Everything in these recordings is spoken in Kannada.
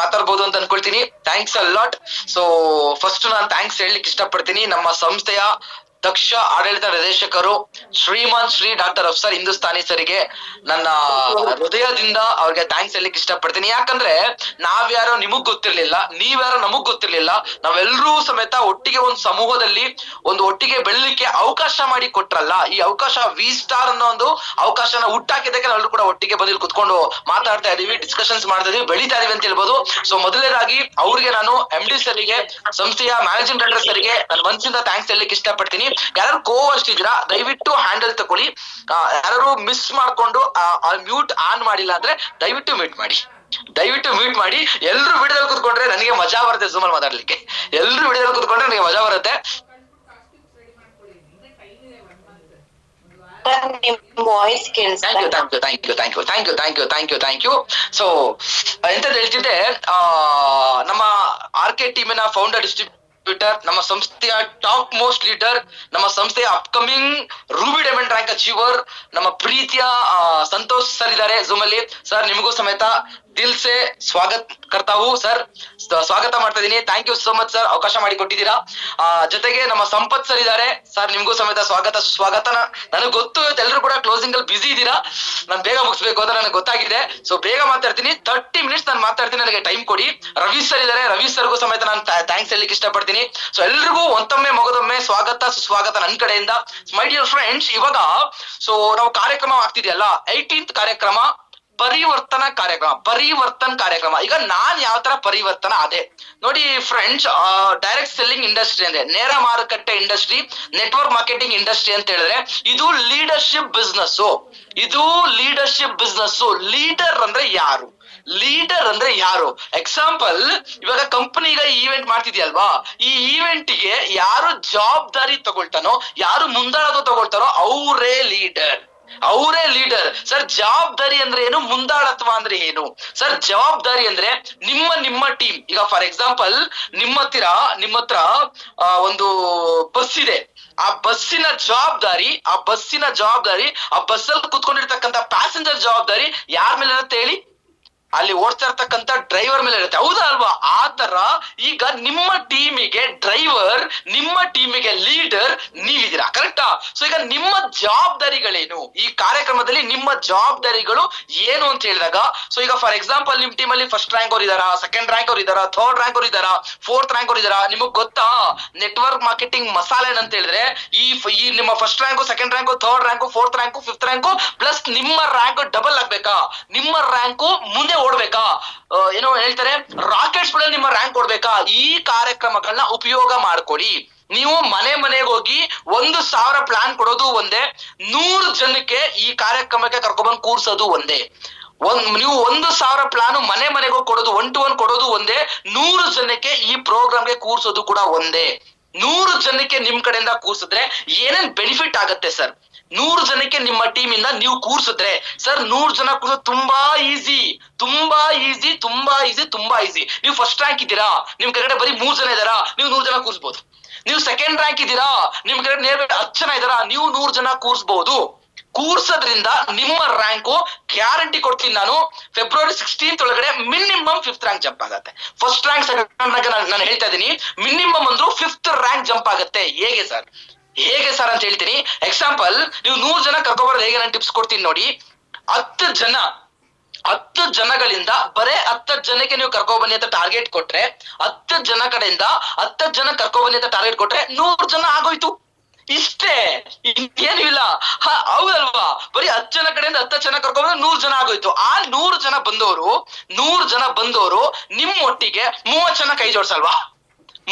ಮಾತಾಡ್ಬೋದು ಅಂತ ಅನ್ಕೊಳ್ತೀನಿ. Thanks a lot. So first ನಾನು ಥ್ಯಾಂಕ್ಸ್ ಹೇಳಲಿಕ್ಕೆ ಇಷ್ಟಪಡ್ತೀನಿ ನಮ್ಮ ಸಂಸ್ಥೆಯ ದಕ್ಷ ಆಡಳಿತ ನಿರ್ದೇಶಕರು ಶ್ರೀಮಾನ್ ಶ್ರೀ ಡಾಕ್ಟರ್ ಅಫ್ಸರ್ ಹಿಂದೂಸ್ತಾನಿ ಸರಿಗೆ ನನ್ನ ಹೃದಯದಿಂದ ಅವ್ರಿಗೆ ಥ್ಯಾಂಕ್ಸ್ ಹೇಳಲಿಕ್ಕೆ ಇಷ್ಟಪಡ್ತೀನಿ. ಯಾಕಂದ್ರೆ ನಾವ್ಯಾರೋ ನಿಮಗ್ ಗೊತ್ತಿರ್ಲಿಲ್ಲ, ನೀವ್ಯಾರೋ ನಮಗ್ ಗೊತ್ತಿರ್ಲಿಲ್ಲ. ನಾವೆಲ್ಲರೂ ಸಮೇತ ಒಟ್ಟಿಗೆ ಒಂದು ಸಮೂಹದಲ್ಲಿ ಒಂದು ಒಟ್ಟಿಗೆ ಬೆಳಿಲಿಕ್ಕೆ ಅವಕಾಶ ಮಾಡಿ ಕೊಟ್ರಲ್ಲ. ಈ ಅವಕಾಶ ವಿ ಸ್ಟಾರ್ ಅನ್ನೋ ಒಂದು ಅವಕಾಶನ ಹುಟ್ಟಾಕಿದ್ದಕ್ಕೆ ನಾವೆಲ್ಲರೂ ಕೂಡ ಒಟ್ಟಿಗೆ ಬಂದಿಲ್ಲಿ ಕುತ್ಕೊಂಡು ಮಾತಾಡ್ತಾ ಇದೀವಿ, ಡಿಸ್ಕಷನ್ಸ್ ಮಾಡ್ತಾ ಇದೀವಿ, ಬೆಳೀತಾ ಇದೀವಿ ಅಂತ ಹೇಳ್ಬೋದು. ಸೊ ಮೊದಲನೇದಾಗಿ ಅವ್ರಿಗೆ ನಾನು MD ಸರಿಗೆ, ಸಂಸ್ಥೆಯ ಮ್ಯಾನೇಜಿಂಗ್ ಡೈರೆಕ್ಟರ್ ಸರಿಗೆ ನಾನು ಮನಸ್ಸಿಂದ ಥ್ಯಾಂಕ್ಸ್ ಹೇಳಲಿಕ್ಕೆ ಇಷ್ಟಪಡ್ತೀನಿ. ಯಾರು ಕೋವರ್ಸ್ಟ್ ಇದ್ದೀರಾ ದಯವಿಟ್ಟು ಹ್ಯಾಂಡಲ್ ತಗೊಳ್ಳಿ. ಯಾರು ಮಿಸ್ ಮಾಡ್ಕೊಂಡು ಮ್ಯೂಟ್ ಆನ್ ಮಾಡಿಲ್ಲ ಅಂದ್ರೆ ದಯವಿಟ್ಟು ಮ್ಯೂಟ್ ಮಾಡಿ, ದಯವಿಟ್ಟು ಮ್ಯೂಟ್ ಮಾಡಿ. ಎಲ್ರು ವಿಡಿಯೋದಲ್ಲಿ ಕುತ್ಕೊಂಡ್ರೆ ನನಗೆ ಮಜಾ ಬರುತ್ತೆ Zoom ಅಲ್ಲಿ ಮಾತಾಡ್ಲಿಕ್ಕೆ. ಎಲ್ರು ವಿಡಿಯೋದಲ್ಲಿ ಕುತ್ಕೊಂಡ್ರೆ ನನಗೆ ಮಜಾ ಬರುತ್ತೆ. Thank you. ಸೊ ಎಂತದ್ ಹೇಳ್ತಿದ್ದೆ, ನಮ್ಮ RK ಟೀಮಿನ ಫೌಂಡರ್ ಡಿಸ್ಟ್ರಿಬ್ಯೂಟರ್, ನಮ್ಮ ಸಂಸ್ಥೆಯ ಟಾಪ್ ಮೋಸ್ಟ್ ಲೀಡರ್, ನಮ್ಮ ಸಂಸ್ಥೆಯ upcoming Ruby diamond rank achiever ನಮ್ಮ ಪ್ರೀತಿಯ ಸಂತೋಷ್ ಸರ್ ಇದ್ದಾರೆ Zoom ಅಲ್ಲಿ. ಸರ್ ನಿಮಗೂ ಸಮೇತ ದಿಲ್ ಸೆ ಸ್ವಾಗತ್ ಕರ್ತಾ ಹೂ ಸರ್, ಸ್ವಾಗತ ಮಾಡ್ತಾ ಇದೀನಿ. Thank you so much sir, ಅವಕಾಶ ಮಾಡಿ ಕೊಟ್ಟಿದ್ದೀರಾ. ಜೊತೆಗೆ ನಮ್ಮ ಸಂಪತ್ ಸರ್ ಇದ್ದಾರೆ. ಸರ್ ನಿಮ್ಗೂ ಸಮೇತ ಸ್ವಾಗತ ಸುಸ್ವಾಗತ. ನನಗೆ ಗೊತ್ತು ಎಲ್ರು ಕೂಡ ಕ್ಲೋಸಿಂಗ್ ಅಲ್ಲಿ ಬಿಸಿ ಇದ್ದೀರಾ, ನಾನು ಬೇಗ ಮುಗಿಸ್ಬೇಕು ಅಂತ ನನಗೆ ಗೊತ್ತಾಗಿದೆ. ಸೊ ಬೇಗ ಮಾತಾಡ್ತೀನಿ, 30 ಮಿನಿಟ್ಸ್ ನಾನು ಮಾತಾಡ್ತೀನಿ, ನನಗೆ ಟೈಮ್ ಕೊಡಿ. ರವಿ ಸರ್ ಇದ್ದಾರೆ, ರವಿ ಸರ್ಗೂ ಸಮೇತ ನಾನು ಥ್ಯಾಂಕ್ಸ್ ಹೇಳಲಿಕ್ಕೆ ಇಷ್ಟಪಡ್ತೀನಿ. ಸೊ ಎಲ್ರಿಗೂ ಒಂತೊಮ್ಮೆ ಮಗದೊಮ್ಮೆ ಸ್ವಾಗತ ಸುಸ್ವಾಗತ ನನ್ನ ಕಡೆಯಿಂದ. ಮೈ ಡಿಯರ್ ಫ್ರೆಂಡ್ಸ್, ಇವಾಗ ಸೊ ನಾವು ಕಾರ್ಯಕ್ರಮ ಆಗ್ತಿದೆಯಲ್ಲ, 18th ಕಾರ್ಯಕ್ರಮ ಪರಿವರ್ತನ ಕಾರ್ಯಕ್ರಮ. ಈಗ ನಾನ್ ಯಾವ ತರ ಪರಿವರ್ತನ ಅದೇ ನೋಡಿ ಫ್ರೆಂಡ್ಸ್. ಡೈರೆಕ್ಟ್ ಸೆಲ್ಲಿಂಗ್ ಇಂಡಸ್ಟ್ರಿ ಅಂದ್ರೆ ನೇರ ಮಾರುಕಟ್ಟೆ ಇಂಡಸ್ಟ್ರಿ, ನೆಟ್ವರ್ಕ್ ಮಾರ್ಕೆಟಿಂಗ್ ಇಂಡಸ್ಟ್ರಿ ಅಂತ ಹೇಳಿದ್ರೆ ಇದು ಲೀಡರ್ಶಿಪ್ ಬಿಸ್ನೆಸ್. ಲೀಡರ್ ಅಂದ್ರೆ ಯಾರು? ಲೀಡರ್ ಅಂದ್ರೆ ಯಾರು? ಎಕ್ಸಾಂಪಲ್, ಇವಾಗ ಕಂಪನಿಗ ಈವೆಂಟ್ ಮಾಡ್ತಿದ್ಯಲ್ವಾ, ಈ ಈವೆಂಟ್ಗೆ ಯಾರು ಜವಾಬ್ದಾರಿ ತಗೊಳ್ತಾನೋ, ಯಾರು ಮುಂದಾಳೋದು ತಗೊಳ್ತಾರೋ ಅವರೇ ಲೀಡರ್. ಸರ್ ಜವಾಬ್ದಾರಿ ಅಂದ್ರೆ ಏನು? ಮುಂದಾಳತ್ವ ಅಂದ್ರೆ ಏನು? ಸರ್ ಜವಾಬ್ದಾರಿ ಅಂದ್ರೆ ನಿಮ್ಮ ಟೀಮ್. ಈಗ ಫಾರ್ ಎಕ್ಸಾಂಪಲ್ ನಿಮ್ಮ ಹತ್ರ ಒಂದು ಬಸ್ ಇದೆ. ಆ ಬಸ್ಸಿನ ಜವಾಬ್ದಾರಿ, ಆ ಬಸ್ಸಲ್ಲಿ ಕುತ್ಕೊಂಡಿರ್ತಕ್ಕಂಥ ಪ್ಯಾಸೆಂಜರ್ ಜವಾಬ್ದಾರಿ ಯಾರ ಮೇಲೆ ಇರುತ್ತೆ ಹೇಳಿ? ಅಲ್ಲಿ ಓಡ್ತಾ ಇರ್ತಕ್ಕಂಥ ಡ್ರೈವರ್ ಮೇಲೆ ಇರುತ್ತೆ, ಹೌದಾ ಅಲ್ವಾ? ಆ ತರ ಈಗ ನಿಮ್ಮ ಟೀಮಿಗೆ ಡ್ರೈವರ್, ನಿಮ್ಮ ಟೀಮಿಗೆ ಲೀಡರ್ ನೀವಿದ್ದೀರಾ, ಕರೆಕ್ಟಾ? ಸೊ ಈಗ ನಿಮ್ಮ ಜವಾಬ್ದಾರಿಗಳೇನು? ಈ ಕಾರ್ಯಕ್ರಮದಲ್ಲಿ ನಿಮ್ಮ ಜವಾಬ್ದಾರಿಗಳು ಏನು ಅಂತ ಹೇಳಿದಾಗ, ಸೊ ಈಗ ಫಾರ್ ಎಕ್ಸಾಂಪಲ್ ನಿಮ್ ಟೀಮ್ ಅಲ್ಲಿ ಫಸ್ಟ್ ರ್ಯಾಂಕ್ ಅವ್ರು ಇದಾರಾ, ಸೆಕೆಂಡ್ ರ್ಯಾಂಕ್ ಅವ್ರು ಇದಾರಾ, ಥರ್ಡ್ ರ್ಯಾಂಕ್ ಅವ್ರು ಇದಾರಾ, ಫೋರ್ತ್ ರ್ಯಾಂಕ್ ಅವ್ರು ಇದಾರಾ? ನಿಮಗ್ ಗೊತ್ತಾ ನೆಟ್ವರ್ಕ್ ಮಾರ್ಕೆಟಿಂಗ್ ಮಸಾಲೆ ಅಂತ ಹೇಳಿದ್ರೆ ಈ ನಿಮ್ಮ first rank, second rank, third rank, fourth rank, fifth rank plus ನಿಮ್ಮ ರ್ಯಾಂಕ್ ಡಬಲ್ ಆಗ್ಬೇಕಾ? ನಿಮ್ಮ ರ್ಯಾಂಕ್ ಮುಂದೆ ಓಡ್ಬೇಕಾ? ಏನೋ ಹೇಳ್ತಾರೆ ರಾಕೆಟ್ಸ್ ಗಳಲ್ಲಿ ನಿಮ್ಮ ರ್ಯಾಂಕ್ ಕೊಡ್ಬೇಕಾ? ಈ ಕಾರ್ಯಕ್ರಮಗಳನ್ನ ಉಪಯೋಗ ಮಾಡ್ಕೊಡಿ. ನೀವು ಮನೆಗೆ ಹೋಗಿ 1,000 ಪ್ಲಾನ್ ಕೊಡೋದು ಒಂದೇ, 100 ಜನಕ್ಕೆ ಈ ಕಾರ್ಯಕ್ರಮಕ್ಕೆ ಕರ್ಕೊಂಡ್ಬಂದು ಕೂರ್ಸೋದು ಒಂದೇ. ನೀವು 1,000 ಪ್ಲಾನ್ ಮನೆಗೆ ಕೊಡೋದು, 1 to 1 ಕೊಡೋದು ಒಂದೇ, 100 ಜನಕ್ಕೆ ಈ ಪ್ರೋಗ್ರಾಮ್ಗೆ ಕೂರ್ಸೋದು ಕೂಡ ಒಂದೇ. 100 ಜನಕ್ಕೆ ನಿಮ್ ಕಡೆಯಿಂದ ಕೂರ್ಸಿದ್ರೆ ಏನೇನ್ ಬೆನಿಫಿಟ್ ಆಗತ್ತೆ ಸರ್? 100 ಜನಕ್ಕೆ ನಿಮ್ಮ ಟೀಮ್ ಇಂದ ನೀವು ಕೂರ್ಸಿದ್ರೆ ಸರ್, 100 ಜನ ಕೂರ್ಸೋದು ತುಂಬಾ ಈಸಿ. ನೀವು ಫಸ್ಟ್ ರ್ಯಾಂಕ್ ಇದ್ದೀರಾ, ನಿಮ್ ಕೆಳಗಡೆ ಬರೀ 3 ಜನ ಇದಾರಾ, ನೀವು 100 ಜನ ಕೂರ್ಸ್ಬೋದು. ನೀವು ಸೆಕೆಂಡ್ ರ್ಯಾಂಕ್ ಇದ್ದೀರಾ, ನಿಮ್ ಕೆಳಗಡೆ 10 ಜನ ಇದಾರಾ, ನೀವು 100 ಜನ ಕೂರ್ಸ್ಬಹುದು. ಕೂರ್ಸೋದ್ರಿಂದ ನಿಮ್ಮ ರ್ಯಾಂಕು ಗ್ಯಾರಂಟಿ ಕೊಡ್ತೀನಿ ನಾನು, February 16th ಒಳಗಡೆ ಮಿನಿಮಮ್ 5th ರ್ಯಾಂಕ್ ಜಂಪ್ ಆಗತ್ತೆ. ಫಸ್ಟ್ ರ್ಯಾಂಕ್ ಸೆಕೆಂಡ್ ರ್ಯಾಂಕ್ ನಾನು ಹೇಳ್ತಾ ಇದೀನಿ, ಮಿನಿಮಮ್ ಅಂದ್ರೂ 5th ರ್ಯಾಂಕ್ ಜಂಪ್ ಆಗತ್ತೆ. ಹೇಗೆ ಸರ್ ಅಂತ ಹೇಳ್ತೀನಿ. ಎಕ್ಸಾಂಪಲ್, ನೀವು 100 ಜನ ಕರ್ಕೊಬಾರ್ದು, ಹೇಗೆ ನಾನು ಟಿಪ್ಸ್ ಕೊಡ್ತೀನಿ ನೋಡಿ. 10 ಜನಗಳಿಂದ ಬರೇ 10 ಜನಕ್ಕೆ ನೀವು ಕರ್ಕೊಬನ್ನಿ ಅಂತ ಟಾರ್ಗೆಟ್ ಕೊಟ್ರೆ, 10 ಜನ ಕಡೆಯಿಂದ 10 ಜನ ಕರ್ಕೊಬನ್ನಿ ಅಂತ ಟಾರ್ಗೆಟ್ ಕೊಟ್ರೆ 100 ಜನ ಆಗೋಯ್ತು. ಇಷ್ಟೇ, ಇನ್ನೇನು ಇಲ್ಲ. ಹೌದಲ್ವಾ? ಬರೀ 10 ಜನ ಕಡೆಯಿಂದ 10 ಜನ ಕರ್ಕೊಂಡ್ರೆ 100 ಜನ ಆಗೋಯ್ತು. ಆ 100 ಜನ ಬಂದವರು ನಿಮ್ ಒಟ್ಟಿಗೆ 30 ಜನ ಕೈ ಜೋಡ್ಸಲ್ವಾ?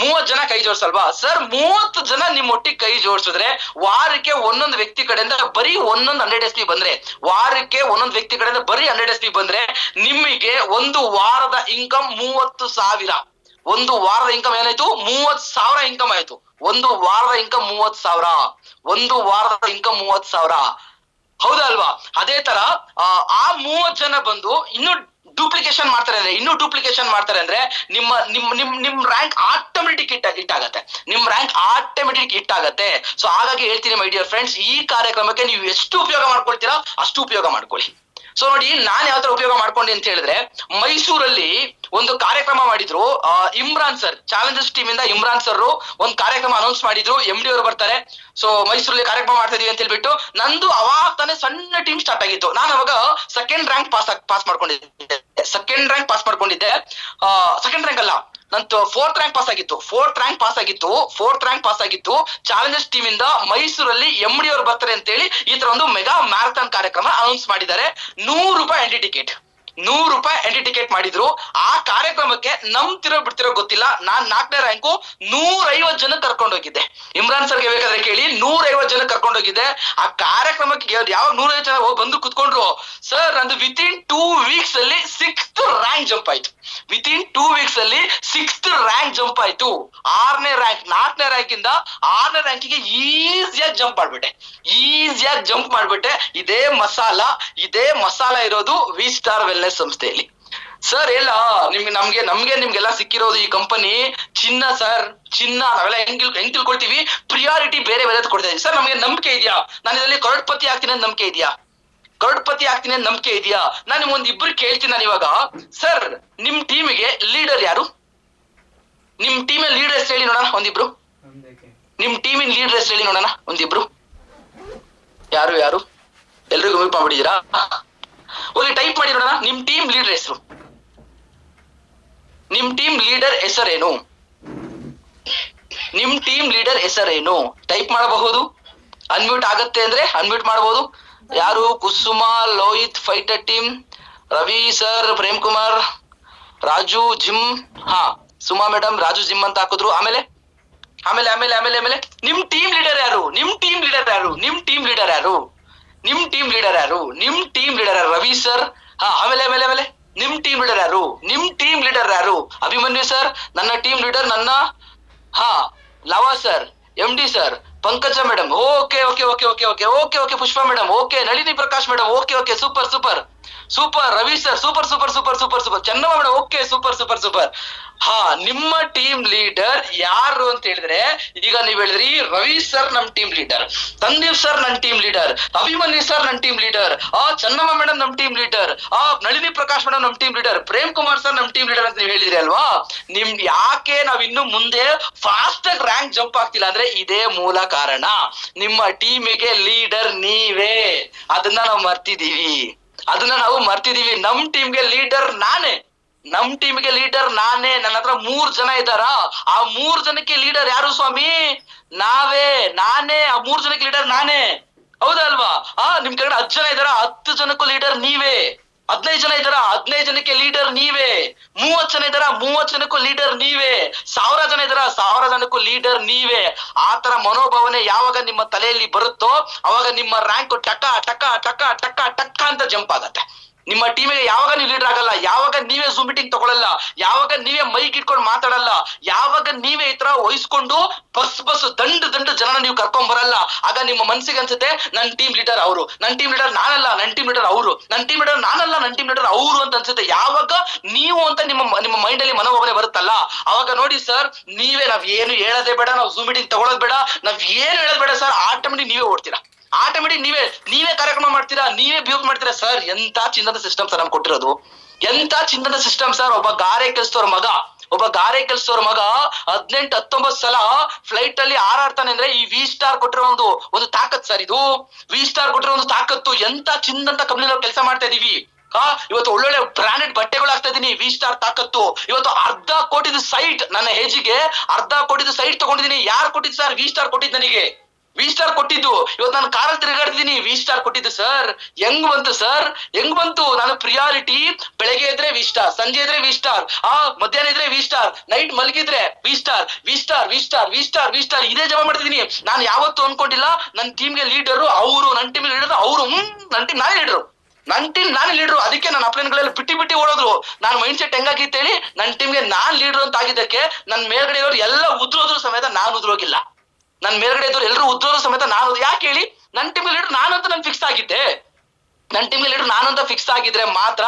30 ಜನ ಕೈ ಜೋಡ್ಸಲ್ವಾ ಸರ್? 30 ಜನ ನಿಮ್ ಒಟ್ಟಿಗೆ ಕೈ ಜೋಡಿಸಿದ್ರೆ ವಾರಕ್ಕೆ ಒಂದೊಂದು ವ್ಯಕ್ತಿ ಕಡೆಯಿಂದ ಬರೀ 100 SP ಬಂದ್ರೆ, ವಾರಕ್ಕೆ ಒಂದೊಂದು ವ್ಯಕ್ತಿ ಕಡೆಯಿಂದ ಬರೀ 100 SP ಬಂದ್ರೆ ನಿಮಗೆ ಒಂದು ವಾರದ ಇನ್ಕಮ್ 30,000. ಒಂದು ವಾರದ ಇನ್ಕಮ್ ಏನಾಯ್ತು? 30,000 ಇನ್ಕಮ್ ಆಯ್ತು. ಒಂದು ವಾರದ ಇನ್ಕಮ್ 30,000. ಹೌದಾ ಅಲ್ವಾ? ಅದೇ ತರ ಆ 30 ಜನ ಬಂದು ಇನ್ನು ಡೂಪ್ಲಿಕೇಶನ್ ಮಾಡ್ತಾರೆ ಅಂದ್ರೆ ನಿಮ್ ರ್ಯಾಂಕ್ ಆಟೋಮೆಟಿಕ್ ಹಿಟ್ ಆಗತ್ತೆ. ಸೊ ಹಾಗಾಗಿ ಹೇಳ್ತೀನಿ ಮೈ ಡಿಯರ್ ಫ್ರೆಂಡ್ಸ್, ಈ ಕಾರ್ಯಕ್ರಮಕ್ಕೆ ನೀವು ಎಷ್ಟು ಉಪಯೋಗ ಮಾಡ್ಕೊಳ್ತೀರಾ ಅಷ್ಟು ಉಪಯೋಗ ಮಾಡ್ಕೊಳ್ಳಿ. ಸೊ ನೋಡಿ ನಾನ್ ಯಾವ ತರ ಉಪಯೋಗ ಮಾಡ್ಕೊಂಡೆ ಅಂತ ಹೇಳಿದ್ರೆ, ಮೈಸೂರಲ್ಲಿ ಒಂದು ಕಾರ್ಯಕ್ರಮ ಮಾಡಿದ್ರು. ಇಮ್ರಾನ್ ಸರ್, ಚಾಲೆಂಜರ್ಸ್ ಟೀಮ್ ಇಂದ ಇಮ್ರಾನ್ ಸರ್ ಒಂದು ಕಾರ್ಯಕ್ರಮ ಅನೌನ್ಸ್ ಮಾಡಿದ್ರು. MD ಅವರು ಬರ್ತಾರೆ, ಸೊ ಮೈಸೂರಲ್ಲಿ ಕಾರ್ಯಕ್ರಮ ಮಾಡ್ತಾ ಇದೀವಿ ಅಂತ ಹೇಳ್ಬಿಟ್ಟು. ನಂದು ಅವಾಗ ತಾನೇ ಸಣ್ಣ ಟೀಮ್ ಸ್ಟಾರ್ಟ್ ಆಗಿತ್ತು. ನಾನು ಅವಾಗ ಸೆಕೆಂಡ್ ರ್ಯಾಂಕ್ ಪಾಸ್ ಮಾಡ್ಕೊಂಡಿದ್ದೆ. ಸೆಕೆಂಡ್ ರ್ಯಾಂಕ್ ಅಲ್ಲ, ನಂದು ಫೋರ್ತ್ ರ್ಯಾಂಕ್ ಪಾಸ್ ಆಗಿತ್ತು. ಚಾಲೆಂಜರ್ಸ್ ಟೀಮ್ ಇಂದ ಮೈಸೂರಲ್ಲಿ MD ಅವರು ಬರ್ತಾರೆ ಅಂತ ಹೇಳಿ ಈ ತರ ಒಂದು ಮೆಗಾ ಮ್ಯಾರಥಾನ್ ಕಾರ್ಯಕ್ರಮ ಅನೌನ್ಸ್ ಮಾಡಿದ್ದಾರೆ. ₹100 ಎಂಟ್ರಿ ಟಿಕೆಟ್ ಮಾಡಿದ್ರು. ಆ ಕಾರ್ಯಕ್ರಮಕ್ಕೆ ನಂಬ್ತಿರೋ ಬಿಡ್ತಿರೋ ಗೊತ್ತಿಲ್ಲ, ನಾನ್ 4ನೇ ರ್ಯಾಂಕು 150 ಜನ ಕರ್ಕೊಂಡು ಹೋಗಿದ್ದೆ. ಇಮ್ರಾನ್ ಸರ್ಗೆ ಬೇಕಾದ್ರೆ ಕೇಳಿ, 150 ಜನ ಕರ್ಕೊಂಡು ಹೋಗಿದ್ದೆ. ಆ ಕಾರ್ಯಕ್ರಮಕ್ಕೆ ಯಾವಾಗ 150 ಜನ ಬಂದು ಕುತ್ಕೊಂಡ್ರು, ಸರ್ ನಂದು ವಿತಿನ್ 2 ವೀಕ್ಸ್ ಅಲ್ಲಿ 6th ರ್ಯಾಂಕ್ ಜಂಪ್ ಆಯ್ತು. ವಿತಿನ್ 2 ವೀಕ್ಸ್ ಅಲ್ಲಿ 6th ರ್ಯಾಂಕ್ ಜಂಪ್ ಆಯ್ತು. 6ನೇ ರ್ಯಾಂಕ್ 4ನೇ ರ್ಯಾಂಕ್ ಇಂದ 6ನೇ ರ್ಯಾಂಕಿಗೆ ಈಸಿಯಾಗಿ ಜಂಪ್ ಮಾಡ್ಬಿಟ್ಟೆ. ಇದೇ ಮಸಾಲ ಇರೋದು ವಿ ಸ್ಟಾರ್ ವೆಲ್ನೆಸ್ ಸಂಸ್ಥೆಯಲ್ಲಿ. ಸರ್ ಎಲ್ಲ ನಿಮ್ಗೆಲ್ಲ ಸಿಕ್ಕಿರೋದು ಈ ಕಂಪನಿ ಚಿನ್ನ ಸರ್, ಚಿನ್ನ. ನಾವೆಲ್ಲ ಹೆಂಗ್ ತಿಳ್ಕೊಳ್ತೀವಿ, ಪ್ರಿಯಾರಿಟಿ ಬೇರೆ ಕೊಡ್ತಾ ಇದೀವಿ ಸರ್. ನಮ್ಗೆ ನಂಬಿಕೆ ಇದೆಯಾ ನಾನು ಇದರಲ್ಲಿ ಕರೋಡ್ಪತಿ ಆಗ್ತೀನಿ ಅಂತ ನಂಬಿಕೆ ಇದೆಯಾ? ನಾನು ನಿಮ್ಗೊಂದು ಇಬ್ರು ಕೇಳ್ತೀನಿ ನಾನು ಇವಾಗ. ಸರ್ ನಿಮ್ ಟೀಮಿಗೆ ಲೀಡರ್ ಯಾರು? ನಿಮ್ ಟೀಮಲ್ಲಿ ಲೀಡರ್ ಹೆಸರು ಹೇಳಿ ನೋಡೋಣ ಒಂದಿಬ್ರು. ನಿಮ್ ಟೀಮಿನ ಲೀಡರ್ ಹೆಸರು ಹೇಳಿ ನೋಡೋಣ ಒಂದಿಬ್ರು. ಯಾರು ಎಲ್ರಿಗೂ ಮ್ಯೂಟ್ ಮಾಡ್ಬಿಟ್ಟಿದ್ದೀರಾ? ಹೋಗಿ ಟೈಪ್ ಮಾಡಿ ನೋಡೋಣ, ನಿಮ್ ಟೀಮ್ ಲೀಡರ್ ಹೆಸರು. ನಿಮ್ ಟೀಮ್ ಲೀಡರ್ ಹೆಸರೇನು? ಟೈಪ್ ಮಾಡಬಹುದು. ಅನ್ಮ್ಯೂಟ್ ಆಗತ್ತೆ ಅಂದ್ರೆ ಅನ್ಮ್ಯೂಟ್ ಮಾಡಬಹುದು. ಯಾರು? Kusuma, Lohith fighter team, Ravi sir, Prem Kumar, Raju Jim. ಹಾ, ಸುಮಾ ಮೇಡಮ್ ರಾಜು ಜಿಮ್ ಅಂತ ಹಾಕಿದ್ರು. ಆಮೇಲೆ ನಿಮ್ ಟೀಮ್ ಲೀಡರ್ ಯಾರು? ರವಿ ಸರ್. ಹಾ, ಆಮೇಲೆ ನಿಮ್ ಟೀಮ್ ಲೀಡರ್ ಯಾರು? ಅಭಿಮನ್ಯು ಸರ್, ನನ್ನ ಟೀಮ್ ಲೀಡರ್ ಹಾ Lava sir, MD sir, Pankaja madam. Okay. Pushpa madam okay. Nalini Prakash madam okay. Super. Ravi sir super. Chennamma madam okay. Super. ಹಾ, ನಿಮ್ಮ ಟೀಮ್ ಲೀಡರ್ ಯಾರು ಅಂತ ಹೇಳಿದ್ರೆ, ಈಗ ನೀವ್ ಹೇಳಿದ್ರಿ ರವಿ ಸರ್ ನಮ್ ಟೀಮ್ ಲೀಡರ್, ಸಂದೀಪ್ ಸರ್ ನನ್ ಟೀಮ್ ಲೀಡರ್, ಅಭಿಮನ್ಯು ಸರ್ ನನ್ ಟೀಮ್ ಲೀಡರ್, ಚೆನ್ನಮ್ಮ ಮೇಡಮ್ ನಮ್ team leader, Nalini Prakash madam ನಮ್ team leader, Prem Kumar sir ನಮ್ ಟೀಮ್ ಲೀಡರ್ ಅಂತ ನೀವು ಹೇಳಿದ್ರಿ ಅಲ್ವಾ? ಯಾಕೆ ನಾವ್ ಇನ್ನು ಮುಂದೆ ಫಾಸ್ಟ್ ಆಗಿ ರ್ಯಾಂಕ್ ಜಂಪ್ ಆಗ್ತಿಲ್ಲ ಅಂದ್ರೆ ಇದೇ ಮೂಲ ಕಾರಣ. ನಿಮ್ಮ ಟೀಮಿಗೆ ಲೀಡರ್ ನೀವೇ. ಅದನ್ನ ನಾವು ಮರ್ತಿದೀವಿ. ನಮ್ ಟೀಮ್ಗೆ ಲೀಡರ್ ನಾನೇ. ನನ್ನ ಹತ್ರ 3 ಜನ ಇದ್ದಾರ. ಆ 3 ಜನಕ್ಕೆ ಲೀಡರ್ ಯಾರು ಸ್ವಾಮಿ? ನಾನೇ. ಆ 3 ಜನಕ್ಕೆ ಲೀಡರ್ ನಾನೇ. ಹೌದಾ ಅಲ್ವಾ? ನಿಮ್ ಕಡೆ 10 ಜನ ಇದ್ದಾರ, 10 ಜನಕ್ಕೂ ಲೀಡರ್ ನೀವೇ. 15 ಜನ ಇದ್ದಾರ, 15 ಜನಕ್ಕೆ ಲೀಡರ್ ನೀವೇ. 30 ಜನ ಇದ್ದಾರ, 30 ಜನಕ್ಕೂ ಲೀಡರ್ ನೀವೇ. 1000 ಜನ ಇದ್ದಾರ, 1000 ಜನಕ್ಕೂ ಲೀಡರ್ ನೀವೇ. ಆ ತರ ಮನೋಭಾವನೆ ಯಾವಾಗ ನಿಮ್ಮ ತಲೆಯಲ್ಲಿ ಬರುತ್ತೋ ಅವಾಗ ನಿಮ್ಮ ರ್ಯಾಂಕ್ ಟಕ ಅಂತ ಜಂಪ್ ಆಗತ್ತೆ. ನಿಮ್ಮ ಟೀಮಿಗೆ ಯಾವಾಗ ನೀವು ಲೀಡರ್ ಆಗಲ್ಲ, ಯಾವಾಗ ನೀವೇ ಝೂಮ್ ಮೀಟಿಂಗ್ ತಗೊಳ್ಳಲ್ಲ, ಯಾವಾಗ ನೀವೇ ಮೈಕ್ ಇಟ್ಕೊಂಡು ಮಾತಾಡಲ್ಲ, ಯಾವಾಗ ನೀವೇ ಈ ತರ ವಹಿಸ್ಕೊಂಡು ಬಸ್ ದಂಡು ಜನ ನೀವು ಕರ್ಕೊಂಡ್ ಬರಲ್ಲ, ಆಗ ನಿಮ್ಮ ಮನ್ಸಿಗೆ ಅನ್ಸುತ್ತೆ ನನ್ ಟೀಮ್ ಲೀಡರ್ ಅವರು, ನನ್ ಟೀಮ್ ಲೀಡರ್ ನಾನಲ್ಲ, ನನ್ ಟೀಮ್ ಲೀಡರ್ ಅವರು, ನನ್ ಟೀಮ್ ಲೀಡರ್ ನಾನಲ್ಲ, ನನ್ ಟೀಮ್ ಲೀಡರ್ ಅವರು ಅಂತ ಅನ್ಸುತ್ತೆ. ಯಾವಾಗ ನೀವು ಅಂತ ನಿಮ್ಮ ಮೈಂಡ್ ಅಲ್ಲಿ ಮನೋಭಾವನೆ ಬರುತ್ತಲ್ಲ, ಅವಾಗ ನೋಡಿ ಸರ್, ನಾವ್ ಏನು ಹೇಳೋದೇ ಬೇಡ, ನಾವು ಝೂಮ್ ಮೀಟಿಂಗ್ ತಗೊಳ್ಳೋದ್ ಬೇಡ, ನಾವ್ ಏನು ಹೇಳೋದ್ ಬೇಡ ಸರ್, ಆಟೋಮೆಟಿಕ್ ನೀವೇ ಓಡ್ತೀರಾ. ನೀವೇ ಕಾರ್ಯಕ್ರಮ ಮಾಡ್ತೀರಾ, ನೀವೇ ಬಿಹೇವ್ ಮಾಡ್ತೀರಾ ಸರ್. ಎಂತ ಚಿನ್ನದ ಸಿಸ್ಟಮ್ ಸರ್ ನಮ್ಗೆ ಕೊಟ್ಟಿರೋದು, ಎಂತ ಚಿನ್ನದ ಸಿಸ್ಟಮ್ ಸರ್. ಒಬ್ಬ ಗಾರೆ ಕೆಲ್ಸದವ್ರ ಮಗ 18-19 ಸಲ ಫ್ಲೈಟ್ ಅಲ್ಲಿ ಹಾರಾಡ್ತಾನೆ ಅಂದ್ರೆ ಈ ವಿ ಸ್ಟಾರ್ ಕೊಟ್ಟಿರೋ ಒಂದು ತಾಕತ್ ಸರ್. ಇದು ವಿ ಸ್ಟಾರ್ ಕೊಟ್ಟಿರೋ ಒಂದು ತಾಕತ್ತು. ಎಂತ ಚಿನ್ನದಂತ ಕಂಪ್ನಿ ಕೆಲಸ ಮಾಡ್ತಾ ಇದೀವಿ. ಇವತ್ತು ಒಳ್ಳೊಳ್ಳೆ ಬ್ರಾಂಡೆಡ್ ಬಟ್ಟೆಗಳು ಆಗ್ತಾ ಇದೀನಿ. ವಿ ಸ್ಟಾರ್ ತಾಕತ್ತು. ಇವತ್ತು 1/2 ಕೋಟಿದು ಸೈಟ್, ನನ್ನ ಹೇಜಿಗೆ 1/2 ಕೋಟಿದು ಸೈಟ್ ತಗೊಂಡಿದೀನಿ. ಯಾರು ಕೊಟ್ಟಿದ್ದು ಸರ್? ವಿ ಸ್ಟಾರ್ ಕೊಟ್ಟಿದ್ದು ನನಗೆ. ವಿ ಸ್ಟಾರ್ ಕೊಟ್ಟಿದ್ದು. ಇವತ್ತು ನಾನು ಕಾರಲ್ಲಿ ತಿರುಗಾಡ್ತಿದ್ದೀನಿ, ವಿ ಸ್ಟಾರ್ ಕೊಟ್ಟಿದ್ದು ಸರ್. ಹೆಂಗ್ ಬಂತು? ನಾನು ಪ್ರಿಯಾರಿಟಿ ಬೆಳಗ್ಗೆ ಇದ್ರೆ ವಿ ಸ್ಟಾರ್, ಸಂಜೆ ಇದ್ರೆ ವಿ ಸ್ಟಾರ್, ಮಧ್ಯಾಹ್ನ ಇದ್ರೆ ವಿ ಸ್ಟಾರ್, ನೈಟ್ ಮಲಗಿದ್ರೆ ವಿ ಸ್ಟಾರ್, ಇದೇ ಜಮಾ ಮಾಡ್ತಿದ್ದೀನಿ. ನಾನು ಯಾವತ್ತೂ ಅನ್ಕೊಂಡಿಲ್ಲ ನನ್ನ ಟೀಮ್ಗೆ ಲೀಡರು ಅವರು, ನನ್ನ ಟೀಮ್ ಲೀಡರ್ ಅವರು. ನನ್ನ ಟೀಮ್ ನಾನೇ ಲೀಡರು. ಅದಕ್ಕೆ ನನ್ನ ಅಪ್ಲೈನ್ಗಳೆಲ್ಲ ಬಿಟ್ಟಿ ಓಡೋದ್ರು. ನಾನು ಮೈಂಡ್ ಸೆಟ್ ಹೆಂಗಾಗಿತ್ತು ಹೇಳಿ, ನನ್ನ ಟೀಮ್ಗೆ ನಾನ್ ಲೀಡರ್ ಅಂತ ಆಗಿದ್ದಕ್ಕೆ ನನ್ನ ಮೇಲ್ಗಡೆ ಇರೋರು ಎಲ್ಲ ಉದ್ರೋದ್ರು ಸಮೇತ ನಾನು ಉದ್ರೋಗಿಲ್ಲ. ನನ್ನ ಮೇಲ್ಗಡೆ ಇದ್ದವ್ರು ಎಲ್ಲರೂ ಉದ್ರೋದ್ರು ಸಮೇತ ನಾನು ಯಾಕೆ ಹೇಳಿ, ನನ್ನ ಟೀಮ್ ಲೀಡರ್ ನಾನು ಅಂತ ನನ್ ಫಿಕ್ಸ್ ಆಗಿದ್ದೆ. ನನ್ ಟೀಮ್ ಲೀಡರ್ ನಾನು ಅಂತ ಫಿಕ್ಸ್ ಆಗಿದ್ರೆ ಮಾತ್ರ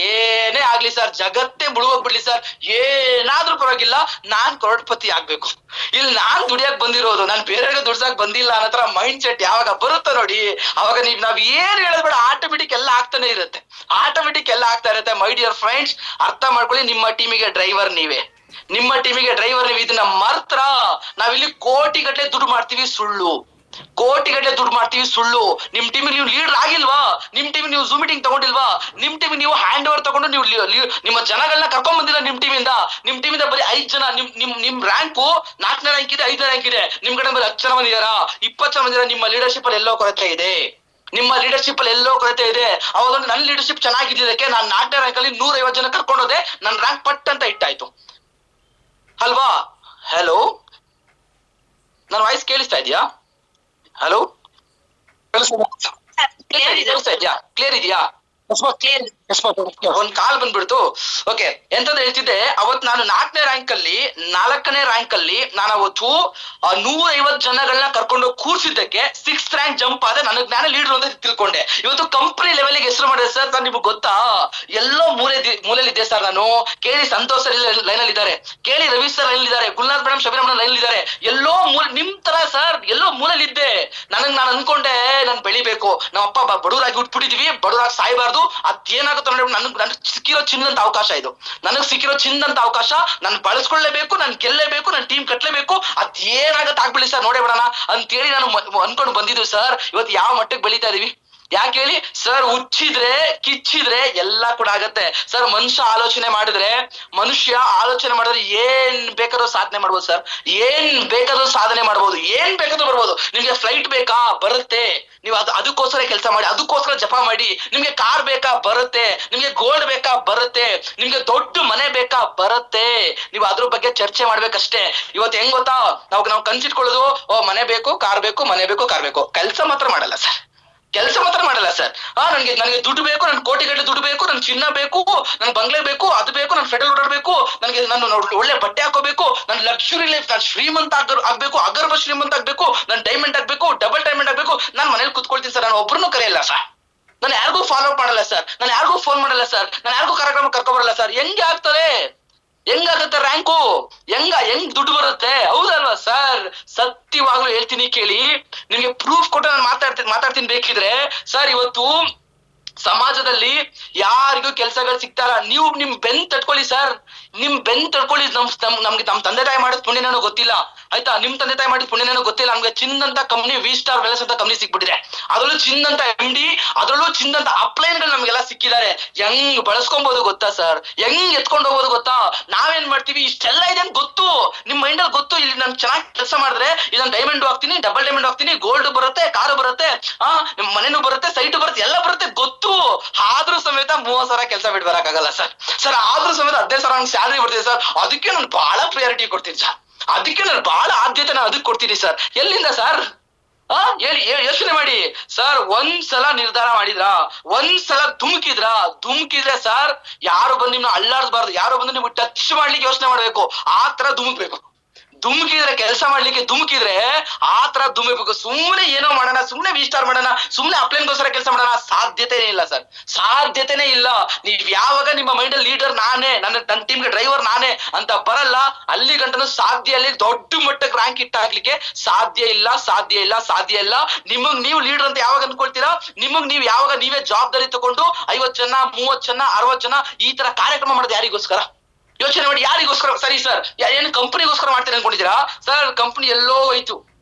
ಏನೇ ಆಗ್ಲಿ ಸರ್, ಜಗತ್ತೇ ಮುಳುಗೋಗ್ಬಿಡ್ಲಿ ಸರ್, ಏನಾದ್ರೂ ಪರವಾಗಿಲ್ಲ ನಾನ್ ಕರೋಡ್ಪತಿ ಆಗ್ಬೇಕು. ಇಲ್ಲಿ ನಾನ್ ದುಡಿಯಕ್ ಬಂದಿರೋದು, ನಾನ್ ಬೇರೆಯವ್ರಿಗೆ ದುಡ್ಸಕ್ ಬಂದಿಲ್ಲ ಅನ್ನೋ ಮೈಂಡ್ ಸೆಟ್ ಯಾವಾಗ ಬರುತ್ತೋ ನೋಡಿ, ಅವಾಗ ನಾವ್ ಏನ್ ಹೇಳೋದ್ ಬೇಡ, ಆಟೋಮೆಟಿಕ್ ಎಲ್ಲ ಆಗ್ತಾನೆ ಇರುತ್ತೆ, ಆಟೋಮೆಟಿಕ್ ಎಲ್ಲ ಆಗ್ತಾ ಇರುತ್ತೆ. ಮೈ ಡಿಯರ್ ಫ್ರೆಂಡ್ಸ್, ಅರ್ಥ ಮಾಡ್ಕೊಳ್ಳಿ, ನಿಮ್ಮ ಟೀಮಿಗೆ ಡ್ರೈವರ್ ನೀವೇ, ನಿಮ್ಮ ಟೀಮಿಗೆ ಡ್ರೈವರ್ ನೀವು. ಇದನ್ನ ಮರ್ತ್ರ ನಾವಿಲ್ಲಿ ಕೋಟಿ ಗಟ್ಟಲೆ ದುಡ್ಡು ಮಾಡ್ತೀವಿ ಸುಳ್ಳು, ಕೋಟಿ ಗಟ್ಟಲೆ ದುಡ್ಡು ಮಾಡ್ತೀವಿ ಸುಳ್ಳು. ನಿಮ್ ಟೀಮಿಗೆ ನೀವು ಲೀಡರ್ ಆಗಿಲ್ವಾ, ನಿಮ್ ಟೀಮಿಗೆ ನೀವು ಝೂಮ್ ಮೀಟಿಂಗ್ ತಗೊಂಡಿಲ್ವಾ, ನಿಮ್ ಟೀಮಿಗೆ ನೀವು ಹ್ಯಾಂಡ್ ಓವರ್ ತಗೊಂಡು ನೀವು ನಿಮ್ಮ ಜನಗಳನ್ನ ಕರ್ಕೊಂಡ್ ಬಂದಿಲ್ಲ ನಿಮ್ ಟೀಮಿಂದ ಬರೀ 5 ಜನ, ನಿಮ್ ರ್ಯಾಂಕು 4ನೇ ರ್ಯಾಂಕ್ ಇದೆ, 5ನೇ ರ್ಯಾಂಕ್ ಇದೆ, ನಿಮ್ ಕಡೆ ಬರೀ 10 ಜನ ಬಂದಿದಾರಾ, 20 ಜನ ಬಂದಿರ. ನಿಮ್ಮ ಲೀಡರ್ಶಿಪ್ ಅಲ್ಲಿ ಎಲ್ಲೋ ಕೊರತೆ ಇದೆ, ನಿಮ್ಮ ಲೀಡರ್ಶಿಪ್ ಅಲ್ಲಿ ಎಲ್ಲೋ ಕೊರತೆ ಇದೆ. ಅವಾಗ ನನ್ನ ಲೀಡರ್ಶಿಪ್ ಚೆನ್ನಾಗಿದ್ದಕ್ಕೆ ನಾನು 4ನೇ ರ್ಯಾಂಕ್ ಅಲ್ಲಿ 150 ಜನ ಕರ್ಕೊಂಡೋದೆ, ನನ್ನ ರ್ಯಾಂಕ್ ಪಟ್ ಅಂತ ಇಟ್ಟಾಯ್ತು ಅಲ್ವಾ. ಹಲೋ, ನನ್ನ ವಾಯ್ಸ್ ಕೇಳಿಸ್ತಾ ಇದೆಯಾ? ಹಲೋ, ಕೇಳಿಸ್ತಾ ಇದೆಯಾ? ಕ್ಲಿಯರ್ ಇದೆಯಾ? ಒಂದ್ ಕಾಲ್ ಬಂದ್ಬಿಡ್ತು. ಓಕೆ, ಎಂತಂದ್ ಹೇಳ್ತಿದ್ದೆ, ಅವತ್ ನಾನು 4ನೇ ರ್ಯಾಂಕ್ ಅಲ್ಲಿ ನಾನು ಅವತ್ತು 150 ಜನಗಳನ್ನ ಕರ್ಕೊಂಡು ಕೂರ್ಸಿದ್ದಕ್ಕೆ 6th ರ್ಯಾಂಕ್ ಜಂಪ್ ಆದ್ರೆ ನನಗ್ ನಾನೇ ಲೀಡರ್ ಅಂತ ತಿಳ್ಕೊಂಡೆ. ಇವತ್ತು ಕಂಪನಿ ಲೆವೆಲ್ಗೆ ಹೆಸರು ಮಾಡಿದೆ ಸರ್. ನಾನು ನಿಮ್ಗೆ ಗೊತ್ತಾ, ಎಲ್ಲೋ ಮೂಲೆಯಲ್ಲಿದ್ದೆ ಸರ್ ನಾನು. ಕೇಳಿ ಸಂತೋಷ್ ಸರ್ ಲೈನ್ ಅಲ್ಲಿ ಇದ್ದಾರೆ, ಕೇಳಿ ರವಿ ಸರ್ ಲೈನ್ ಇದ್ದಾರೆ, ಗುಲ್ನಾಥ್ ಮೇಡಮ್, ಶಬೀರ್ ಮೇಡಮ್ ಲೈನ್ ಇದ್ದಾರೆ. ಎಲ್ಲೋ ನಿಮ್ ತರ ಸರ್, ಎಲ್ಲೋ ಮೂಲೆಯಲ್ಲಿದ್ದೆ. ನಾನು ಅನ್ಕೊಂಡೆ ನಾನು ಬೆಳಿಬೇಕು, ನಮ್ಮಪ್ಪ ಬಡವರಾಗಿ ಉಟ್ಬಿಟ್ಟಿದೀವಿ, ಬಡವರಾಗಿ ಸಾಯ್ಬಾರ್ದು, ಅದೇನಾಗುತ್ತೋ ನೋಡಿ. ನನಗ್ ಸಿಕ್ಕಿರೋ ಚಿನ್ನಂತ ಅವಕಾಶ ಇದು, ನನಗ್ ಸಿಕ್ಕಿರೋ ಚಿನ್ನಂತ ಅವಕಾಶ, ನಾನು ಬಳಸ್ಕೊಳ್ಳೇಬೇಕು, ನಾನು ಗೆಲ್ಲೇಬೇಕು, ನನ್ನ ಟೀಮ್ ಕಟ್ಲೇಬೇಕು, ಅದೇನಾಗತ್ತೆ ಆಗ್ಬಿಡಿ ಸರ್, ನೋಡೇ ಬಿಡೋಣ ಅಂತೇಳಿ ನಾನು ಅನ್ಕೊಂಡು ಬಂದಿದ್ವಿ ಸರ್. ಇವತ್ತು ಯಾವ ಮಟ್ಟಕ್ಕೆ ಬೆಳೀತಾ ಇದೀವಿ ಯಾಕೆ ಹೇಳಿ ಸರ್? ಹುಚ್ಚಿದ್ರೆ ಕಿಚ್ಚಿದ್ರೆ ಎಲ್ಲ ಕೂಡ ಆಗತ್ತೆ ಸರ್. ಮನುಷ್ಯ ಆಲೋಚನೆ ಮಾಡಿದ್ರೆ ಏನ್ ಬೇಕಾದ್ರೂ ಸಾಧನೆ ಮಾಡ್ಬೋದು ಸರ್, ಏನ್ ಬೇಕಾದ್ರೂ ಸಾಧನೆ ಮಾಡ್ಬೋದು, ಏನ್ ಬೇಕಾದ್ರೂ ಬರ್ಬೋದು. ನಿಮ್ಗೆ ಫ್ಲೈಟ್ ಬೇಕಾ? ಬರುತ್ತೆ. ನೀವು ಅದಕ್ಕೋಸ್ಕರ ಕೆಲಸ ಮಾಡಿ, ಅದಕ್ಕೋಸ್ಕರ ಜಪ ಮಾಡಿ. ನಿಮ್ಗೆ ಕಾರ್ ಬೇಕಾ? ಬರುತ್ತೆ. ನಿಮ್ಗೆ ಗೋಲ್ಡ್ ಬೇಕಾ? ಬರುತ್ತೆ. ನಿಮ್ಗೆ ದೊಡ್ಡ ಮನೆ ಬೇಕಾ? ಬರುತ್ತೆ. ನೀವು ಅದ್ರ ಬಗ್ಗೆ ಚರ್ಚೆ ಮಾಡ್ಬೇಕಷ್ಟೇ. ಇವತ್ತು ಹೆಂಗ್ ಗೊತ್ತಾ, ನಾವು ಕನ್ಸಿಟ್ಕೊಳ್ಳೋದು, ಮನೆ ಬೇಕು, ಕಾರ್ ಬೇಕು, ಮನೆ ಬೇಕು, ಕಾರ್ ಬೇಕು, ಕೆಲಸ ಮಾತ್ರ ಮಾಡಲ್ಲ ಸರ್, ಕೆಲಸ ಮಾತ್ರ ಮಾಡಲ್ಲ ಸರ್. ನನಗೆ ದುಡ್ಡು ಬೇಕು, ನನ್ ಕೋಟಿ ಗಟ್ಟಲೆ ದುಡ್ಡು ಬೇಕು, ನನ್ ಚಿನ್ನ ಬೇಕು, ನನ್ ಬಂಗ್ಲೆ ಬೇಕು, ಅದು ಬೇಕು, ನನ್ ಫೆಡರಲ್ ಓಡಾಡ್ಬೇಕು, ನಾನು ಒಳ್ಳೆ ಬಟ್ಟೆ ಹಾಕೋಬೇಕು, ನನ್ ಲಕ್ಸುರಿ ಲೈಫ್, ನಾನು ಶ್ರೀಮಂತ ಆಗ್ಬೇಕು, ಅಗರ್ಭ ಶ್ರೀಮಂತ ಆಗ್ಬೇಕು, ನನ್ ಡೈಮಂಡ್ ಆಗ್ಬೇಕು, ಡಬಲ್ ಡೈಮಂಡ್ ಆಗ್ಬೇಕು. ನಾನು ಮನೇಲಿ ಕುತ್ಕೊಳ್ತೀನಿ ಸರ್, ನಾನು ಒಬ್ರನ್ನೂ ಕರೆಯಲ್ಲ ಸರ್, ನಾನು ಯಾರಿಗೂ ಫಾಲೋ ಅಪ್ ಮಾಡಲ್ಲ ಸರ್, ನಾನು ಯಾರಿಗೂ ಫೋನ್ ಮಾಡಲ್ಲ ಸರ್, ನಾನು ಯಾರಿಗೂ ಕಾರ್ಯಕ್ರಮ ಕರ್ಕೊಬರಲ್ಲ ಸರ್. ಹೆಂಗೆ ಆಗ್ತದೆ? ಹೆಂಗಾಗತ್ತೆ ರ್ಯಾಂಕು? ಹೆಂಗ್ ದುಡ್ಡು ಬರುತ್ತೆ? ಹೌದಲ್ವಾ ಸರ್? ಸತ್ಯವಾಗ್ಲೂ ಹೇಳ್ತೀನಿ ಕೇಳಿ, ನಿಮ್ಗೆ ಪ್ರೂಫ್ ಕೊಟ್ಟು ನಾನು ಮಾತಾಡ್ತೀನಿ ಬೇಕಿದ್ರೆ ಸರ್. ಇವತ್ತು ಸಮಾಜದಲ್ಲಿ ಯಾರಿಗೂ ಕೆಲಸಗಳು ಸಿಗ್ತಾರ, ನೀವು ನಿಮ್ ಬೆನ್ ತಟ್ಕೊಳ್ಳಿ ಸರ್, ನಿಮ್ ಬೆನ್ ತಟ್ಕೊಳ್ಳಿ. ನಮ್ಗೆ ನಮ್ ತಂದೆ ತಾಯಿ ಮಾಡಿದ ಪುಣ್ಯನೇನೋ ಗೊತ್ತಿಲ್ಲ, ಆಯ್ತಾ? ನಿಮ್ ತಂದೆ ತಾಯಿ ಮಾಡಿದ ಪುಣ್ಯನೇನೋ ಗೊತ್ತಿಲ್ಲ. ನಮ್ಗೆ ಚಿನ್ನಂತ ಕಂಪ್ನಿ, ವಿ ಸ್ಟಾರ್ ವೆಲ್ನೆಸ್ ಅಂತ ಕಂಪ್ನಿ ಸಿಕ್ಬಿಟ್ಟಿದೆ, ಅದ್ರಲ್ಲೂ ಚಿನ್ನಂತ MD, ಅದ್ರಲ್ಲೂ ಚಿನ್ನಂತ ಅಪ್ಲೈನ್ಗಳು ನಮ್ಗೆಲ್ಲ ಸಿಕ್ಕಿದ್ದಾರೆ. ಹೆಂಗ್ ಬಳಸ್ಕೊಬಹುದು ಗೊತ್ತಾ ಸರ್? ಹೆಂಗ್ ಎತ್ಕೊಂಡು ಹೋಗೋದು ಗೊತ್ತಾ? ನಾವೇನ್ ಮಾಡ್ತೀವಿ, ಇಷ್ಟೆಲ್ಲ ಇದೆ ಅಂತ ಗೊತ್ತು, ನಿಮ್ ಮೈಂಡ್ ಅಲ್ಲಿ ಗೊತ್ತು. ಇಲ್ಲಿ ನಾನು ಚೆನ್ನಾಗಿ ಕೆಲಸ ಮಾಡಿದ್ರೆ ಇದನ್ನ ಡೈಮಂಡ್ ಹಾಕ್ತೀನಿ, ಡಬಲ್ ಡೈಮಂಡ್ ಹಾಕ್ತೀನಿ, ಗೋಲ್ಡ್ ಬರುತ್ತೆ, ಕಾರು ಬರುತ್ತೆ, ಮನೆನೂ ಬರುತ್ತೆ, ಸೈಟ್ ಬರುತ್ತೆ, ಎಲ್ಲ ಬರುತ್ತೆ ಗೊತ್ತು. ಆದ್ರೂ ಸಮೇತ 30,000 ಕೆಲಸ ಬಿಟ್ಟು ಬರಕ್ಕಾಗಲ್ಲ ಸರ್. ಆದ್ರೂ ಸಮೇತ 15,000 ಸ್ಯಾಲರಿ ಬರ್ತಿದೆ ಸರ್. ಅದಕ್ಕೆ ನಾನು ಬಹಳ ಪ್ರಿಯಾರಿಟಿ ಕೊಡ್ತೀನಿ ಸರ್, ಅದಕ್ಕೆ ನಾನು ಬಹಳ ಆದ್ಯತೆ ಅದಕ್ಕೆ ಕೊಡ್ತೀನಿ ಸರ್. ಎಲ್ಲಿಂದ ಸರ್? ಹೇಳಿ, ಯೋಚನೆ ಮಾಡಿ ಸರ್. ಒಂದ್ಸಲ ನಿರ್ಧಾರ ಮಾಡಿದ್ರ, ಒಂದ್ಸಲ ಧುಮುಕಿದ್ರೆ ಸರ್, ಯಾರು ಬಂದು ನಿಮ್ನ ಅಳ್ಳಾಡ್ಸ್ಬಾರ್ದು, ಯಾರು ಬಂದು ನಿಮ್ಗೆ ಟಚ್ ಮಾಡ್ಲಿಕ್ಕೆ ಯೋಚನೆ ಮಾಡ್ಬೇಕು. ಆ ತರ ಧುಮುಕ್ಬೇಕು. ಧುಮುಕಿದ್ರೆ, ಕೆಲಸ ಮಾಡ್ಲಿಕ್ಕೆ ಧುಮುಕಿದ್ರೆ ಆ ತರ ಧುಮುಕ್ಬೇಕು. ಸುಮ್ನೆ ಏನೋ ಮಾಡೋಣ, ಸುಮ್ನೆ ವಿಸ್ಟಾರ್ ಮಾಡೋಣ, ಸುಮ್ನೆ ಅಪ್ಲೈನ್ಗೋಸ್ಕರ ಕೆಲಸ ಮಾಡೋಣ, ಸಾಧ್ಯತೆನೇ ಇಲ್ಲ ಸರ್, ಸಾಧ್ಯತೆನೇ ಇಲ್ಲ. ನೀವ್ ಯಾವಾಗ ನಿಮ್ಮ ಮೈಂಡ್ ಅಲ್ಲಿ ಲೀಡರ್ ನಾನೇ, ನನ್ನ ಟೀಮ್ಗೆ ಡ್ರೈವರ್ ನಾನೇ ಅಂತ ಬರಲ್ಲ, ಅಲ್ಲಿ ಗಂಟನು ದೊಡ್ಡ ಮಟ್ಟಕ್ಕೆ ರ್ಯಾಂಕ್ ಇಟ್ಟಾಗ್ಲಿಕ್ಕೆ ಸಾಧ್ಯ ಇಲ್ಲ. ನಿಮಗ್ ನೀವು ಲೀಡರ್ ಅಂತ ಯಾವಾಗ ಅನ್ಕೊಳ್ತೀರಾ, ನಿಮಗ್ ನೀವು ಯಾವಾಗ ನೀವೇ ಜವಾಬ್ದಾರಿ ತಗೊಂಡು 50 ಜನ, 30 ಜನ, 60 ಜನ ಈ ತರ ಕಾರ್ಯಕ್ರಮ ಮಾಡೋದು ಯಾರಿಗೋಸ್ಕರ? ಯೋಚನೆ ಮಾಡಿ, ಯಾರಿಗೋಸ್ಕರ? ಸರಿ ಸರ್, ಏನು ಕಂಪನಿಗೋಸ್ಕರ ಮಾಡ್ತೀನಿ ಅನ್ಕೊಂಡಿದ್ದೀರಾ ಸರ್? ಕಂಪನಿ ಎಲ್ಲೋ ಹೋಯ್ತು.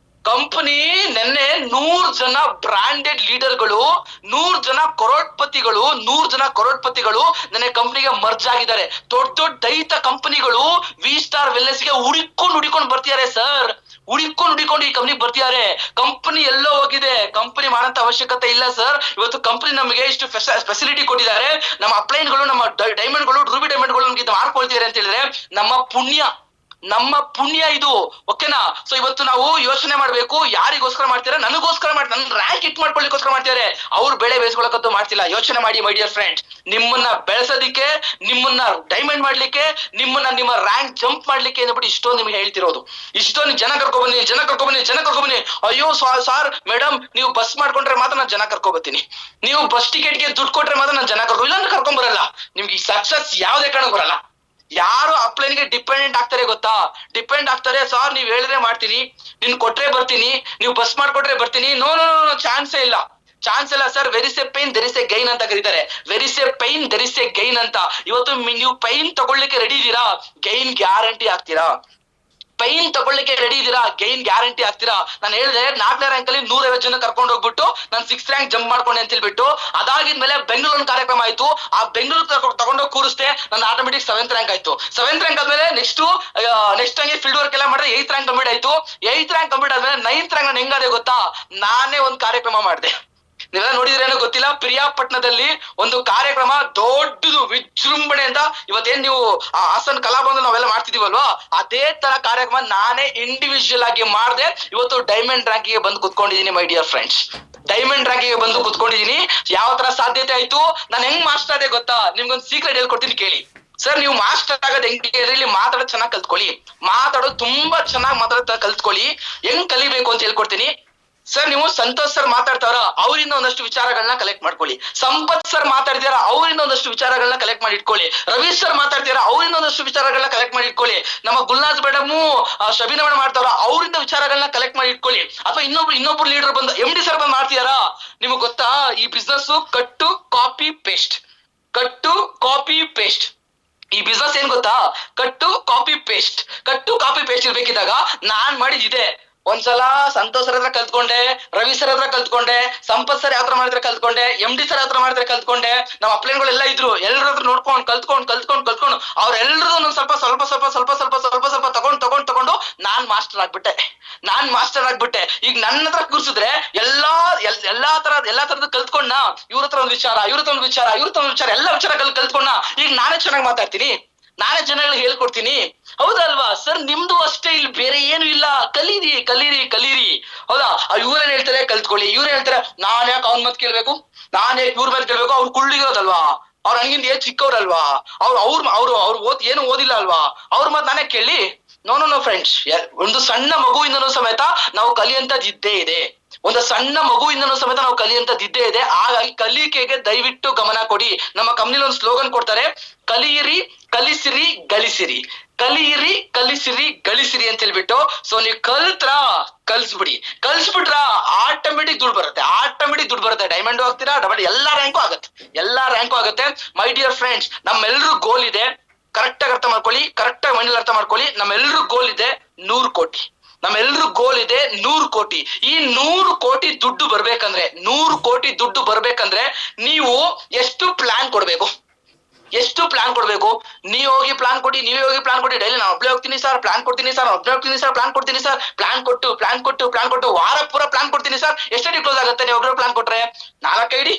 ಕಂಪನಿ ನೆನ್ನೆ 100 ಜನ ಬ್ರಾಂಡೆಡ್ ಲೀಡರ್ಗಳು, 100 ಜನ ಕರೋಡ್ಪತಿಗಳು ನೆನ್ನೆ ಕಂಪನಿಗೆ ಮರ್ಜ್ ಆಗಿದ್ದಾರೆ. ದೊಡ್ಡ ದೈತ ಕಂಪನಿಗಳು ವಿ ಸ್ಟಾರ್ ವೆಲ್ನೆಸ್ ಗೆ ಹುಡಿಕೊಂಡು ಬರ್ತಿದ್ದಾರೆ ಸರ್, ಹುಡಿಕೊಂಡು ಈ ಕಂಪನಿ ಬರ್ತಿದ್ದಾರೆ. ಕಂಪನಿ ಎಲ್ಲೋ ಹೋಗಿದೆ, ಕಂಪನಿ ಮಾಡಂತ ಅವಶ್ಯಕತೆ ಇಲ್ಲ ಸರ್. ಇವತ್ತು ಕಂಪನಿ ನಮಗೆ ಇಷ್ಟು ಫೆಸಿಲಿಟಿ ಕೊಟ್ಟಿದ್ದಾರೆ, ನಮ್ಮ ಅಪ್ಲೈನ್ಗಳು, ನಮ್ಮ ಡೈಮಂಡ್ಗಳು, ರೂಬಿ ಡೈಮಂಡ್ಗಳು ನಮ್ಗೆ ಇದು ಮಾಡ್ಕೊಳ್ತಿದ್ದಾರೆ ಅಂತ ಹೇಳಿದ್ರೆ ನಮ್ಮ ಪುಣ್ಯ, ನಮ್ಮ ಪುಣ್ಯ ಇದು, ಓಕೆನಾ? ಸೊ ಇವತ್ತು ನಾವು ಯೋಚನೆ ಮಾಡ್ಬೇಕು, ಯಾರಿಗೋಸ್ಕರ ಮಾಡ್ತೀರಾ? ನನಗೋಸ್ಕರ ಮಾಡ್ತಾರೆ, ನನ್ನ ರ್ಯಾಂಕ್ ಹಿಟ್ ಮಾಡ್ಕೊಳ್ಳಿಕ್ಕೋಸ್ಕರ ಮಾಡ್ತಾರೆ. ಅವ್ರು ಬೆಳೆ ಬೇಯಿಸ್ಕೊಳಕಂತೂ ಮಾಡ್ತಿಲ್ಲ. ಯೋಚನೆ ಮಾಡಿ ಮೈ ಡಿಯರ್ ಫ್ರೆಂಡ್ಸ್, ನಿಮ್ಮನ್ನ ಬೆಳೆಸೋದಿಕ್ಕೆ, ನಿಮ್ಮನ್ನ ಡೈಮಂಡ್ ಮಾಡ್ಲಿಕ್ಕೆ, ನಿಮ್ಮ ರ್ಯಾಂಕ್ ಜಂಪ್ ಮಾಡ್ಲಿಕ್ಕೆ ಅಂದ್ಬಿಟ್ಟು ಇಷ್ಟೊಂದು ನಿಮ್ಗೆ ಹೇಳ್ತಿರೋದು. ಇಷ್ಟೊಂದು ಜನ ಕರ್ಕೊಬನ್ನಿ, ಜನ ಕರ್ಕೊಬನ್ನಿ, ಜನ ಕರ್ಕೊಬನ್ನಿ. ಅಯ್ಯೋ ಸಾರ್ ಮೇಡಮ್, ನೀವು ಬಸ್ ಮಾಡ್ಕೊಂಡ್ರೆ ಮಾತ್ರ ನಾನು ಜನ ಕರ್ಕೊಬತ್ತೀನಿ, ನೀವು ಬಸ್ ಟಿಕೆಟ್ಗೆ ದುಡ್ಡು ಕೊಟ್ರೆ ಮಾತ್ರ ನಾನು ಜನ ಇಲ್ಲ ಅಂದ್ರೆ ಕರ್ಕೊಂಡ್ ಬರಲ್ಲ. ನಿಮ್ಗೆ ಈ ಸಕ್ಸಸ್ ಯಾವ್ದೇ ಕಾರಣಕ್ಕೆ ಬರಲ್ಲ. ಯಾರು ಅಪ್ಲೈನ್ಗೆ ಡಿಪೆಂಡೆಂಟ್ ಆಗ್ತಾರೆ ಗೊತ್ತಾ? ಡಿಪೆಂಡ್ ಆಗ್ತಾರೆ. ಸಾರ್ ನೀವ್ ಹೇಳಿದ್ರೆ ಮಾಡ್ತೀನಿ, ನಿನ್ ಕೊಟ್ರೆ ಬರ್ತೀನಿ, ನೀವು ಬಸ್ ಮಾಡ್ಕೊಟ್ರೆ ಬರ್ತೀನಿ. ನೋ ನೋ ನೋ, ಚಾನ್ಸೇ ಇಲ್ಲ, ಚಾನ್ಸ್ ಇಲ್ಲ sir. Very say pain there is a gain ಅಂತ ಕರೀತಾರೆ. Very say pain there is a gain ಅಂತ. ಇವತ್ತು ನೀವು ಪೈನ್ ತಗೊಳ್ಳಿಕ್ಕೆ ರೆಡಿ ಇದೀರಾ, ಗೈನ್ ಗ್ಯಾರಂಟಿ ಆಗ್ತೀರಾ. ಪೈನ್ ತಗೊಳ್ಳಿಕ್ಕೆ ರೆಡಿ ಇದೀರಾ, ಗೈನ್ ಗ್ಯಾರಂಟಿ ಆಗ್ತೀರಾ. ನಾನು ಹೇಳಿದೆ 4ನೇ ರ್ಯಾಂಕ್ ಅಲ್ಲಿ 150 ಜನ ಕರ್ಕೊಂಡು ಹೋಗ್ಬಿಟ್ಟು ನಾನು 6th ರ್ಯಾಂಕ್ ಜಂಪ್ ಮಾಡ್ಕೊಂಡೆ ಅಂತ ಹೇಳ್ಬಿಟ್ಟು, ಅದಾಗಿದ್ಮೇಲೆ ಬೆಂಗಳೂರು ಒಂದು ಕಾರ್ಯಕ್ರಮ ಆಯ್ತು. ಆ ಬೆಂಗಳೂರು ತಗೊಂಡೋಗಿ ಕೂರಿಸ್ತೆ, ನನ್ನ ಆಟೋಮೆಟಿಕ್ 7th ರ್ಯಾಂಕ್ ಆಯ್ತು. 7th ರ್ಯಾಂಕ್ ಆದ್ಮೇಲೆ ನೆಕ್ಸ್ಟ್ ಹಂಗೆ ಫೀಲ್ಡ್ ವರ್ಕ್ ಎಲ್ಲ ಮಾಡಿದ್ರೆ 8th ರ್ಯಾಂಕ್ ಕಂಪ್ಲೀಟ್ ಆಯ್ತು. 8th ರ್ಯಾಂಕ್ ಕಂಪ್ಲೀಟ್ ಆದ್ಮೇಲೆ 9th ರ್ಯಾಂಕ್ ನಾನು ಹೆಂಗಾದೆ ಗೊತ್ತಾ? ನಾನೇ ಒಂದು ಕಾರ್ಯಕ್ರಮ ಮಾಡಿದೆ. ನೀವೆಲ್ಲ ನೋಡಿದ್ರೇನೋ ಗೊತ್ತಿಲ್ಲ, ಪ್ರಿಯಾಪಟ್ಟಣದಲ್ಲಿ ಒಂದು ಕಾರ್ಯಕ್ರಮ ದೊಡ್ಡದು ವಿಜೃಂಭಣೆ ಅಂತ. ಇವತ್ತೇನ್ ನೀವು ಹಾಸನ್ ಕಲಾಭವನ ನಾವೆಲ್ಲ ಮಾಡ್ತಿದೀವಲ್ವಾ, ಅದೇ ತರ ಕಾರ್ಯಕ್ರಮ ನಾನೇ ಇಂಡಿವಿಜುವಲ್ ಆಗಿ ಮಾಡಿದೆ. ಇವತ್ತು ಡೈಮಂಡ್ ರ್ಯಾಂಕಿಗೆ ಬಂದು ಕುತ್ಕೊಂಡಿದ್ದೀನಿ ಮೈ ಡಿಯರ್ ಫ್ರೆಂಡ್ಸ್. ಡೈಮಂಡ್ ರ್ಯಾಂಕಿಗೆ ಬಂದು ಕುತ್ಕೊಂಡಿದ್ದೀನಿ. ಯಾವ ತರ ಸಾಧ್ಯತೆ ಆಯ್ತು? ನಾನು ಹೆಂಗ್ ಮಾಸ್ಟರ್ ಆದೆ ಗೊತ್ತಾ? ನಿಮ್ಗೊಂದು ಸೀಕ್ರೆಟ್ ಹೇಳ್ಕೊಡ್ತೀನಿ ಕೇಳಿ. ಸರ್, ನೀವು ಮಾಸ್ಟರ್ ಆಗೋದು ಹೆಂಗೆ? ಇಲ್ಲಿ ಮಾತಾಡೋದು ಚೆನ್ನಾಗಿ ಕಲ್ತ್ಕೊಳ್ಳಿ, ಮಾತಾಡೋದು ತುಂಬಾ ಚೆನ್ನಾಗಿ ಮಾತಾಡೋದು ಕಲ್ತ್ಕೊಳ್ಳಿ. ಹೆಂಗ್ ಕಲಿಬೇಕು ಅಂತ ಹೇಳ್ಕೊಡ್ತೀನಿ. ಸರ್, ನೀವು ಸಂತೋಷ್ ಸರ್ ಮಾತಾಡ್ತಾರ, ಅವರಿಂದ ಒಂದಷ್ಟು ವಿಚಾರಗಳನ್ನ ಕಲೆಕ್ಟ್ ಮಾಡ್ಕೊಳ್ಳಿ. ಸಂಪತ್ ಸರ್ ಮಾತಾಡ್ತೀರಾ, ಅವರಿಂದ ಒಂದಷ್ಟು ವಿಚಾರಗಳನ್ನ ಕಲೆಕ್ಟ್ ಮಾಡಿ ಇಟ್ಕೊಳ್ಳಿ. ರವಿ ಸರ್ ಮಾತಾಡ್ತೀರಾ, ಅವರಿಂದ ಒಂದಷ್ಟು ವಿಚಾರಗಳನ್ನ ಕಲೆಕ್ಟ್ ಮಾಡಿ ಇಟ್ಕೊಳ್ಳಿ. ನಮ್ಮ ಗುಲ್ನಾಜ್ ಮೇಡಮ್, ಶಬೀನಾ ಮೇಡಮ್ ಮಾಡ್ತಾರ, ಅವರಿಂದ ವಿಚಾರಗಳನ್ನ ಕಲೆಕ್ಟ್ ಮಾಡಿ ಇಟ್ಕೊಳ್ಳಿ. ಅಥವಾ ಇನ್ನೊಬ್ರು ಲೀಡರ್ ಬಂದು MD ಸರ್ ಬಂದು ಮಾಡ್ತೀರಾ, ನಿಮ್ಗೆ ಗೊತ್ತಾ ಈ ಬಿಸ್ನೆಸ್ ಕಟ್ಟು ಕಾಪಿ ಪೇಸ್ಟ್, ಕಟ್ಟು ಕಾಪಿ ಪೇಸ್ಟ್. ಈ ಬಿಸ್ನೆಸ್ ಏನ್ ಗೊತ್ತಾ? ಕಟ್ಟು ಕಾಪಿ ಪೇಸ್ಟ್. ಕಟ್ಟು ಕಾಪಿ ಪೇಸ್ಟ್ ಇರ್ಬೇಕಿದ್ದಾಗ ನಾನ್ ಮಾಡಿದಿದೆ. ಒಂದ್ಸಲ ಸಂತೋಷ್ ಸರ್ ಹತ್ರ ಕಲ್ತ್ಕೊಂಡೆ, ರವಿ ಸರ್ ಹತ್ರ ಕಲ್ತ್ಕೊಂಡೆ, ಸಂಪತ್ ಸರ್ ಯಾವ ತರ ಮಾಡಿದ್ರೆ ಕಲ್ತ್ಕೊಂಡೆ, MD ಸರ್ ಯಾವ ತರ ಮಾಡಿದ್ರೆ ಕಲ್ತ್ಕೊಂಡೆ. ನಮ್ಮ ಅಪ್ಲೈನ್ಗಳೆಲ್ಲ ಇದ್ರು, ಎಲ್ಲರ ಹತ್ರ ನೋಡ್ಕೊಂಡು ಕಲ್ತ್ಕೊಂಡು ಅವ್ರೆಲ್ರದ್ದು ಒಂದೊಂದ್ ಸ್ವಲ್ಪ ತಗೊಂಡು ನಾನ್ ಮಾಸ್ಟರ್ ಆಗ್ಬಿಟ್ಟೆ. ಈಗ ನನ್ನ ಹತ್ರ ಕೂರ್ಸಿದ್ರೆ ಎಲ್ಲಾ ತರದ ಕಲ್ತ್ಕೊಂಡ. ಇವ್ರ ಹತ್ರ ಒಂದು ವಿಚಾರ, ಇವ್ರ ಹತ್ರ ಒಂದು ವಿಚಾರ, ಎಲ್ಲ ವಿಚಾರ ಕಲ್ತ್ಕೊಂಡ. ಈಗ ನಾನೇ ಚೆನ್ನಾಗಿ ಮಾತಾಡ್ತೀನಿ, ನಾನೇ ಜನಗಳಿಗೆ ಹೇಳ್ಕೊಡ್ತೀನಿ. ಹೌದಲ್ವಾ ಸರ್? ನಿಮ್ದು ಅಷ್ಟೇ, ಇಲ್ಲಿ ಬೇರೆ ಏನು ಇಲ್ಲ. ಕಲೀರಿ. ಹೌದಾ? ಇವ್ರೇನ್ ಹೇಳ್ತಾರೆ ಕಲ್ತ್ಕೊಳ್ಳಿ, ಇವ್ರೇನ್ ಹೇಳ್ತಾರೆ ನಾನ್ ಯಾಕೆ ಅವ್ನ ಮತ್ ಕೇಳ್ಬೇಕು, ನಾನ್ ಯಾಕೆ ಇವ್ರ ಮೇಲೆ ಕೇಳ್ಬೇಕು? ಅವ್ರು ಕುಳ್ಳಿರೋದಲ್ವಾ, ಅವ್ರ ನನಗಿಂತ ಏನ್ ಚಿಕ್ಕವ್ರಲ್ವಾ, ಅವ್ರು ಏನು ಓದಿಲ್ಲ ಅಲ್ವಾ, ಅವ್ರ ಮತ್ ನಾನೇ ಕೇಳಿ? ನೋ ಫ್ರೆಂಡ್ಸ್, ಒಂದು ಸಣ್ಣ ಮಗುವಿಂದನೂ ಸಮೇತ ನಾವು ಕಲಿಯಂತದ್ದಿದ್ದೇ ಇದೆ. ಹಾಗಾಗಿ ಕಲಿಕೆಗೆ ದಯವಿಟ್ಟು ಗಮನ ಕೊಡಿ. ನಮ್ಮ ಕಂಪ್ನಿಲಿ ಒಂದು ಸ್ಲೋಗನ್ ಕೊಡ್ತಾರೆ, ಕಲಿಯಿರಿ, ಕಲಿಸಿರಿ, ಗಳಿಸಿರಿ. ಕಲಿಯಿರಿ, ಕಲಿಸಿರಿ, ಗಳಿಸಿರಿ ಅಂತ ಹೇಳ್ಬಿಟ್ಟು. ಸೊ ನೀವು ಕಲ್ಸ್ಬಿಟ್ರ ಆಟೋಮೆಟಿಕ್ ದುಡ್ಡು ಬರುತ್ತೆ. ಡೈಮಂಡ್ ಆಗ್ತೀರಾ, ಎಲ್ಲಾ ರ್ಯಾಂಕು ಆಗುತ್ತೆ. ಮೈ ಡಿಯರ್ ಫ್ರೆಂಡ್ಸ್, ನಮ್ಮೆಲ್ಲರೂ ಗೋಲ್ ಇದೆ. ಕರೆಕ್ಟ್ ಆಗಿ ಅರ್ಥ ಮಾಡ್ಕೊಳ್ಳಿ, ಕರೆಕ್ಟ್ ಆಗಿ ಮೈಂಡ್ ಅರ್ಥ ಮಾಡ್ಕೊಳ್ಳಿ. ನಮ್ಮೆಲ್ಲರೂ ಗೋಲ್ ಇದೆ 100 ಕೋಟಿ. ನಮ್ಮೆಲ್ಲರೂ ಗೋಲ್ ಇದೆ 100 ಕೋಟಿ. ಈ 100 ಕೋಟಿ ದುಡ್ಡು ಬರ್ಬೇಕಂದ್ರೆ ನೀವು ಎಷ್ಟು ಪ್ಲಾನ್ ಕೊಡ್ಬೇಕು? ನೀವೇ ಹೋಗಿ ಪ್ಲಾನ್ ಕೊಡಿ. ಡೈಲಿ ನಾನು ಒಬ್ಳೆ ಹೋಗ್ತೀನಿ ಸರ್, ಪ್ಲಾನ್ ಕೊಡ್ತೀನಿ ಸರ್, ಪ್ಲಾನ್ ಕೊಟ್ಟು ವಾರ ಪೂರ ಪ್ಲಾನ್ ಕೊಡ್ತೀನಿ ಸರ್. ಎಷ್ಟು ಐಡಿ ಕ್ಲೋಸ್ ಆಗುತ್ತೆ ನೀವು ಒಬ್ರು ಪ್ಲಾನ್ ಕೊಟ್ರೆ? 4 ಐಡಿ,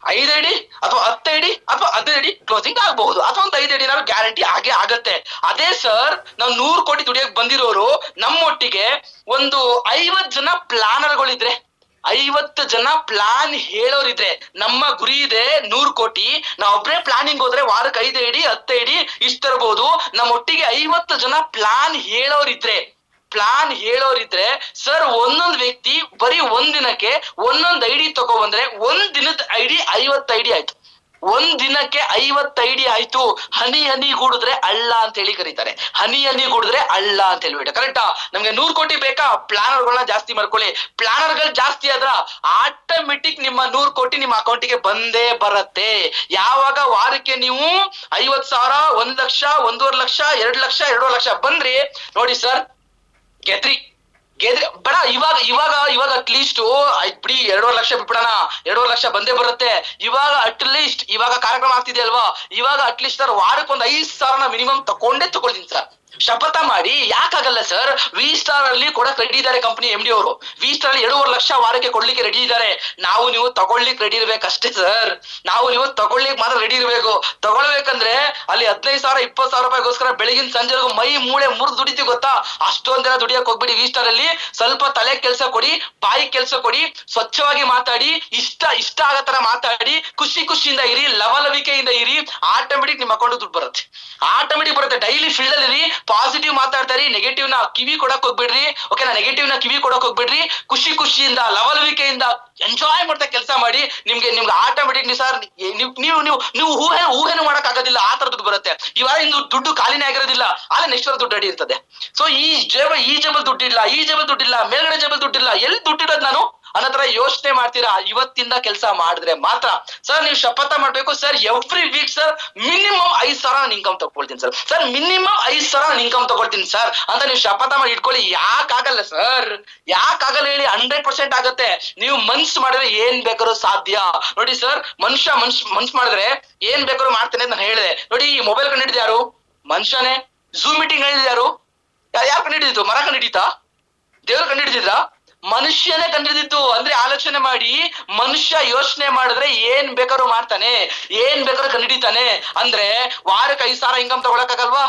5 ಐಡಿ, ಅಥವಾ 10 ಐಡಿ, ಅಥವಾ 15 ಐಡಿ ಕ್ಲೋಸಿಂಗ್ ಆಗಬಹುದು, ಅಥವಾ ಒಂದು 5 ಐಡಿ ಗ್ಯಾರಂಟಿ ಆಗೇ ಆಗತ್ತೆ. ಅದೇ ಸರ್, ನಾವು 100 ಕೋಟಿ ದುಡಿಯಕ್ ಬಂದಿರೋರು ನಮ್ಮೊಟ್ಟಿಗೆ ಒಂದು 50 ಜನ ಪ್ಲಾನರ್ಗಳಿದ್ರೆ, 50 ಜನ ಪ್ಲಾನ್ ಹೇಳೋರಿದ್ರೆ, ನಮ್ಮ ಗುರಿ ಇದೆ 100 ಕೋಟಿ. ನಾವೊಬ್ರೇ ಪ್ಲಾನಿಂಗ್ ಹೋದ್ರೆ ವಾರಕ್ಕೆ 5 ಐಡಿ 10 ಐಡಿ ಇಷ್ಟ ತರಬಹುದು. ನಮ್ಮೊಟ್ಟಿಗೆ 50 ಜನ ಪ್ಲಾನ್ ಹೇಳೋರಿದ್ರೆ ಸರ್, ಒಂದೊಂದು ವ್ಯಕ್ತಿ ಬರೀ ಒಂದಿನಕ್ಕೆ ಒಂದೊಂದು ಐಡಿ ತಗೊಬಂದ್ರೆ ಒಂದ್ ದಿನದ ಐಡಿ 50 ಐಡಿ ಆಯ್ತು. ಒಂದ್ ದಿನಕ್ಕೆ 50 ಐಡಿ ಆಯ್ತು. ಹನಿ ಗೂಡಿದ್ರೆ ಹಳ್ಳ ಅಂತ ಹೇಳಿ ಕರೀತಾರೆ. ಹನಿ ಗೂಡಿದ್ರೆ ಹಳ್ಳ ಅಂತ ಹೇಳ್ಬಿಟ್ಟು, ಕರೆಕ್ಟಾ? ನಮ್ಗೆ 100 ಕೋಟಿ ಬೇಕಾ? ಪ್ಲಾನರ್ಗಳನ್ನ ಜಾಸ್ತಿ ಮಾಡ್ಕೊಳ್ಳಿ. ಪ್ಲಾನರ್ಗಳು ಜಾಸ್ತಿ ಆದ್ರ ಆಟೋಮೆಟಿಕ್ ನಿಮ್ಮ 100 ಕೋಟಿ ನಿಮ್ಮ ಅಕೌಂಟಿಗೆ ಬಂದೇ ಬರುತ್ತೆ. ಯಾವಾಗ ವಾರಕ್ಕೆ ನೀವು 50,000, 1 ಲಕ್ಷ, 1.5 ಲಕ್ಷ, 2 ಲಕ್ಷ, 2.5 ಲಕ್ಷ ಬಂದ್ರಿ ನೋಡಿ ಸರ್, ಗೆದ್ರಿ ಬೇಡ. ಇವಾಗ ಅಟ್ಲೀಸ್ಟ್ ಬಿಡಿ, 2.5 ಲಕ್ಷ ಬಿಟ್ಬಿಡೋಣ, 2.5 ಲಕ್ಷ ಬಂದೇ ಬರುತ್ತೆ. ಇವಾಗ ಕಾರ್ಯಕ್ರಮ ಆಗ್ತಿದೆ ಅಲ್ವಾ, ಇವಾಗ ಅಟ್ಲೀಸ್ಟ್ ಸರ್ ವಾರಕ್ಕೆ ಒಂದು 5,000 ಮಿನಿಮಮ್ ತಗೊಳ್ತೀನಿ ಸರ್. ಶಪಥ ಮಾಡಿ. ಯಾಕಾಗಲ್ಲ ಸರ್? ವಿ ಸ್ಟಾರ್ ಅಲ್ಲಿ ಕೊಡಕ್ ರೆಡಿ ಇದ್ದಾರೆ ಕಂಪನಿ MD ಅವರು. ವಿ ಸ್ಟಾರ್ ಅಲ್ಲಿ 2.5 ಲಕ್ಷ ವಾರಕ್ಕೆ ಕೊಡ್ಲಿಕ್ಕೆ ರೆಡಿ ಇದ್ದಾರೆ. ನಾವು ನೀವು ತಗೊಳ್ಲಿಕ್ಕೆ ರೆಡಿ ಇರ್ಬೇಕಷ್ಟೇ ಸರ್. ನಾವು ನೀವು ತಗೊಳ್ಲಿಕ್ಕೆ ಮಾತ್ರ ರೆಡಿ ಇರ್ಬೇಕು. ತಗೊಳ್ಬೇಕಂದ್ರೆ ಅಲ್ಲಿ 15,000 20,000 ರೂಪಾಯಿಗೋಸ್ಕರ ಬೆಳಗಿನ ಸಂಜೆವರೆಗೂ ಮೈ ಮೂಳೆ ಮುರಿದು ದುಡಿತೀವಿ ಗೊತ್ತಾ? ಅಷ್ಟೊಂದ್ ದಿನ ದುಡಿಯಕ್ ಹೋಗ್ಬಿಡಿ. ವಿ ಸ್ಟಾರ್ ಅಲ್ಲಿ ಸ್ವಲ್ಪ ತಲೆ ಕೆಲಸ ಕೊಡಿ, ಬಾಯಿ ಕೆಲಸ ಕೊಡಿ, ಸ್ವಚ್ಛವಾಗಿ ಮಾತಾಡಿ, ಇಷ್ಟ ಆಗೋ ತರ ಮಾತಾಡಿ, ಖುಷಿಯಿಂದ ಇರಿ, ಲವಲವಿಕೆಯಿಂದ ಇರಿ. ಆಟೋಮೆಟಿಕ್ ನಿಮ್ಮ ಅಕೌಂಟ್ ದುಡ್ಡು ಬರುತ್ತೆ. ಆಟೋಮೆಟಿಕ್ ಬರುತ್ತೆ. ಡೈಲಿ ಫೀಲ್ಡ್ ಅಲ್ಲಿ ಇರಿ, ಪಾಸಿಟಿವ್ ಮಾತಾಡ್ತಾರಿ, ನೆಗೆಟಿವ್ ನ ಕಿವಿ ಕೊಡಕ್ ಹೋಗ್ಬಿಡ್ರಿ. ಓಕೆನಾ? ನೆಗೆಟಿವ್ ನ ಕಿವಿ ಕೊಡಕ್ ಹೋಗ್ಬಿಡ್ರಿ. ಖುಷಿಯಿಂದ ಲವಲವಿಕೆಯಿಂದ ಎಂಜಾಯ್ ಮಾಡ್ತಾ ಕೆಲಸ ಮಾಡಿ. ನಿಮ್ಗೆ ಆಟೋಮೆಟಿಕ್ ಸರ್ ನೀವು ಊಹೆನು ಮಾಡಕ್ ಆಗೋದಿಲ್ಲ. ಆ ತರ ದುಡ್ಡು ಬರುತ್ತೆ. ಇವಾಗ ದುಡ್ಡು ಖಾಲಿನೇ ಆಗಿರೋದಿಲ್ಲ, ಆದ್ರೆ ನೆಕ್ಸ್ಟ್ ದುಡ್ಡು ರೆಡಿ ಇರ್ತದೆ. ಸೊ ಈ ಜೇಬಲ್ ದುಡ್ಡಿಲ್ಲ, ಈ ಜೇಬಲ್ ದುಡ್ಡಿಲ್ಲ, ಮೇಲ್ಗಡೆ ಜೇಬಲ್ ದುಡ್ಡಿಲ್ಲ, ಎಲ್ಲಿ ದುಡ್ಡಿರೋದು ನಾನು ಅನ್ನೋ ಯೋಚನೆ ಮಾಡ್ತೀರಾ? ಇವತ್ತಿಂದ ಕೆಲಸ ಮಾಡಿದ್ರೆ ಮಾತ್ರ. ಸರ್ ನೀವು ಶಪಥ ಮಾಡ್ಬೇಕು sir, every week sir minimum 5,000 ನಾನು ಇನ್ಕಮ್ ತಗೊಳ್ತೀನಿ ಸರ್. ಸರ್ ಮಿನಿಮಮ್ 5,000 ನಾನು ಇನ್ಕಮ್ ತಗೊಳ್ತೀನಿ ಸರ್ ಅಂತ ನೀವು ಶಪಥ ಮಾಡಿ ಇಟ್ಕೊಳ್ಳಿ. ಯಾಕಾಗಲ್ಲ ಸರ್? ಯಾಕಾಗಲ್ಲ ಹೇಳಿ? 100% ಆಗತ್ತೆ. ನೀವು ಮನ್ಸು ಮಾಡಿದ್ರೆ ಏನ್ ಬೇಕಾದ್ರೂ ಸಾಧ್ಯ. ನೋಡಿ ಸರ್, ಮನ್ಸು ಮಾಡಿದ್ರೆ ಏನ್ ಬೇಕಾದ್ರೂ ಮಾಡ್ತೇನೆ ಅಂತ ನಾನು ಹೇಳಿದೆ. ನೋಡಿ, ಈ ಮೊಬೈಲ್ ಕಂಡು ಹಿಡಿದ ಯಾರು? ಮನುಷ್ಯನೇ. ಝೂಮ್ ಮೀಟಿಂಗ್ ಹೇಳಿದ ಯಾರು? ಯಾರು ಕಂಡು ಹಿಡಿದಿತ್ತು? ಮರ ಕಂಡು ಹಿಡಿತಾ? ದೇವ್ರು ಕಂಡು ಹಿಡಿದಿದ್ರ? ಮನುಷ್ಯನೇ ಕಂಡಿದ್ದು. ಅಂದ್ರೆ ಆಲೋಚನೆ ಮಾಡಿ, ಮನುಷ್ಯ ಯೋಚನೆ ಮಾಡಿದ್ರೆ ಏನ್ ಬೇಕಾದ್ರೂ ಮಾಡ್ತಾನೆ, ಏನ್ ಬೇಕಾದ್ರೂ ಕಂಡಿಡಿತಾನೆ. ಅಂದ್ರೆ ವಾರಕ್ಕೆ 5,000 ಇನ್ಕಮ್ ತಗೊಳಕಾಗಲ್ವಾ?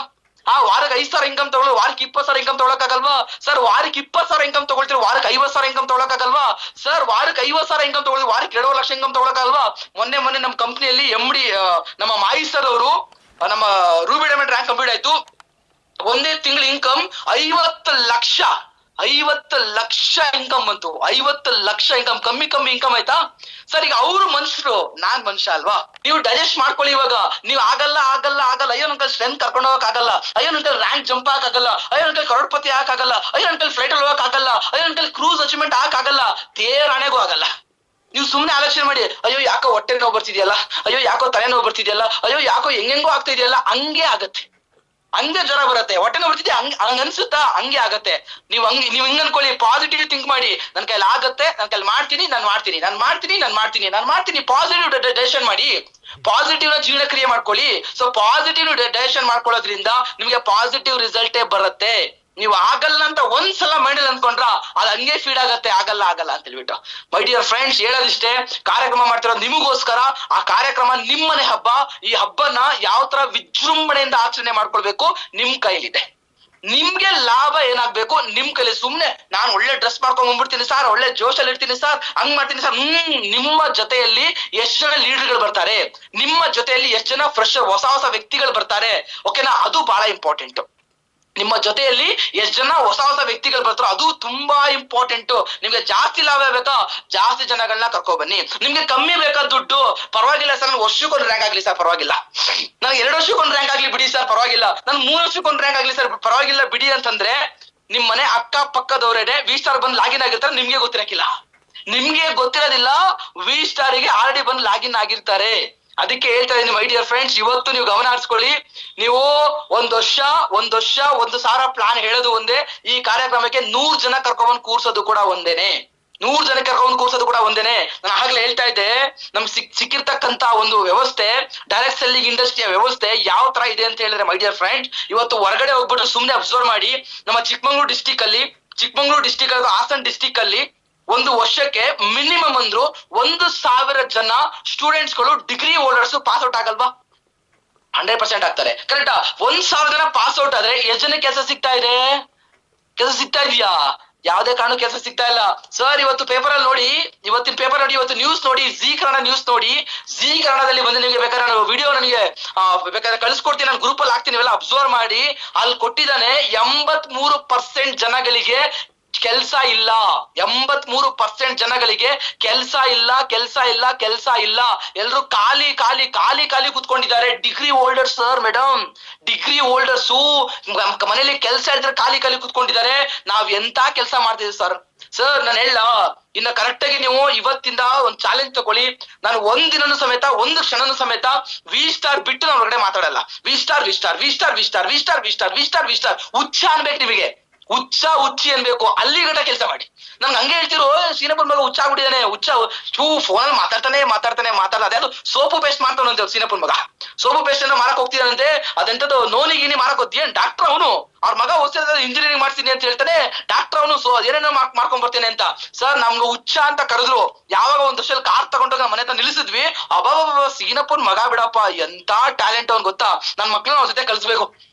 ವಾರಕ್ಕೆ 5,000 ಇನ್ಕಮ್ ತಗೊಳ್ಳೋ, ವಾರಕ್ಕೆ 20,000 ಇನ್ಕಮ್ ತಗೊಳಕಾಗಲ್ವಾ? ಸರ್ ವಾರಕ್ಕೆ 20,000 ಇನ್ಕಮ್ ತಗೊಳ್ತೀರಿ, ವಾರಕ್ಕೆ 50,000 ಇನ್ಕಮ್ ತಗೊಳಕಾಗಲ್ವಾ? ಸರ್ ವಾರಕ್ಕೆ 50,000 ಇನ್ಕಮ್ ತಗೊಳ್ಳಿ, ವಾರಕ್ಕೆ 2 ಲಕ್ಷ ಇನ್ಕಮ್ ತಗೊಳಕಾಗಲ್ವಾ? ಮೊನ್ನೆ ನಮ್ಮ ಕಂಪ್ನಿಯಲ್ಲಿ MD ನಮ್ಮ ಮಾಯಿ ಸರ್ ಅವರು, ನಮ್ಮ ರೂಬಿ ಡೈಮಂಡ್ ರ್ಯಾಂಕ್ ಕಂಪ್ಲೀಟ್ ಆಯ್ತು. ಒಂದೇ ತಿಂಗಳ ಇನ್ಕಮ್ 50 ಲಕ್ಷ. 50 ಲಕ್ಷ ಇನ್ಕಮ್ ಬಂತು. 50 ಲಕ್ಷ ಇನ್ಕಮ್. ಕಮ್ಮಿ ಇನ್ಕಮ್ ಆಯ್ತಾ ಸರ್? ಈಗ ಅವರು ಮನುಷ್ಯರು, ನಾನ್ ಮನುಷ್ಯ ಅಲ್ವಾ? ನೀವು ಡೈಜೆಸ್ಟ್ ಮಾಡ್ಕೊಳ್ಳಿ. ಇವಾಗ ನೀವು ಆಗಲ್ಲ. ಅಯ್ಯೋ ನನ್ ಕೈ ಸ್ಟ್ರೆಂತ್ ಕರ್ಕೊಂಡು ಹೋಗಕ್ ಆಗಲ್ಲ, ಅಯ್ಯೋ ನನ್ ಕೈ ರ್ಯಾಂಕ್ ಜಂಪ್ ಆಗಲ್ಲ, ಅಯ್ಯೋ ನನ್ ಕೈ ಕರೋಡ್ಪತಿ ಆಗಲ್ಲ, ಅಯ್ಯೋ ನನ್ ಕೈ ಫ್ಲೈಟ್ ಅಲ್ಲಿ ಹೋಗಕ್ ಆಗಲ್ಲ, ಅಯ್ಯೋ ನನ್ ಕೈ ಕ್ರೂಸ್ ಅಚೀವ್ಮೆಂಟ್ ಆಗಲ್ಲ, ತೇರಾಣೆಗೂ ಆಗಲ್ಲ. ನೀವು ಸುಮ್ನೆ ಆಲೋಚನೆ ಮಾಡಿ, ಅಯ್ಯೋ ಯಾಕೋ ಹೊಟ್ಟೆ ನೋವು ಬರ್ತಿದ್ಯಲ್ಲ, ಅಯ್ಯೋ ಯಾಕೋ ತಲೆ ನೋವು ಬರ್ತಿದ್ಯಲ್ಲ, ಅಯ್ಯೋ ಯಾಕೋ ಹೆಂಗೆಂಗೋ ಆಗ್ತಾ ಇದೆಯಲ್ಲ, ಹಂಗೆ ಆಗತ್ತೆ. ಹಂಗೆ ಜ್ವರ ಬರುತ್ತೆ, ಹೊಟ್ಟೆ ನೋವು ಬರ್ತಿದ್ಯಾ, ಹಂಗ ಅನ್ಸುತ್ತಾ? ಹಂಗೆ ಆಗತ್ತೆ. ನೀವು ಹಿಂಗ್ ಅನ್ಕೊಳ್ಳಿ, ಪಾಸಿಟಿವ್ ಥಿಂಕ್ ಮಾಡಿ. ನನ್ ಕೈಲಿ ಆಗತ್ತೆ, ನನ್ ಕೈಲಿ ಮಾಡ್ತೀನಿ, ನಾನು ಮಾಡ್ತೀನಿ. ಪಾಸಿಟಿವ್ ಡೈರೆಕ್ಷನ್ ಮಾಡಿ, ಪಾಸಿಟಿವ್ ನ ಜೀವನ ಕ್ರಿಯೆ ಮಾಡ್ಕೊಳ್ಳಿ. ಸೊ ಪಾಸಿಟಿವ್ ಡೈರೆಕ್ಷನ್ ಮಾಡ್ಕೊಳ್ಳೋದ್ರಿಂದ ನಿಮ್ಗೆ ಪಾಸಿಟಿವ್ ರಿಸಲ್ಟೇ ಬರುತ್ತೆ. ನೀವು ಆಗಲ್ಲ ಅಂತ ಒಂದ್ಸಲ ಮೈಂಡಲ್ಲಿ ಅನ್ಕೊಂಡ್ರ ಅದು ಹಂಗೆ ಫೀಡ್ ಆಗತ್ತೆ. ಆಗಲ್ಲ ಅಂತ ಹೇಳ್ಬಿಟ್ಟು. ಮೈ ಡಿಯರ್ ಫ್ರೆಂಡ್ಸ್, ಹೇಳೋದಿಷ್ಟೇ. ಕಾರ್ಯಕ್ರಮ ಮಾಡ್ತಿರೋದು ನಿಮಗೋಸ್ಕರ. ಆ ಕಾರ್ಯಕ್ರಮ ನಿಮ್ಮನೆ ಹಬ್ಬ. ಈ ಹಬ್ಬನ ಯಾವ ತರ ವಿಜೃಂಭಣೆಯಿಂದ ಆಚರಣೆ ಮಾಡ್ಕೊಳ್ಬೇಕು ನಿಮ್ ಕೈಲಿದೆ. ನಿಮ್ಗೆ ಲಾಭ ಏನಾಗ್ಬೇಕು ನಿಮ್ ಕೈಲಿ. ಸುಮ್ನೆ ನಾನು ಒಳ್ಳೆ ಡ್ರೆಸ್ ಮಾಡ್ಕೊಂಡ್ ಬಂದ್ಬಿಡ್ತೀನಿ ಸರ್, ಒಳ್ಳೆ ಜೋಶಲ್ಲಿ ಇರ್ತೀನಿ ಸರ್, ಹಂಗ್ ಮಾಡ್ತೀನಿ ಸರ್. ನಿಮ್ಮ ಜೊತೆಯಲ್ಲಿ ಎಷ್ಟು ಜನ ಲೀಡರ್ಗಳು ಬರ್ತಾರೆ, ನಿಮ್ಮ ಜೊತೆಯಲ್ಲಿ ಎಷ್ಟು ಜನ ಫ್ರೆಶ್ ಹೊಸ ವ್ಯಕ್ತಿಗಳು ಬರ್ತಾರೆ. ಓಕೆನಾ? ಅದು ಬಹಳ ಇಂಪಾರ್ಟೆಂಟ್. ನಿಮ್ಮ ಜೊತೆಯಲ್ಲಿ ಎಷ್ಟು ಜನ ಹೊಸ ವ್ಯಕ್ತಿಗಳು ಬರ್ತಾರೋ ಅದು ತುಂಬಾ ಇಂಪಾರ್ಟೆಂಟ್. ನಿಮ್ಗೆ ಜಾಸ್ತಿ ಲಾಭ ಬೇಕಾ? ಜಾಸ್ತಿ ಜನಗಳನ್ನ ಕರ್ಕೊ ಬನ್ನಿ. ನಿಮ್ಗೆ ಕಮ್ಮಿ ಬೇಕಾ ದುಡ್ಡು? ಪರವಾಗಿಲ್ಲ ಸರ್, ನಾನು ವರ್ಷಕ್ಕೊಂದು ರ್ಯಾಂಕ್ ಆಗ್ಲಿ ಸರ್, ಪರವಾಗಿಲ್ಲ. ನನಗೆ 2 ವರ್ಷಕ್ಕೊಂದು ರ್ಯಾಂಕ್ ಆಗ್ಲಿ ಬಿಡಿ ಸರ್, ಪರವಾಗಿಲ್ಲ. ನಾನು 3 ವರ್ಷಕ್ಕೊಂದು ರ್ಯಾಂಕ್ ಆಗ್ಲಿ ಸರ್, ಪರವಾಗಿಲ್ಲ ಬಿಡಿ ಅಂತಂದ್ರೆ ನಿಮ್ ಮನೆ ಅಕ್ಕ ಪಕ್ಕದವರೇನೆ ವಿ ಸ್ಟಾರ್ ಬಂದು ಲಾಗಿನ್ ಆಗಿರ್ತಾರೆ. ನಿಮ್ಗೆ ಗೊತ್ತಿರೋದಿಲ್ಲ. ವಿ ಸ್ಟಾರಿಗೆ ಆಲ್ರೆಡಿ ಬಂದು ಲಾಗಿನ್ ಆಗಿರ್ತಾರೆ. ಅದಕ್ಕೆ ಹೇಳ್ತಾ ಇದೀನಿ ಮೈ ಡಿಯರ್ ಫ್ರೆಂಡ್ಸ್, ಇವತ್ತು ನೀವು ಗಮನ ಹರಿಸ್ಕೊಳ್ಳಿ. ನೀವು ಒಂದ್ ವರ್ಷ 1,000 ಪ್ಲಾನ್ ಹೇಳೋದು ಒಂದೇ. ಈ ಕಾರ್ಯಕ್ರಮಕ್ಕೆ 100 ಜನ ಕರ್ಕೊಂಡ್ ಕೂರ್ಸೋದು ಕೂಡ ಒಂದೇನೆ. 100 ಜನ ಕರ್ಕೊಂಡ್ ಕೂರ್ಸೋದು ಕೂಡ ಒಂದೇನೆ. ನಾನು ಆಗ್ಲೇ ಹೇಳ್ತಾ ಇದ್ದೆ, ನಮ್ ಸಿಕ್ಕಿರ್ತಕ್ಕಂತ ಒಂದು ವ್ಯವಸ್ಥೆ, ಡೈರೆಕ್ಟ್ ಸೆಲ್ಲಿಂಗ್ ಇಂಡಸ್ಟ್ರಿಯ ವ್ಯವಸ್ಥೆ ಯಾವ ತರ ಇದೆ ಅಂತ ಹೇಳಿದ್ರೆ ಮೈ ಡಿಯರ್ ಫ್ರೆಂಡ್ಸ್, ಇವತ್ತು ಹೊರಗಡೆ ಹೋಗ್ಬಿಟ್ಟು ಸುಮ್ನೆ ಅಬ್ಸರ್ವ್ ಮಾಡಿ. ನಮ್ಮ ಚಿಕ್ಕಮಂಗ್ಳೂರು ಡಿಸ್ಟಿಕ್ ಅಲ್ಲಿ, ಹಾಸನ್ ಡಿಸ್ಟಿಕ್ ಅಲ್ಲಿ ಒಂದು ವರ್ಷಕ್ಕೆ ಮಿನಿಮಮ್ ಅಂದ್ರು 1,000 ಜನ ಸ್ಟೂಡೆಂಟ್ಸ್ ಗಳು ಡಿಗ್ರಿ ಹೋಲ್ಡರ್ಸ್ ಪಾಸ್ ಔಟ್ ಆಗಲ್ವಾ? 100% ಆಗ್ತಾರೆ. ಕರೆಕ್ಟಾ? 1,000 ಜನ ಪಾಸ್ ಔಟ್ ಆದ್ರೆ ಎಷ್ಟು ಜನ ಕೆಲಸ ಸಿಗ್ತಾ ಇದೆ? ಕೆಲಸ ಸಿಗ್ತಾ ಇದೆಯಾ? ಯಾವ್ದೇ ಕಾರಣ ಕೆಲಸ ಸಿಗ್ತಾ ಇಲ್ಲ ಸರ್. ಇವತ್ತು ಪೇಪರ್ ಅಲ್ಲಿ ನೋಡಿ, ಇವತ್ತಿನ ಪೇಪರ್ ನೋಡಿ, ಇವತ್ತು ನ್ಯೂಸ್ ನೋಡಿ, ಜಿ ಕನ್ನಡ ನ್ಯೂಸ್ ನೋಡಿ. ಜಿ ಕನ್ನಡದಲ್ಲಿ ಬಂದು ನಿಮಗೆ ಬೇಕಾದ್ರೆ ನಾನು ವಿಡಿಯೋ ನನಗೆ ಬೇಕಾದ್ರೆ ಕಳಿಸ್ಕೊಡ್ತೀನಿ, ನಾನು ಗ್ರೂಪ್ ಅಲ್ಲಿ ಹಾಕ್ತೀನಿ, ಇವೆಲ್ಲ ಅಬ್ಸರ್ವ್ ಮಾಡಿ. ಅಲ್ಲಿ ಕೊಟ್ಟಿದ್ದಾನೆ 83% ಜನಗಳಿಗೆ ಕೆಲ್ಸ ಇಲ್ಲ. 83% ಜನಗಳಿಗೆ ಕೆಲ್ಸ ಇಲ್ಲ. ಎಲ್ರು ಖಾಲಿ ಕುತ್ಕೊಂಡಿದ್ದಾರೆ. Degree holders sir, madam, degree holders ಮನೇಲಿ ಕೆಲ್ಸ ಇದ್ರೆ ಖಾಲಿ ಕುತ್ಕೊಂಡಿದ್ದಾರೆ. ನಾವ್ ಎಂತ ಕೆಲ್ಸ ಮಾಡ್ತಿದ್ವಿ ಸರ್. ನಾನು ಹೇಳ, ಇನ್ನ ಕರೆಕ್ಟ್ ಆಗಿ ನೀವು ಇವತ್ತಿಂದ ಒಂದು ಚಾಲೆಂಜ್ ತಗೊಳ್ಳಿ. ನಾನು ಒಂದಿನೂ ಸಮೇತ, ಒಂದು ಕ್ಷಣನೂ ಸಮೇತ ವಿ ಸ್ಟಾರ್ ಬಿಟ್ಟು ನಾನು ಹೊರಗಡೆ ಮಾತಾಡಲ್ಲ. ವಿ ಸ್ಟಾರ್ ಹುಚ್ಚ ಅನ್ಬೇಕು ನಿಮಗೆ. ಹುಚ್ಚಿ ಅನ್ಬೇಕು. ಅಲ್ಲಿ ಗಂಟ ಕೆಲಸ ಮಾಡಿ. ನನ್ಗೆ ಹಂಗೆ ಹೇಳ್ತಿರೋ, ಸೀನಪ್ಪನ ಮಗ ಹುಚ್ಚ ಆಗ್ಬಿಟ್ಟಿದ್ದಾನೆ. ಫೋನಲ್ಲಿ ಮಾತಾಡ್ತಾನೆ. ಅದೇ ಸೋಪು ಪೇಸ್ಟ್ ಮಾಡ್ತಾನಂತೆ ಸೀನಪ್ಪನ ಮಗ. ಸೋಪು ಪೇಸ್ಟ್ ಅನ್ನ ಮಾರಕ್ ಹೋಗ್ತಿದಾನಂತೆ. ಅದೆಂತದ್ದು ನೋನಿಗಿನಿ ಮಾರಕ್ ಹೋಗ್ತೀಯ? ಡಾಕ್ಟರ್ ಅವನು. ಅವ್ರ ಮಗ ಓದಿಸಿದ್ರೆ ಇಂಜಿನಿಯರಿಂಗ್ ಮಾಡ್ತೀನಿ ಅಂತ ಹೇಳ್ತಾನೆ, ಡಾಕ್ಟರ್ ಅವನು ಏನೇನೋ ಮಾಡ್ಕೊಂಡ್ ಬರ್ತೇನೆ ಅಂತ. ಸರ್ ನಮ್ಗೆ ಹುಚ್ಚ ಅಂತ ಕರೆದ್ರು. ಯಾವಾಗ ಒಂದ್ ವರ್ಷದಲ್ಲಿ ಕಾರ್ ತಗೊಂಡೋಗ ಮನೆ ಹತ್ರ ನಿಲ್ಲಿಸಿದ್ವಿ, ಅಬ್ಬಾಬ ಸೀನಪ್ಪನ್ ಮಗ ಬಿಡಪ್ಪ, ಎಂತ ಟ್ಯಾಲೆಂಟ್ ಅವ್ನ್ ಗೊತ್ತಾ, ನನ್ ಮಕ್ಳನ್ನ ಅವ್ನ ಜೊತೆ ಕಲ್ಸ್ಬೇಕು,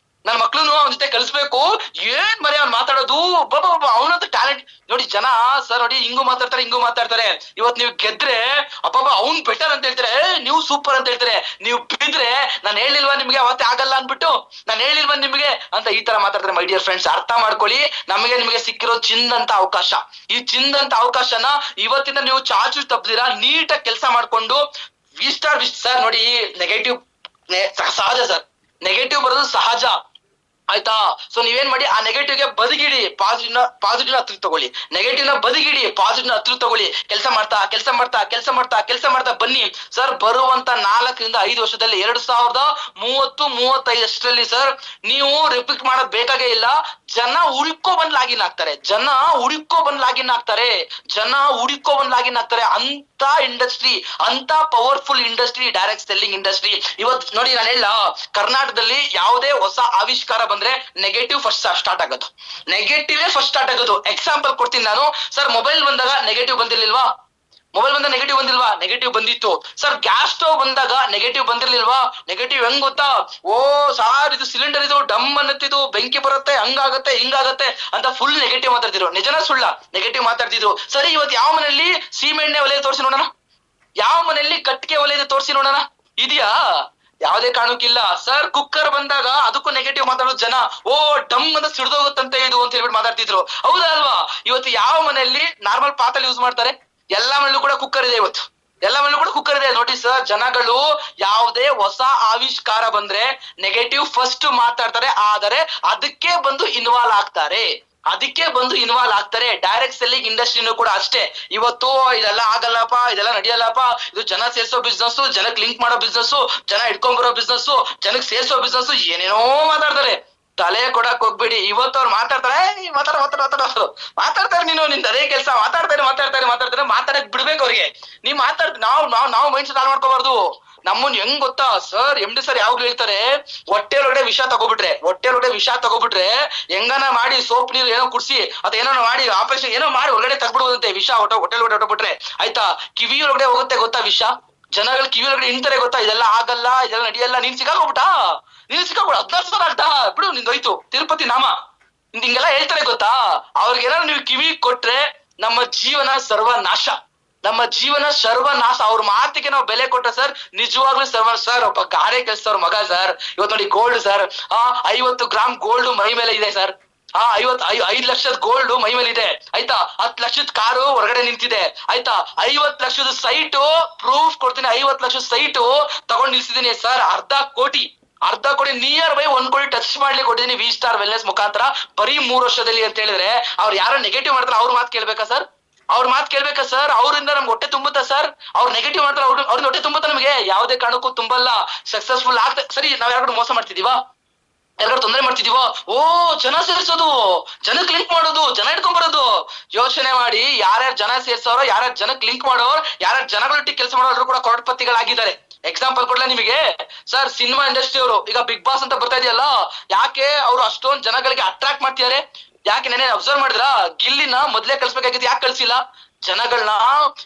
ನನ್ ಮಕ್ಳುನು ಅವನ ಜೊತೆ ಕಲ್ಸ್ಬೇಕು. ಏನ್ ಮರಿ ಅವ್ನ್ ಮಾತಾಡೋದು, ಅವನಂತ ಟ್ಯಾಲೆಂಟ್ ನೋಡಿ. ಜನ ಸರ್ ನೋಡಿ ಹಿಂಗೂ ಮಾತಾಡ್ತಾರೆ ಹಿಂಗೂ ಮಾತಾಡ್ತಾರೆ. ಇವತ್ ನೀವು ಗೆದ್ರೆ ಅಬ್ಬಬ್ಬ ಅವ್ನ್ ಬೆಟರ್ ಅಂತ ಹೇಳ್ತಾರೆ, ನೀವು ಸೂಪರ್ ಅಂತ ಹೇಳ್ತಾರೆ. ನೀವು ಬಿದ್ರೆ ನಾನು ಹೇಳಿಲ್ವಾ ನಿಮ್ಗೆ ಅವತ್ತೇ ಆಗಲ್ಲ ಅನ್ಬಿಟ್ಟು, ನಾನು ಹೇಳಿಲ್ವಾ ನಿಮ್ಗೆ ಅಂತ ಈ ತರ ಮಾತಾಡ್ತಾರೆ. ಮೈ ಡಿಯರ್ ಫ್ರೆಂಡ್ಸ್, ಅರ್ಥ ಮಾಡ್ಕೊಳ್ಳಿ, ನಿಮಗೆ ಸಿಕ್ಕಿರೋ ಚಿಂದಂತ ಅವಕಾಶ. ಈ ಚಿಂದಂತ ಅವಕಾಶನ ಇವತ್ತಿಂದ ನೀವು ಚಾಚು ತಪ್ಪದಿರಾ ನೀಟಾಗಿ ಕೆಲಸ ಮಾಡ್ಕೊಂಡು ಸರ್ ನೋಡಿ, ನೆಗೆಟಿವ್ ಸಹಜ ಸರ್, ನೆಗೆಟಿವ್ ಬರೋದು ಸಹಜ ಆಯ್ತಾ. ಸೊ ನೀವೇನ್ ಮಾಡಿ, ಆ ನೆಗೆಟಿವ್ ಗೆ ಬದಿಗಿಡಿ, ಪಾಸಿಟಿವ್ ಹತ್ರ ತಗೊಳ್ಳಿ. ನೆಗೆಟಿವ್ ನ ಬದಿಗಿಡಿ, ಪಾಸಿಟಿವ್ ಹತ್ರ ತಗೊಳ್ಳಿ. ಕೆಲಸ ಮಾಡ್ತಾ ಬನ್ನಿ ಸರ್. ಬರುವಂತ 4 ರಿಂದ 5 ವರ್ಷದಲ್ಲಿ 2030-35 ಸರ್ ನೀವು ರಿಪೀಟ್ ಮಾಡೋದ್ ಬೇಕಾಗೇ ಇಲ್ಲ. ಜನ ಹುಡುಕೋ ಬಂದ್ ಲಾಗಿನ್ ಆಗ್ತಾರೆ, ಅಂತ ಇಂಡಸ್ಟ್ರಿ, ಅಂತ powerful industry direct selling industry. ಇವತ್ತು ನೋಡಿ, ನಾನು ಹೇಳ ಕರ್ನಾಟಕದಲ್ಲಿ ಯಾವುದೇ ಹೊಸ ಆವಿಷ್ಕಾರ ಬಂದ್ರೆ ನೆಗೆಟಿವ್ ಫಸ್ಟ್ ಸ್ಟಾರ್ಟ್ ಆಗೋದು, ಎಕ್ಸಾಂಪಲ್ ಕೊಡ್ತೀನಿ ನಾನು. ಸರ್ ಮೊಬೈಲ್ ಬಂದಾಗ ನೆಗೆಟಿವ್ ಬಂದಿರ್ಲಿಲ್ವಾ? ನೆಗೆಟಿವ್ ಬಂದಿತ್ತು. ಸರ್ ಗ್ಯಾಸ್ ಸ್ಟವ್ ಬಂದಾಗ ನೆಗೆಟಿವ್ ಬಂದಿರ್ಲಿಲ್ವಾ? ನೆಗೆಟಿವ್ ಹೆಂಗ್ ಗೊತ್ತಾ? ಓ ಸಾರ್ ಇದು ಸಿಲಿಂಡರ್ ಇದು ಡಮ್ ಅನ್ನತ್ತಿದು, ಬೆಂಕಿ ಬರುತ್ತೆ, ಹಂಗಾಗತ್ತೆ ಹಿಂಗಾಗತ್ತೆ ಅಂತ ಫುಲ್ ನೆಗೆಟಿವ್ ಮಾತಾಡ್ತಿದ್ರು. ನಿಜನ ಸುಳ್ಳ? ನೆಗೆಟಿವ್ ಮಾತಾಡ್ತಿದ್ರು. ಸರಿ, ಇವತ್ತು ಯಾವ ಮನೆಯಲ್ಲಿ ಸೀಮೆಣ್ಣೆ ಒಲೆ ತೋರಿಸಿ ನೋಡೋಣ, ಯಾವ ಮನೆಯಲ್ಲಿ ಕಟ್ಟಿಗೆ ಒಲೆ ತೋರಿಸಿ ನೋಡೋಣ, ಇದೆಯಾ? ಯಾವ್ದೇ ಕಾರಣಕ್ಕಿಲ್ಲ. ಸರ್ ಕುಕ್ಕರ್ ಬಂದಾಗ ಅದಕ್ಕೂ ನೆಗೆಟಿವ್ ಮಾತಾಡೋದು ಜನ. ಓ ಡಮ್ ಅಂತ ಸಿಡ್ದೋಗುತ್ತಂತೆ ಇದು ಅಂತ ಹೇಳ್ಬಿಟ್ಟು ಮಾತಾಡ್ತಿದ್ರು. ಹೌದಾ ಅಲ್ವಾ? ಇವತ್ತು ಯಾವ ಮನೆಯಲ್ಲಿ ನಾರ್ಮಲ್ ಪಾತ್ರೆ ಯೂಸ್ ಮಾಡ್ತಾರೆ? ಎಲ್ಲ ಮನೆಯಲ್ಲೂ ಕೂಡ ಕುಕ್ಕರ್ ಇದೆ. ಇವತ್ತು ಎಲ್ಲ ಮನೆಯಲ್ಲೂ ಕೂಡ ಕುಕ್ಕರ್ ಇದೆ. ನೋಡಿ ಸರ್, ಜನಗಳು ಯಾವುದೇ ಹೊಸ ಆವಿಷ್ಕಾರ ಬಂದ್ರೆ ನೆಗೆಟಿವ್ ಫಸ್ಟ್ ಮಾತಾಡ್ತಾರೆ, ಆದರೆ ಅದಕ್ಕೆ ಬಂದು ಇನ್ವಾಲ್ವ್ ಆಗ್ತಾರೆ. ಡೈರೆಕ್ಟ್ ಸೆಲ್ಲಿಂಗ್ ಇಂಡಸ್ಟ್ರಿನೂ ಕೂಡ ಅಷ್ಟೇ. ಇವತ್ತು ಇದೆಲ್ಲ ಆಗಲ್ಲಪ್ಪ, ಇದೆಲ್ಲ ನಡೆಯಲ್ಲಪ್ಪ, ಇದು ಜನ ಸೇರ್ಸೋ ಬಿಸ್ನೆಸ್, ಜನಕ್ಕೆ ಲಿಂಕ್ ಮಾಡೋ ಬಿಸ್ನೆಸ್, ಜನ ಇಟ್ಕೊಂಡ್ ಬರೋ ಬಿಸ್ನೆಸ್, ಜನಕ್ಕೆ ಸೇರ್ಸೋ ಬಿಸ್ನೆಸ್, ಏನೇನೋ ಮಾತಾಡ್ತಾರೆ. ತಲೆ ಕೊಡಕ್ ಹೋಗ್ಬೇಡಿ. ಇವತ್ತು ಅವ್ರು ಮಾತಾಡ್ತಾರೆ, ಮಾತಾಡ್ತಾರೆ. ನೀನು ನಿಂದ ಅದೇ ಕೆಲಸ, ಮಾತಾಡಕ್ ಬಿಡ್ಬೇಕು ಅವ್ರಿಗೆ. ನೀವ್ ನಾವು ಮೈಂಡ್ ಸೆಟ್ ಹಾಳು ಮಾಡ್ಕೋಬಾರ್ದು. ನಮ್ಮನ್ ಹೆಂಗ್ ಗೊತ್ತಾ ಸರ್, MD ಸರ್ ಯಾವಾಗ್ಲೂ ಹೇಳ್ತಾರೆ, ಹೊಟ್ಟೆ ಒಳಗಡೆ ವಿಷ ತಗೋಬಿಟ್ರೆ ಹೆಂಗನ ಮಾಡಿ ಸೋಪ್ ನೀರು ಏನೋ ಕುಡ್ಸಿ ಅಥವಾ ಏನೋ ಮಾಡಿ ಆಪರೇಷನ್ ಏನೋ ಮಾಡಿ ಒಳಗಡೆ ತಗ್ಬಿಡುವಂತೆ ವಿಷ. ಹೊಟ್ಟೆ ಒಳಗಡೆ ಹೊಟ್ಟಬಿಟ್ರೆ ಆಯ್ತಾ, ಕಿವಿ ಒಳಗಡೆ ಹೋಗುತ್ತೆ ಗೊತ್ತಾ ವಿಷ. ಜನಗಳು ಕಿವಿ ಒಳಗಡೆ ಇಂತಾರೆ ಗೊತ್ತಾ, ಇದೆಲ್ಲ ಆಗಲ್ಲ, ಇದೆಲ್ಲ ನಡೆಯಲ್ಲ, ನೀನ್ ಸಿಕ್ಕಾಕೋಬಿಟ್ಟ 14 ಸಲ ಅಡ್ಡ ಬಿಡು, ನಿಂದೋಯ್ತು ತಿರುಪತಿ ನಾಮ, ಹಿಂಗೆಲ್ಲ ಹೇಳ್ತಾರೆ ಗೊತ್ತಾ. ಅವ್ರಿಗೇನಾದ್ರು ನೀವು ಕಿವಿ ಕೊಟ್ರೆ ನಮ್ಮ ಜೀವನ ಸರ್ವನಾಶ. ಅವ್ರ ಮಾತಿಗೆ ನಾವು ಬೆಲೆ ಕೊಟ್ಟ ಸರ್, ನಿಜವಾಗ್ಲೂ ಸರ್ ಒಬ್ಬ ಗಾರೆ ಕೆಲ್ಸದವ್ರ ಮಗ ಸರ್. ಇವತ್ತು ನೋಡಿ ಗೋಲ್ಡ್ ಸರ್, 50 ಗ್ರಾಮ್ ಗೋಲ್ಡ್ ಮೈ ಮೇಲೆ ಇದೆ ಸರ್. 5 ಲಕ್ಷದ ಗೋಲ್ಡ್ ಮೈ ಮೇಲೆ ಇದೆ ಆಯ್ತಾ. 10 ಲಕ್ಷದ ಕಾರು ಹೊರಗಡೆ ನಿಂತಿದೆ ಆಯ್ತಾ. 50 ಲಕ್ಷದ ಸೈಟು, ಪ್ರೂಫ್ ಕೊಡ್ತೀನಿ, 50 ಲಕ್ಷದ ಸೈಟು ತಗೊಂಡ್ ನಿಲ್ಸಿದೀನಿ ಸರ್. ಅರ್ಧ ಕೋಟಿ ನಿಯರ್ ಬೈ 1 ಕೋಟಿ ಟಚ್ ಮಾಡ್ಲಿಕ್ಕೆ ಕೊಟ್ಟಿದ್ದೀನಿ ವಿ ಸ್ಟಾರ್ ವೆಲ್ನೆಸ್ ಮುಖಾಂತರ ಬರೀ 3 ವರ್ಷದಲ್ಲಿ ಅಂತ ಹೇಳಿದ್ರೆ, ಅವ್ರು ಯಾರೋ ನೆಗೆಟಿವ್ ಮಾಡ್ತಾರೆ, ಅವ್ರ ಮಾತು ಕೇಳ್ಬೇಕಾ ಸರ್? ಅವರಿಂದ ನಮ್ಗೆ ಹೊಟ್ಟೆ ತುಂಬುತ್ತಾ ಸರ್? ಅವ್ರು ನೆಗೆಟಿವ್ ಮಾಡ್ತಾರೆ, ಅವ್ರಿಂದ ಹೊಟ್ಟೆ ತುಂಬುತ್ತಾ ನಮಗೆ? ಯಾವುದೇ ಕಾರಣಕ್ಕೂ ತುಂಬಲ್ಲ. ಸಕ್ಸಸ್ಫುಲ್ ಆಗ್ತಾ ಸರಿ, ನಾವ್ ಯಾರು ಮೋಸ ಮಾಡ್ತಿದೀವಾ? ಯಾರು ತೊಂದರೆ ಮಾಡ್ತಿದೀವೋ? ಓ ಜನ ಸೇರ್ಸೋದು, ಜನಕ್ ಲಿಂಕ್ ಮಾಡೋದು, ಜನ ಇಟ್ಕೊಂಡ್ ಬರೋದು. ಯೋಚನೆ ಮಾಡಿ, ಯಾರ್ಯಾರು ಜನ ಸೇರ್ಸೋರು, ಯಾರ್ಯಾರು ಜನಕ್ ಲಿಂಕ್ ಮಾಡೋರು, ಯಾರ್ಯಾರು ಜನಗಳೊಟ್ಟಿಗೆ ಕೆಲಸ ಮಾಡೋರು ಕೂಡ ಕೋಟಿಪತಿಗಳಾಗಿದ್ದಾರೆ. ಎಕ್ಸಾಂಪಲ್ ಕೊಡ್ಲಾ ನಿಮಗೆ ಸರ್, ಸಿನಿಮಾ ಇಂಡಸ್ಟ್ರಿ ಅವರು ಈಗ ಬಿಗ್ ಬಾಸ್ ಅಂತ ಬರ್ತಾ ಇದೆಯಲ್ಲ, ಯಾಕೆ ಅವರು ಅಷ್ಟೊಂದು ಜನಗಳಿಗೆ ಅಟ್ರಾಕ್ಟ್ ಮಾಡ್ತಿದ್ದಾರೆ? ಯಾಕೆ ನೆನೆ ಅಬ್ಸರ್ವ್ ಮಾಡಿದ್ರಾ? ಗಿಲ್ಲಿನ ಮೊದ್ಲೇ ಕಳ್ಸ್ಬೇಕಾಗಿತ್ತು, ಯಾಕೆ ಕಳ್ಸಿಲ್ಲ? ಜನಗಳನ್ನ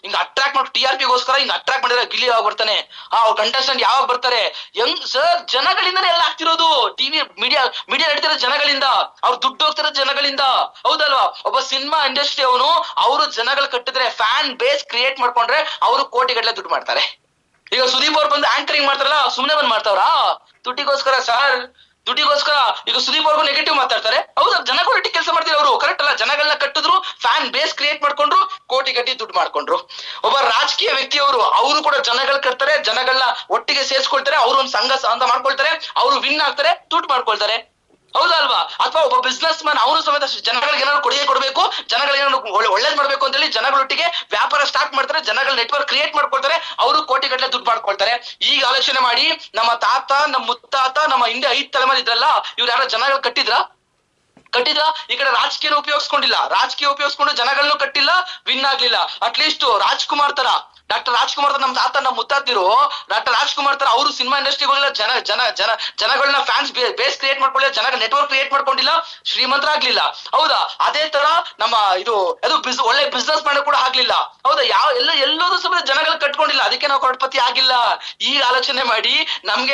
ಹಿಂಗ ಅಟ್ರಾಕ್ಟ್ ಮಾಡಿ TRP ಗೋಸ್ಕರ ಹಿಂಗ ಅಟ್ರಾಕ್ಟ್ ಮಾಡಿದ್ರೆ ಗಿಲ್ಲಿ ಯಾವಾಗ ಬರ್ತಾನೆ, ಅವ್ರ ಕಂಟೆಸ್ಟೆಂಟ್ ಯಾವಾಗ ಬರ್ತಾರೆ? ಹೆಂಗ್ ಸರ್, ಜನಗಳಿಂದನೇ ಎಲ್ಲ ಆಗ್ತಿರೋದು. ಟಿವಿ ಮೀಡಿಯಾ ನಡೀತಿರೋದು ಜನಗಳಿಂದ, ಅವ್ರು ದುಡ್ಡು ಹೋಗ್ತಿರೋದು ಜನಗಳಿಂದ, ಹೌದಲ್ವಾ? ಒಬ್ಬ ಸಿನಿಮಾ ಇಂಡಸ್ಟ್ರಿ ಅವನು, ಅವರು ಜನಗಳು ಕಟ್ಟಿದ್ರೆ, ಫ್ಯಾನ್ ಬೇಸ್ ಕ್ರಿಯೇಟ್ ಮಾಡ್ಕೊಂಡ್ರೆ ಅವರು ಕೋಟಿಗಟ್ಟಲೆ ದುಡ್ಡು ಮಾಡ್ತಾರೆ. ಈಗ ಸುದೀಪ್ ಅವ್ರು ಬಂದು ಆಂಕರಿಂಗ್ ಮಾಡ್ತಾರಲ್ಲ, ಸುಮ್ನೆ ಬಂದ್ ಮಾಡ್ತಾವ್ರ? ದುಡ್ಡಿಗೋಸ್ಕರ ಸರ್, ದುಡ್ಡಿಗೋಸ್ಕರ. ಈಗ ಸುದೀಪ್ ಅವ್ರಿಗೂ ನೆಗೆಟಿವ್ ಮಾತಾಡ್ತಾರೆ, ಹೌದಾ? ಜನಗಳೊಟ್ಟಿಗೆ ಕೆಲಸ ಮಾಡ್ತಿದ್ರು ಅವರು, ಕರೆಕ್ಟ್ ಅಲ್ಲ? ಜನಗಳನ್ನ ಕಟ್ಟಿದ್ರು, ಫ್ಯಾನ್ ಬೇಸ್ ಕ್ರಿಯೇಟ್ ಮಾಡ್ಕೊಂಡ್ರು, ಕೋಟಿ ಗಟ್ಟಿ ದುಡ್ಡು ಮಾಡ್ಕೊಂಡ್ರು. ಒಬ್ಬ ರಾಜಕೀಯ ವ್ಯಕ್ತಿಯವರು, ಅವರು ಕೂಡ ಜನಗಳು ಕಟ್ತಾರೆ, ಜನಗಳನ್ನ ಒಟ್ಟಿಗೆ ಸೇರ್ಸ್ಕೊಳ್ತಾರೆ, ಅವ್ರು ಒಂದು ಸಂಘ ಅಂತ ಮಾಡ್ಕೊಳ್ತಾರೆ, ಅವರು ವಿನ್ ಆಗ್ತಾರೆ, ದುಡ್ಡು ಮಾಡ್ಕೊಳ್ತಾರೆ, ಹೌದಾ ಅಲ್ವಾ? ಅಥವಾ ಒಬ್ಬ ಬಿಸ್ನೆಸ್ ಮ್ಯಾನ್, ಅವನು ಸಮೇತ ಜನಗಳಿಗೆ ಏನಾದ್ರು ಕೊಡುಗೆ ಕೊಡಬೇಕು, ಜನಗಳಿಗೆ ಏನಾದ್ರು ಒಳ್ಳೇದ್ ಮಾಡ್ಬೇಕು ಅಂತ ಹೇಳಿ ಜನಗಳೊಟ್ಟಿಗೆ ವ್ಯಾಪಾರ ಸ್ಟಾರ್ಟ್ ಮಾಡ್ತಾರೆ, ಜನಗಳ ನೆಟ್ವರ್ಕ್ ಕ್ರಿಯೇಟ್ ಮಾಡ್ಕೊಳ್ತಾರೆ, ಅವರು ಕೋಟಿಗಟ್ಟಲೆ ದುಡ್ಡು ಮಾಡ್ಕೊಳ್ತಾರೆ. ಈಗ ಆಲೋಚನೆ ಮಾಡಿ, ನಮ್ಮ ತಾತ, ನಮ್ಮ ಮುತ್ತಾತ, ನಮ್ಮ ಹಿಂದೆ 5 ತಲೆಮಾರಿ ಇದ್ರಲ್ಲ, ಇವ್ರು ಯಾರೋ ಜನಗಳು ಕಟ್ಟಿದ್ರ? ಈ ಕಡೆ ರಾಜಕೀಯ ಉಪಯೋಗಿಸ್ಕೊಂಡು ಜನಗಳನ್ನೂ ಕಟ್ಟಿಲ್ಲ, ವಿನ್ ಆಗ್ಲಿಲ್ಲ. ಅಟ್ಲೀಸ್ಟ್ ರಾಜ್ಕುಮಾರ್ ತರ ಡಾಕ್ಟರ್ ರಾಜ್ಕುಮಾರ್ ನಮ್ಮ ತಾತ ನಮ್ಮ ಮುತ್ತಾತಿರು ಡಾಕ್ಟರ್ ರಾಜ್ಕುಮಾರ್ ತರ ಅವರು ಸಿನಿಮಾ ಇಂಡಸ್ಟ್ರಿಗಳಿಲ್ಲ, ಜನಗಳನ್ನ ಫ್ಯಾನ್ಸ್ ಬೇಸ್ ಕ್ರಿಯೇಟ್ ಮಾಡ್ಕೊಳ್ಳಿಲ್ಲ, ಜನ ನೆಟ್ವರ್ಕ್ ಕ್ರಿಯೇಟ್ ಮಾಡ್ಕೊಂಡಿಲ್ಲ, ಶ್ರೀಮಂತರಾಗ್ಲಿಲ್ಲ. ಹೌದಾ? ಅದೇ ತರ ನಮ್ಮ ಇದು ಒಳ್ಳೆ ಬಿಸ್ನೆಸ್ ಮಾಡಕ್ ಕೂಡ ಆಗ್ಲಿಲ್ಲ. ಹೌದಾ? ಎಲ್ಲೋದು ಸುಮ್ಮನೆ ಜನಗಳು ಕಟ್ಕೊಂಡಿಲ್ಲ, ಅದಕ್ಕೆ ನಾವು ಕರೋಡ್ಪತಿ ಆಗಿಲ್ಲ. ಈಗ ಆಲೋಚನೆ ಮಾಡಿ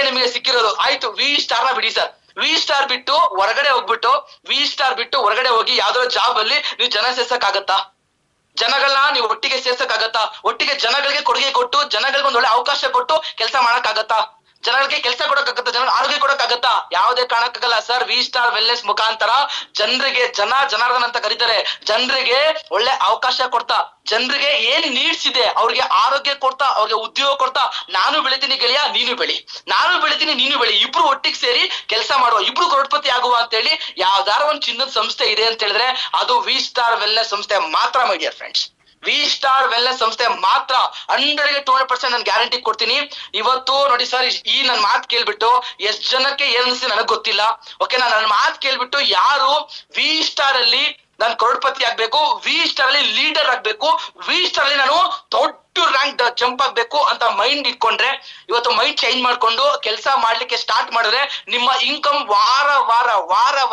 ನಿಮಗೆ ಸಿಕ್ಕಿರೋದು ಆಯ್ತು. ವಿ ಸ್ಟಾರ್ ನ ಬಿಡಿ ಸರ್, ವಿ ಸ್ಟಾರ್ ಬಿಟ್ಟು ಹೊರಗಡೆ ಹೋಗಿ ಯಾವ್ದಾದ್ರು ಜಾಬ್ ಅಲ್ಲಿ ನೀವು ಜನ ಸೇರ್ಸಕ್ಕಾಗತ್ತಾ? ಜನಗಳನ್ನ ನೀವು ಒಟ್ಟಿಗೆ ಸೇರ್ಸಕ್ಕಾಗತ್ತಾ? ಒಟ್ಟಿಗೆ ಜನಗಳಿಗೆ ಕೊಡುಗೆ ಕೊಟ್ಟು ಜನಗಳಿಗೆ ಒಂದ್ ಒಳ್ಳೆ ಅವಕಾಶ ಕೊಟ್ಟು ಕೆಲಸ ಮಾಡಕ್ಕಾಗತ್ತಾ? ಜನಗಳಿಗೆ ಕೆಲಸ ಕೊಡಕ್ಕಾಗತ್ತಾ? ಜನರಿಗೆ ಆರೋಗ್ಯ ಕೊಡಕ್ಕಾಗತ್ತಾ? ಯಾವುದೇ ಕಾರಣಕ್ಕಾಗಲ್ಲ ಸರ್. ವಿ ಸ್ಟಾರ್ ವೆಲ್ನೆಸ್ ಮುಖಾಂತರ ಜನರಿಗೆ ಜನಾರ್ದನ್ ಅಂತ ಕರೀತಾರೆ, ಜನರಿಗೆ ಒಳ್ಳೆ ಅವಕಾಶ ಕೊಡ್ತಾ, ಜನರಿಗೆ ಏನ್ ನೀಡ್ಸ್ ಇದೆ ಅವ್ರಿಗೆ ಆರೋಗ್ಯ ಕೊಡ್ತಾ, ಅವ್ರಿಗೆ ಉದ್ಯೋಗ ಕೊಡ್ತಾ, ನಾನು ಬೆಳಿತೀನಿ ಗೆಳೆಯ ನೀನು ಬೆಳಿ, ನಾನು ಬೆಳಿತೀನಿ ನೀನು ಬೆಳಿ, ಇಬ್ರು ಒಟ್ಟಿಗೆ ಸೇರಿ ಕೆಲಸ ಮಾಡುವ, ಇಬ್ರು ಕರೋಡ್ಪತಿ ಆಗುವ ಅಂತ ಹೇಳಿ ಯಾವ್ದಾರ ಒಂದು ಚಿನ್ನದ ಸಂಸ್ಥೆ ಇದೆ ಅಂತ ಹೇಳಿದ್ರೆ ಅದು ವಿ ಸ್ಟಾರ್ ವೆಲ್ನೆಸ್ ಸಂಸ್ಥೆ ಮಾತ್ರ my dear friends. V Star Wellness ಸಂಸ್ಥೆ ಮಾತ್ರ 100% ನಾನು ಗ್ಯಾರಂಟಿ ಕೊಡ್ತೀನಿ. ಇವತ್ತು ನೋಡಿ ಸರ್, ಈ ನನ್ ಮಾತು ಕೇಳ್ಬಿಟ್ಟು ಎಷ್ಟ್ ಜನಕ್ಕೆ ಏನ್ ಅನ್ಸಿ ನನಗ್ ಗೊತ್ತಿಲ್ಲ. ಓಕೆನಾ? ನನ್ನ ಮಾತು ಕೇಳ್ಬಿಟ್ಟು ಯಾರು ವಿ ಸ್ಟಾರ್ ಅಲ್ಲಿ ನಾನು ಕರೋಡ್ಪತಿ ಆಗ್ಬೇಕು, ವಿ ಸ್ಟಾರ್ ಅಲ್ಲಿ ಲೀಡರ್ ಆಗ್ಬೇಕು, ವಿ ಸ್ಟಾರ್ ಅಲ್ಲಿ ನಾನು ದೊಡ್ಡ ರ್ಯಾಂಕ್ ಜಂಪ್ ಆಗ್ಬೇಕು ಅಂತ ಮೈಂಡ್ ಇಟ್ಕೊಂಡ್ರೆ, ಇವತ್ತು ಮೈಂಡ್ ಚೇಂಜ್ ಮಾಡ್ಕೊಂಡು ಕೆಲಸ ಮಾಡ್ಲಿಕ್ಕೆ ಸ್ಟಾರ್ಟ್ ಮಾಡಿದ್ರೆ ನಿಮ್ಮ ಇನ್ಕಮ್ ವಾರ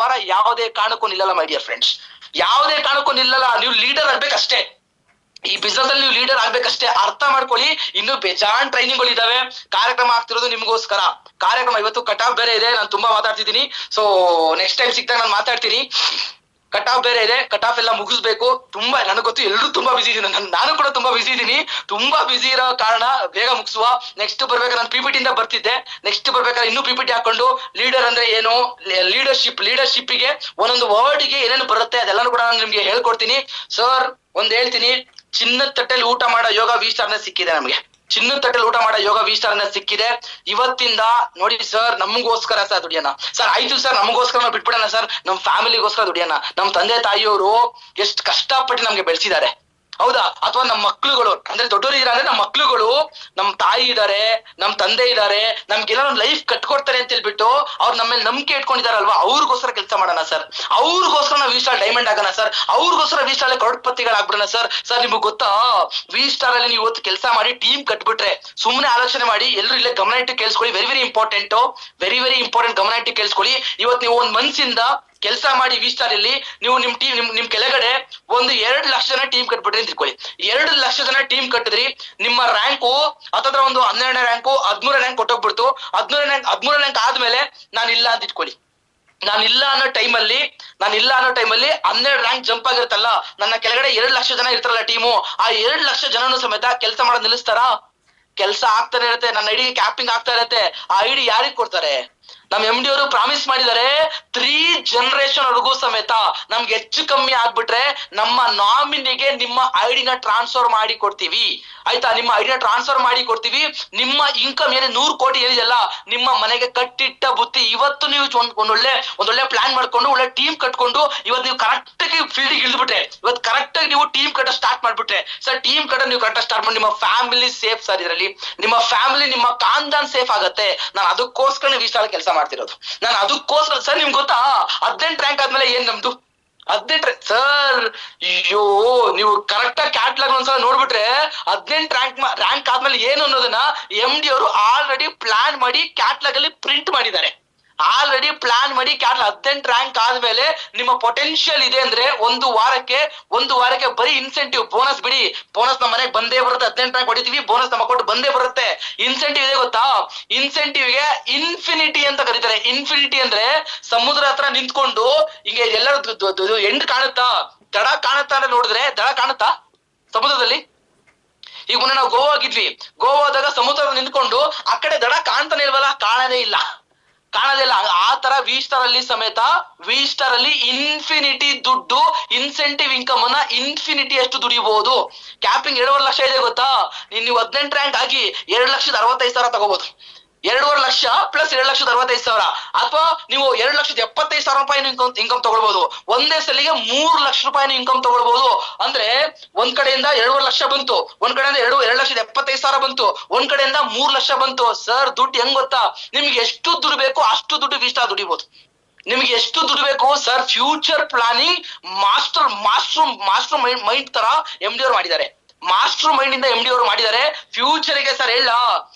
ವಾರ ಯಾವುದೇ ಕಾರಣಕ್ಕೂ ನಿಲ್ಲಲ್ಲ ಮೈ ಡಿಯರ್ ಫ್ರೆಂಡ್ಸ್, ಯಾವುದೇ ಕಾರಣಕ್ಕೂ ನಿಲ್ಲಲ್ಲ. ನೀವು ಲೀಡರ್ ಆಗ್ಬೇಕಷ್ಟೇ, ಈ ಬಿಸ್ನೆಸ್ ಅಲ್ಲಿ ನೀವು ಲೀಡರ್ ಆಗ್ಬೇಕಷ್ಟೇ. ಅರ್ಥ ಮಾಡ್ಕೊಳ್ಳಿ. ಇನ್ನು ಬೇಜಾನ್ ಟ್ರೈನಿಂಗ್ ಇದಾವೆ. ಕಾರ್ಯಕ್ರಮ ಆಗ್ತಿರೋದು ನಿಮ್ಗೋಸ್ಕರ. ಕಾರ್ಯಕ್ರಮ ಇವತ್ತು ಕಟ್ ಆಫ್ ಬೇರೆ ಇದೆ, ನಾನು ತುಂಬಾ ಮಾತಾಡ್ತಿದ್ದೀನಿ. ಸೊ ನೆಕ್ಸ್ಟ್ ಟೈಮ್ ಸಿಕ್ತಾಗ ನಾನು ಮಾತಾಡ್ತೀನಿ. ಕಟ್ ಆಫ್ ಬೇರೆ ಇದೆ, ಕಟ್ ಆಫ್ ಎಲ್ಲ ಮುಗಿಸ್ಬೇಕು. ತುಂಬಾ ನನಗೆ ಗೊತ್ತು ಎಲ್ಲರೂ ತುಂಬಾ ಬಿಸಿ ಇದೀನಿ, ನಾನು ಕೂಡ ತುಂಬಾ ಬಿಸಿ ಇದೀನಿ. ತುಂಬಾ ಬಿಸಿ ಇರೋ ಕಾರಣ ಬೇಗ ಮುಗಿಸುವ. ನೆಕ್ಸ್ಟ್ ಬರ್ಬೇಕಾದ್ರೆ ನಾನು ಪಿಪಿಟಿ ಇಂದ ಬರ್ತಿದ್ದೆ, ನೆಕ್ಸ್ಟ್ ಬರ್ಬೇಕಾದ್ರೆ ಇನ್ನೂ ಪಿಪಿಟಿ ಹಾಕೊಂಡು ಲೀಡರ್ ಅಂದ್ರೆ ಏನು, ಲೀಡರ್ಶಿಪ್ ಗೆ ಒಂದೊಂದು ವರ್ಡ್ ಗೆ ಏನೇನು ಬರುತ್ತೆ ಅದೆಲ್ಲಾನು ಕೂಡ ನಾನು ನಿಮ್ಗೆ ಹೇಳ್ಕೊಡ್ತೀನಿ. ಸರ್ ಒಂದ್ ಹೇಳ್ತೀನಿ, ಚಿನ್ನದ ತಟ್ಟೆಲಿ ಊಟ ಮಾಡೋ ಯೋಗ ವಿ ಸ್ಟಾರ್ ಸಿಕ್ಕಿದೆ ನಮ್ಗೆ. ಚಿನ್ನದ ತಟ್ಟೆಲಿ ಊಟ ಮಾಡೋ ಯೋಗ ವಿ ಸ್ಟಾರ್ ಸಿಕ್ಕಿದೆ. ಇವತ್ತಿಂದ ನೋಡಿ ಸರ್, ನಮಗೋಸ್ಕರ ಸರ್ ದುಡಿಯೋಣ ಸರ್. ಆಯ್ತು ಸರ್, ನಮಗೋಸ್ಕರ ನಾವು ಬಿಟ್ಬಿಡೋಣ ಸರ್, ನಮ್ ಫ್ಯಾಮಿಲಿಗೋಸ್ಕರ ದುಡಿಯೋಣ. ನಮ್ ತಂದೆ ತಾಯಿಯವರು ಎಷ್ಟು ಕಷ್ಟಪಟ್ಟು ನಮ್ಗೆ ಬೆಳೆಸಿದ್ದಾರೆ, ಹೌದಾ? ಅಥವಾ ನಮ್ಮ ಮಕ್ಳುಗಳು ಅಂದ್ರೆ ದೊಡ್ಡವರು ಇದಾರೆ ಅಂದ್ರೆ ನಮ್ಮ ಮಕ್ಳುಗಳು, ನಮ್ ತಾಯಿ ಇದಾರೆ, ನಮ್ ತಂದೆ ಇದಾರೆ, ನಮ್ಗೆಲ್ಲ ಒಂದು ಲೈಫ್ ಕಟ್ಕೊಡ್ತಾರೆ ಅಂತ ಹೇಳ್ಬಿಟ್ಟು ಅವ್ರು ನಮ್ಮ ಮೇಲೆ ನಂಬಿಕೆ ಇಟ್ಕೊಂಡಿದಾರಲ್ವಾ, ಅವ್ರಿಗೋಸ್ಕರ ಕೆಲಸ ಮಾಡೋಣ ಸರ್. ಅವ್ರಿಗೋಸ್ಕರ ನಾವು ವಿ ಸ್ಟಾರ್ ಡೈಮಂಡ್ ಆಗೋಣ ಸರ್. ಅವ್ರಿಗೋಸ್ಕರ ವಿ ಸ್ಟಾರ್ ಕರೋಡ್ಪತಿಗಳಾಗ್ಬಿಡೋಣ ಸರ್. ಸರ್ ನಿಮ್ಗೆ ಗೊತ್ತಾ, ವಿ ಸ್ಟಾರ್ ಅಲ್ಲಿ ನೀವು ಇವತ್ತು ಕೆಲಸ ಮಾಡಿ ಟೀಮ್ ಕಟ್ಬಿಟ್ರೆ, ಸುಮ್ಮನೆ ಆಲೋಚನೆ ಮಾಡಿ, ಎಲ್ಲರೂ ಇಲ್ಲೇ ಗಮನ ಇಟ್ಟು ಕೇಳಿಸ್ಕೊಳ್ಳಿ. ವೆರಿ ವೆರಿ ಇಂಪಾರ್ಟೆಂಟ್ ಗಮನ ಇಟ್ಟು ಕೇಳಿಸ್ಕೊಳ್ಳಿ. ಇವತ್ತು ನೀವು ಒಂದ್ ಮನ್ಸಿಂದ ಕೆಲಸ ಮಾಡಿ ವಿ ಸ್ಟಾರ್ ಅಲ್ಲಿ ನೀವು ನಿಮ್ ಕೆಳಗಡೆ ಒಂದು 2 ಲಕ್ಷ ಜನ ಟೀಮ್ ಕಟ್ಬಿಟ್ರಿ ಅಂತ ತಿಳ್ಕೊಳ್ಳಿ. 2 ಲಕ್ಷ ಜನ ಟೀಮ್ ಕಟ್ಟಿದ್ರಿ, ನಿಮ್ಮ ರ್ಯಾಂಕು ಅಥವಾ ಒಂದು 12ನೇ ರ್ಯಾಂಕು 13ನೇ ರ್ಯಾಂಕ್ ಕೊಟ್ಟೋಗ್ಬಿಡ್ತು. 13ನೇ ರ್ಯಾಂಕ್ ಆದ್ಮೇಲೆ ನಾನಿಲ್ಲ ಅಂತ ಇಟ್ಕೊಳ್ಳಿ. ನಾನಿಲ್ಲ ಅನ್ನೋ ಟೈಮಲ್ಲಿ 12 ರ್ಯಾಂಕ್ ಜಂಪ್ ಆಗಿರುತ್ತಲ್ಲ, ನನ್ನ ಕೆಳಗಡೆ 2 ಲಕ್ಷ ಜನ ಇರ್ತಾರಲ್ಲ ಟೀಮು, ಆ 2 ಲಕ್ಷ ಜನನು ಸಮೇತ ಕೆಲಸ ಮಾಡೋದ್ ನಿಲ್ಲಿಸ್ತಾರಾ? ಕೆಲಸ ಆಗ್ತಾನೆ ಇರುತ್ತೆ. ನನ್ನ ಐಡಿ ಕ್ಯಾಪಿಂಗ್ ಆಗ್ತಾ ಇರುತ್ತೆ. ಆ ಐಡಿ ಯಾರಿಗ್ ಕೊಡ್ತಾರೆ? ನಮ್ MD ಅವರು ಪ್ರಾಮಿಸ್ ಮಾಡಿದ್ದಾರೆ, 3 ಜನರೇಷನ್ ವರೆಗೂ ಸಮೇತ ನಮ್ಗೆ ಹೆಚ್ಚು ಕಮ್ಮಿ ಆಗ್ಬಿಟ್ರೆ ನಮ್ಮ ನಾಮಿನಿಗೆ ನಿಮ್ಮ ಐಡಿನ ಟ್ರಾನ್ಸ್ಫರ್ ಮಾಡಿ ಕೊಡ್ತೀವಿ. ಆಯ್ತಾ? ನಿಮ್ಮ ಐಡಿನ ಟ್ರಾನ್ಸ್ಫರ್ ಮಾಡಿ ಕೊಡ್ತೀವಿ. ನಿಮ್ಮ ಇನ್ಕಮ್ ಏನೇ 100 ಕೋಟಿ ಏನಿದೆಯಲ್ಲ, ನಿಮ್ಮ ಮನೆಗೆ ಕಟ್ಟಿಟ್ಟ ಬುತ್ತಿ. ಇವತ್ತು ನೀವು ಒಂದೊಳ್ಳೆ ಪ್ಲಾನ್ ಮಾಡ್ಕೊಂಡು ಒಳ್ಳೆ ಟೀಮ್ ಕಟ್ಕೊಂಡು ಇವತ್ತು ನೀವು ಕರೆಕ್ಟ್ ಆಗಿ ಫೀಲ್ಡ್ ಇಳಿದ್ಬಿಟ್ರೆ, ಇವತ್ತು ಕರೆಕ್ಟ್ ಆಗಿ ನೀವು ಟೀಮ್ ಕಟ್ಟ ಸ್ಟಾರ್ಟ್ ಮಾಡ್ಬಿಟ್ರೆ ಸರ್, ಟೀಮ್ ಕಟ್ಟ ನೀವು ಕರೆಕ್ಟ್ ಸ್ಟಾರ್ಟ್ ಮಾಡಿ, ನಿಮ್ಮ ಫ್ಯಾಮಿಲಿ ಸೇಫ್ ಸರ್. ಇದರಲ್ಲಿ ನಿಮ್ಮ ಫ್ಯಾಮಿಲಿ, ನಿಮ್ಮ ಖಾನ್ದಾನ್ ಸೇಫ್ ಆಗತ್ತೆ. ನಾನು ಅದಕ್ಕೋಸ್ಕರ ನೀವು ಈ ಕೆಲಸ ಮಾಡ್ತಿರೋದು. ನಾನು ಅದಕ್ಕೋಸ್ಕರ ಸರ್. ನಿಮ್ಗೆ ಗೊತ್ತಾ, 18 ರ್ಯಾಂಕ್ ಆದ್ಮೇಲೆ ಏನ್ ನಮ್ದು 18 ಸರ್, ಅಯ್ಯೋ ನೀವು ಕರೆಕ್ಟ್ ಆಗಿ ಕ್ಯಾಟ್ಲಾಗ್ ಒಂದ್ಸಲ ನೋಡ್ಬಿಟ್ರೆ 18 ರ್ಯಾಂಕ್ ಆದ್ಮೇಲೆ ಏನು ಅನ್ನೋದನ್ನ MD ಅವರು ಆಲ್ರೆಡಿ ಪ್ಲಾನ್ ಮಾಡಿ ಕ್ಯಾಟ್ಲಾಗ್ ಅಲ್ಲಿ ಪ್ರಿಂಟ್ ಮಾಡಿದ್ದಾರೆ. 18 ರ್ಯಾಂಕ್ ಆದ್ಮೇಲೆ ನಿಮ್ಮ ಪೊಟೆನ್ಶಿಯಲ್ ಇದೆ ಅಂದ್ರೆ ಒಂದು ವಾರಕ್ಕೆ ಬರೀ ಇನ್ಸೆಂಟಿವ್, ಬೋನಸ್ ಬಿಡಿ. ಬೋನಸ್ ನಮ್ಮ ಮನೆಗೆ ಬಂದೇ ಬರುತ್ತೆ. 18 ರ್ಯಾಂಕ್ ಹೊಡಿತೀವಿ, ಬೋನಸ್ ನಮ್ಮ ಅಕೌಂಟ್ ಬಂದೇ ಬರುತ್ತೆ. ಇನ್ಸೆಂಟಿವ್ ಇದೆ ಗೊತ್ತಾ? ಇನ್ಸೆಂಟಿವ್ ಗೆ ಇನ್ಫಿನಿಟಿ ಅಂತ ಕರೀತಾರೆ. ಇನ್ಫಿನಿಟಿ ಅಂದ್ರೆ ಸಮುದ್ರ ಹತ್ರ ನಿಂತ್ಕೊಂಡು ಹಿಂಗೆ ಎಲ್ಲರೂ ಎಂಡ್ ಕಾಣುತ್ತಾ, ದಡ ಕಾಣುತ್ತಾ ಅಂತ ನೋಡಿದ್ರೆ, ದಡ ಕಾಣುತ್ತಾ ಸಮುದ್ರದಲ್ಲಿ? ಈಗ ಮೊನ್ನೆ ನಾವು ಗೋವಾ ಹೋಗಿದ್ವಿ. ಗೋವಾದಾಗ ಸಮುದ್ರ ನಿಂತ್ಕೊಂಡು ಆ ಕಡೆ ದಡ ಕಾಣ್ತಾನೆ ಇಲ್ವಲ್ಲ, ಕಾಣದೇ ಇಲ್ಲ. ಆ ತರ ವಿ ಸ್ಟಾರ್ ಅಲ್ಲಿ ಸಮೇತ, ವಿ ಸ್ಟಾರ್ ಅಲ್ಲಿ ಇನ್ಫಿನಿಟಿ ದುಡ್ಡು, ಇನ್ಸೆಂಟಿವ್ ಇನ್ಕಮ್ ಅನ್ನ ಇನ್ಫಿನಿಟಿ ಎಷ್ಟು ದುಡಿಬಹುದು. ಕ್ಯಾಪಿಂಗ್ 2.5 ಲಕ್ಷ ಇದೆ ಗೊತ್ತಾ? ನೀವು 18 ರ್ಯಾಂಕ್ ಆಗಿ 2,65,000 ತಗೋಬಹುದು. 2.5 ಲಕ್ಷ ಪ್ಲಸ್ 2,65,000, ಅಥವಾ ನೀವು 2,75,000 ರೂಪಾಯಿ ಇನ್ಕಮ್ ತಗೊಳ್ಬಹುದು. ಒಂದೇ ಸಲಿಗೆ 3 ಲಕ್ಷ ರೂಪಾಯಿ ಇನ್ಕಮ್ ತಗೊಳ್ಬಹುದು. ಅಂದ್ರೆ ಒಂದ್ ಕಡೆಯಿಂದ 2.5 ಲಕ್ಷ ಬಂತು, ಒಂದ್ ಕಡೆಯಿಂದ 2,75,000 ಬಂತು, ಒಂದ್ ಕಡೆಯಿಂದ 3 ಲಕ್ಷ ಬಂತು. ಸರ್ ದುಡ್ಡು ಹೆಂಗ್ ಗೊತ್ತಾ? ನಿಮ್ಗೆ ಎಷ್ಟು ದುಡ್ಡು ಬೇಕು ಅಷ್ಟು ದುಡ್ಡು ವಿ ಸ್ಟಾರ್ ದುಡಿಬಹುದು. ನಿಮ್ಗೆ ಎಷ್ಟು ದುಡ್ಡು ಬೇಕು sir? Future planning master mind ತರ MD ಅವರು ಮಾಡಿದ್ದಾರೆ. ಮಾಸ್ಟರ್ ಮೈಂಡ್ ಇಂದ MD ಅವರು ಮಾಡಿದ್ದಾರೆ. ಫ್ಯೂಚರ್ ಗೆ ಸರ್ ಹೇಳ,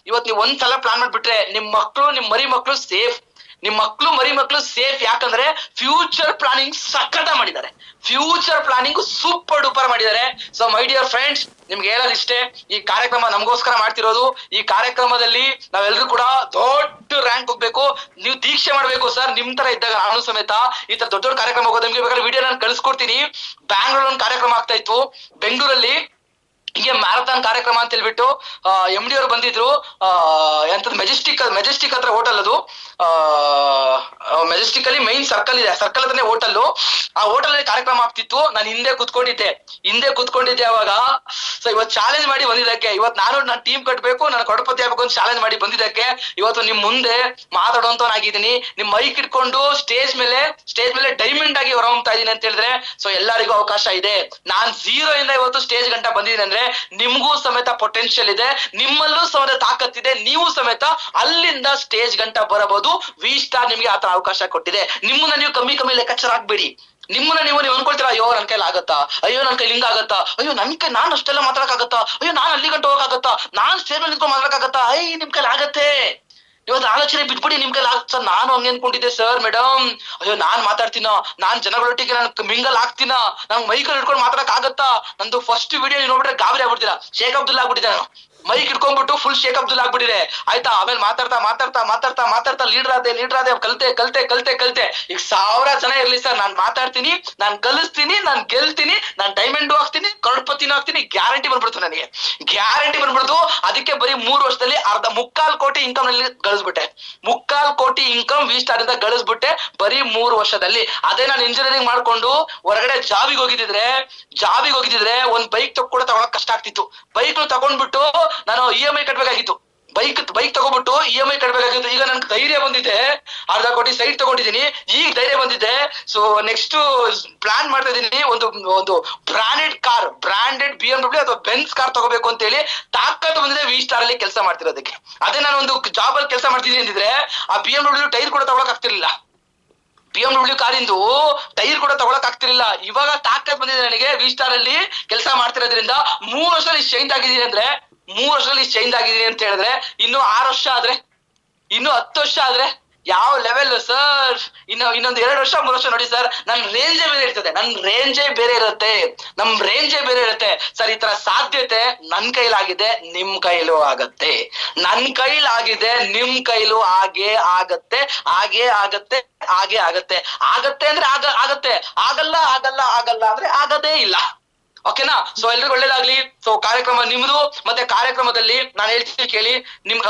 ಇವತ್ತು ನೀವು ಒಂದ್ಸಲ ಪ್ಲಾನ್ ಮಾಡ್ಬಿಟ್ರೆ ನಿಮ್ ಮಕ್ಳು ನಿಮ್ ಮರಿ ಮಕ್ಳು ಸೇಫ್. ನಿಮ್ ಮಕ್ಳು ಮರಿ ಮಕ್ಳು ಸೇಫ್. ಯಾಕಂದ್ರೆ ಫ್ಯೂಚರ್ ಪ್ಲಾನಿಂಗ್ ಸಖತ ಮಾಡಿದ್ದಾರೆ. ಫ್ಯೂಚರ್ ಪ್ಲಾನಿಂಗ್ ಸೂಪರ್ ಡೂಪರ್ ಮಾಡಿದ್ದಾರೆ. ಸೊ ಮೈ ಡಿಯರ್ ಫ್ರೆಂಡ್ಸ್, ನಿಮ್ಗೆ ಹೇಳೋದು ಇಷ್ಟೇ, ಈ ಕಾರ್ಯಕ್ರಮ ನಮಗೋಸ್ಕರ ಮಾಡ್ತಿರೋದು. ಈ ಕಾರ್ಯಕ್ರಮದಲ್ಲಿ ನಾವೆಲ್ಲರೂ ಕೂಡ ದೊಡ್ಡ ರ್ಯಾಂಕ್ ಹೋಗ್ಬೇಕು. ನೀವು ದೀಕ್ಷೆ ಮಾಡ್ಬೇಕು ಸರ್. ನಿಮ್ ತರ ಇದ್ದಾಗ ನಾನು ಸಮೇತ ಈ ತರ ದೊಡ್ಡ ದೊಡ್ಡ ಕಾರ್ಯಕ್ರಮ ಹೋಗೋದು. ನಿಮ್ಗೆ ಬೇಕಾದ್ರೆ ವಿಡಿಯೋ ನಾನು ಕಳಿಸ್ಕೊಡ್ತೀನಿ. ಬ್ಯಾಂಗ್ಳೂರ್ ಒಂದು ಕಾರ್ಯಕ್ರಮ ಆಗ್ತಾ ಇತ್ತು. ಬೆಂಗಳೂರಲ್ಲಿ ಹೀಗೆ ಮ್ಯಾರಥಾನ್ ಕಾರ್ಯಕ್ರಮ ಅಂತ ಹೇಳ್ಬಿಟ್ಟು MD ಅವರು ಬಂದಿದ್ರು. ಎಂತದ್ದು ಮೆಜೆಸ್ಟಿಕ್ ಹತ್ರ ಹೋಟೆಲ್ ಅದು. ಮೆಜೆಸ್ಟಿಕ್ ಅಲ್ಲಿ ಮೈನ್ ಸರ್ಕಲ್ ಇದೆ, ಸರ್ಕಲ್ ಹತ್ರನೇ ಹೋಟೆಲ್. ಆ ಹೋಟೆಲ್ ಅಲ್ಲಿ ಕಾರ್ಯಕ್ರಮ ಆಗ್ತಿತ್ತು. ನಾನು ಹಿಂದೆ ಕುತ್ಕೊಂಡಿದ್ದೆ ಅವಾಗ. ಸೊ ಇವತ್ತು ಚಾಲೆಂಜ್ ಮಾಡಿ ಬಂದಿದ್ದಕ್ಕೆ, ಇವತ್ತು ನಾನು ನನ್ನ ಟೀಮ್ ಕಟ್ಟಬೇಕು, ನಾನು ಕಡಪತಿ ಆಗ್ಬೇಕು ಅಂತ ಚಾಲೆಂಜ್ ಮಾಡಿ ಬಂದಿದ್ದಕ್ಕೆ ಇವತ್ತು ನಿಮ್ ಮುಂದೆ ಮಾತಾಡುವಂತವನಾಗಿದ್ದೀನಿ. ನಿಮ್ ಮೈಕ್ ಇಟ್ಕೊಂಡು ಸ್ಟೇಜ್ ಮೇಲೆ ಡೈಮಂಡ್ ಆಗಿ ಹೊರಹೊಮ್ತಾ ಇದೀನಿ ಅಂತ ಹೇಳಿದ್ರೆ ಸೊ ಎಲ್ಲರಿಗೂ ಅವಕಾಶ ಇದೆ. ನಾನ್ 0 ಇಂದ ಇವತ್ತು ಸ್ಟೇಜ್ ಗಂಟ ಬಂದಿದ್ದೀನಿ ಅಂದ್ರೆ ನಿಮ್ಗೂ ಸಮೇತ ಪೊಟೆನ್ಶಿಯಲ್ ಇದೆ, ನಿಮ್ಮಲ್ಲೂ ಸಮೇತ ತಾಕತ್ತಿದೆ. ನೀವು ಸಮೇತ ಅಲ್ಲಿಂದ ಸ್ಟೇಜ್ ಗಂಟ ಬರಬಹುದು. ವಿ ಸ್ಟಾರ್ ನಿಮ್ಗೆ ಆತರ ಅವಕಾಶ ಕೊಟ್ಟಿದೆ. ನಿಮ್ಮನ್ನ ನೀವು ಕಮ್ಮಿ ಲೆಕ್ಕಾಚಾರ ಆಗ್ಬೇಡಿ. ನಿಮ್ಮನ್ನ ನೀವು ಅನ್ಕೊಳ್ತೀರಾ, ಅಯ್ಯೋ ನನ್ ಕೈಲಿ ಆಗತ್ತಾ, ಅಯ್ಯೋ ನನ್ ಕೈಲಿ ಹಿಂಗಾಗತ್ತಾ, ಅಯ್ಯೋ ನನ್ ಕೈ ನಾನ್ ಅಷ್ಟೆಲ್ಲ ಮಾತಾಡಕ್ಕಾಗತ್ತಾ, ಅಯ್ಯೋ ನಾನ್ ಅಲ್ಲಿ ಗಂಟ ಹೋಗಕ್ಕಾಗತ್ತಾ, ನಾನ್ ಸ್ಟೇಜ್ ಮೇಲೆ ನಿಂತ್ಕೊಂಡು ಮಾತಾಡಕ್ಕಾಗತ್ತಾ. ನಿಮ್ ಕೈಲಿ ಆಗತ್ತೆ. ಇವತ್ತು ಆಲೋಚನೆ ಬಿಟ್ಬಿಡಿ. ನಿಮ್ ಕೈಲಿ ಸರ್ ನಾನು ಹಂಗೆ ಅನ್ಕೊಂಡಿದ್ದೆ ಸರ್ ಮೇಡಮ್, ಅಯ್ಯೋ ನಾನ್ ಮಾತಾಡ್ತೀನ, ನಾನ್ ಜನಗಳೊಟ್ಟಿಗೆ ನಾನು ಮಿಂಗಲ್ ಆಗ್ತೀನ, ನಂಗೆ ಮೈಕಲ್ಲಿ ಹಿಡ್ಕೊಂಡು ಮಾತಾಡಕ್ ಆಗತ್ತಾ. ನಂದು ಫಸ್ಟ್ ವಿಡಿಯೋ ನೋಡ್ಬಿಟ್ರೆ ಗಾಬರಿ ಆಗ್ಬಿಡ್ತೀರಾ. ಶೇಖ್ ಅಬ್ದುಲ್ಲಾ ಆಗ್ಬಿಟ್ಟಿದ್ದೆ ನಾನು. ಮೈಕ್ ಇಟ್ಕೊಂಡ್ಬಿಟ್ಟು ಫುಲ್ ಶೇಖ್ ಅಬ್ದುಲ್ಲಾ ಆಗ್ಬಿಟ್ಟಿದೆ. ಆಯ್ತಾ. ಆಮೇಲೆ ಮಾತಾಡ್ತಾ ಲೀಡರ್ ಆದೆ ಕಲ್ತೆ. ಈಗ 1000 ಜನ ಇರ್ಲಿ ಸರ್, ನಾನ್ ಮಾತಾಡ್ತೀನಿ, ನಾನ್ ಕಲಿಸ್ತೀನಿ, ನಾನ್ ಗೆಲ್ತೀನಿ, ನಾನ್ ಡೈಮಂಡ್ ಆಗ್ತೀನಿ, ಕರೋಡ್ಪತಿನೂ ಆಗ್ತೀನಿ. ಗ್ಯಾರಂಟಿ ಬಂದ್ಬಿಡ್ತು ನನಗೆ, ಗ್ಯಾರಂಟಿ ಬಂದ್ಬಿಡ್ತು. ಅದಕ್ಕೆ ಬರೀ 3 ವರ್ಷದಲ್ಲಿ 3.25 ಕೋಟಿ ಇನ್ಕಮ್ ನಲ್ಲಿ ಗಳಿಸ್ಬಿಟ್ಟೆ. 3.25 ಕೋಟಿ ಇನ್ಕಮ್ ವಿ ಸ್ಟಾರ್ ಇಂದ ಗಳಿಸ್ಬಿಟ್ಟೆ ಬರೀ 3 ವರ್ಷದಲ್ಲಿ. ಅದೇ ನಾನು ಇಂಜಿನಿಯರಿಂಗ್ ಮಾಡ್ಕೊಂಡು ಹೊರಗಡೆ ಜಾಬಿಗೆ ಹೋಗಿದ್ರೆ ಒಂದ್ ಬೈಕ್ ಕೂಡ ತಗೊಳಕ್ ಕಷ್ಟ ಆಗ್ತಿತ್ತು. ಬೈಕ್ ತಗೊಂಡ್ಬಿಟ್ಟು ನಾನು EMI ಕಟ್ಬೇಕಾಗಿತ್ತು. ಬೈಕ್ ತಗೊಂಡ್ಬಿಟ್ಟು EMI ಕಟ್ಬೇಕಾಗಿತ್ತು. ಈಗ ನನ್ಗೆ ಧೈರ್ಯ ಬಂದಿದೆ, 1/2 ಕೋಟಿ ಸೈಟ್ ತಗೊಂಡಿದ್ದೀನಿ. ಈಗ ಧೈರ್ಯ ಬಂದಿದೆ. ಸೊ ನೆಕ್ಸ್ಟ್ ಪ್ಲಾನ್ ಮಾಡ್ತಾ ಇದೀನಿ, ಒಂದು ಬ್ರಾಂಡೆಡ್ BMW ಅಥವಾ ಬೆನ್ಸ್ ಕಾರ್ ತಗೋಬೇಕು ಅಂತ ಹೇಳಿ ತಾಕತ್ತು ಬಂದಿದೆ ವಿ ಸ್ಟಾರ್ ಅಲ್ಲಿ ಕೆಲಸ ಮಾಡ್ತಿರೋದಕ್ಕೆ. ಅದೇ ನಾನು ಒಂದು ಜಾಬ್ ಅಲ್ಲಿ ಕೆಲಸ ಮಾಡ್ತಿದ್ದೀನಿ ಅಂದಿದ್ರೆ ಆ BMW ಟೈರ್ ಕೂಡ ತಗೊಳಕ್ ಆಗ್ತಿರ್ಲಿಲ್ಲ. BMW ಕಾರಿಂದು ಟೈರ್ ಕೂಡ ತಗೊಳಕ್ ಆಗ್ತಿರ್ಲಿಲ್ಲ. ಇವಾಗ ತಾಕತ್ ಬಂದಿದೆ ನನಗೆ ವಿ ಸ್ಟಾರ್ ಅಲ್ಲಿ ಕೆಲಸ ಮಾಡ್ತಿರೋದ್ರಿಂದ. 3 ವರ್ಷದಲ್ಲಿ ಚೇಂಜ್ ಆಗಿದ್ದೀನಿ ಅಂತ ಹೇಳಿದ್ರೆ ಇನ್ನು 6 ವರ್ಷ ಆದ್ರೆ, ಇನ್ನು 10 ವರ್ಷ ಆದ್ರೆ ಯಾವ ಲೆವೆಲ್ ಸರ್. ಇನ್ನೊಂದು 2 ವರ್ಷ 3 ವರ್ಷ ನೋಡಿ ಸರ್, ನಮ್ ರೇಂಜೇ ಬೇರೆ ಇರ್ತದೆ. ನಮ್ ರೇಂಜೇ ಬೇರೆ ಇರುತ್ತೆ ಸರ್. ಈ ತರ ಸಾಧ್ಯತೆ ನನ್ ಕೈಲಾಗಿದೆ, ನಿಮ್ ಕೈಲೂ ಆಗತ್ತೆ. ನನ್ ಕೈಲಾಗಿದೆ, ನಿಮ್ ಕೈಲೂ ಹಾಗೆ ಆಗತ್ತೆ ಅಂದ್ರೆ ಆಗತ್ತೆ. ಆಗಲ್ಲ ಅಂದ್ರೆ ಆಗದೇ ಇಲ್ಲ. ಓಕೆನಾ. ಸೊ ಎಲ್ರಿಗೂ ಒಳ್ಳೇದಾಗ್ಲಿ. ಸೊ ಕಾರ್ಯಕ್ರಮ ನಿಮ್ದು. ಮತ್ತೆ ಕಾರ್ಯಕ್ರಮದಲ್ಲಿ ನಾನು ಹೇಳ್ತೀನಿ ಕೇಳಿ.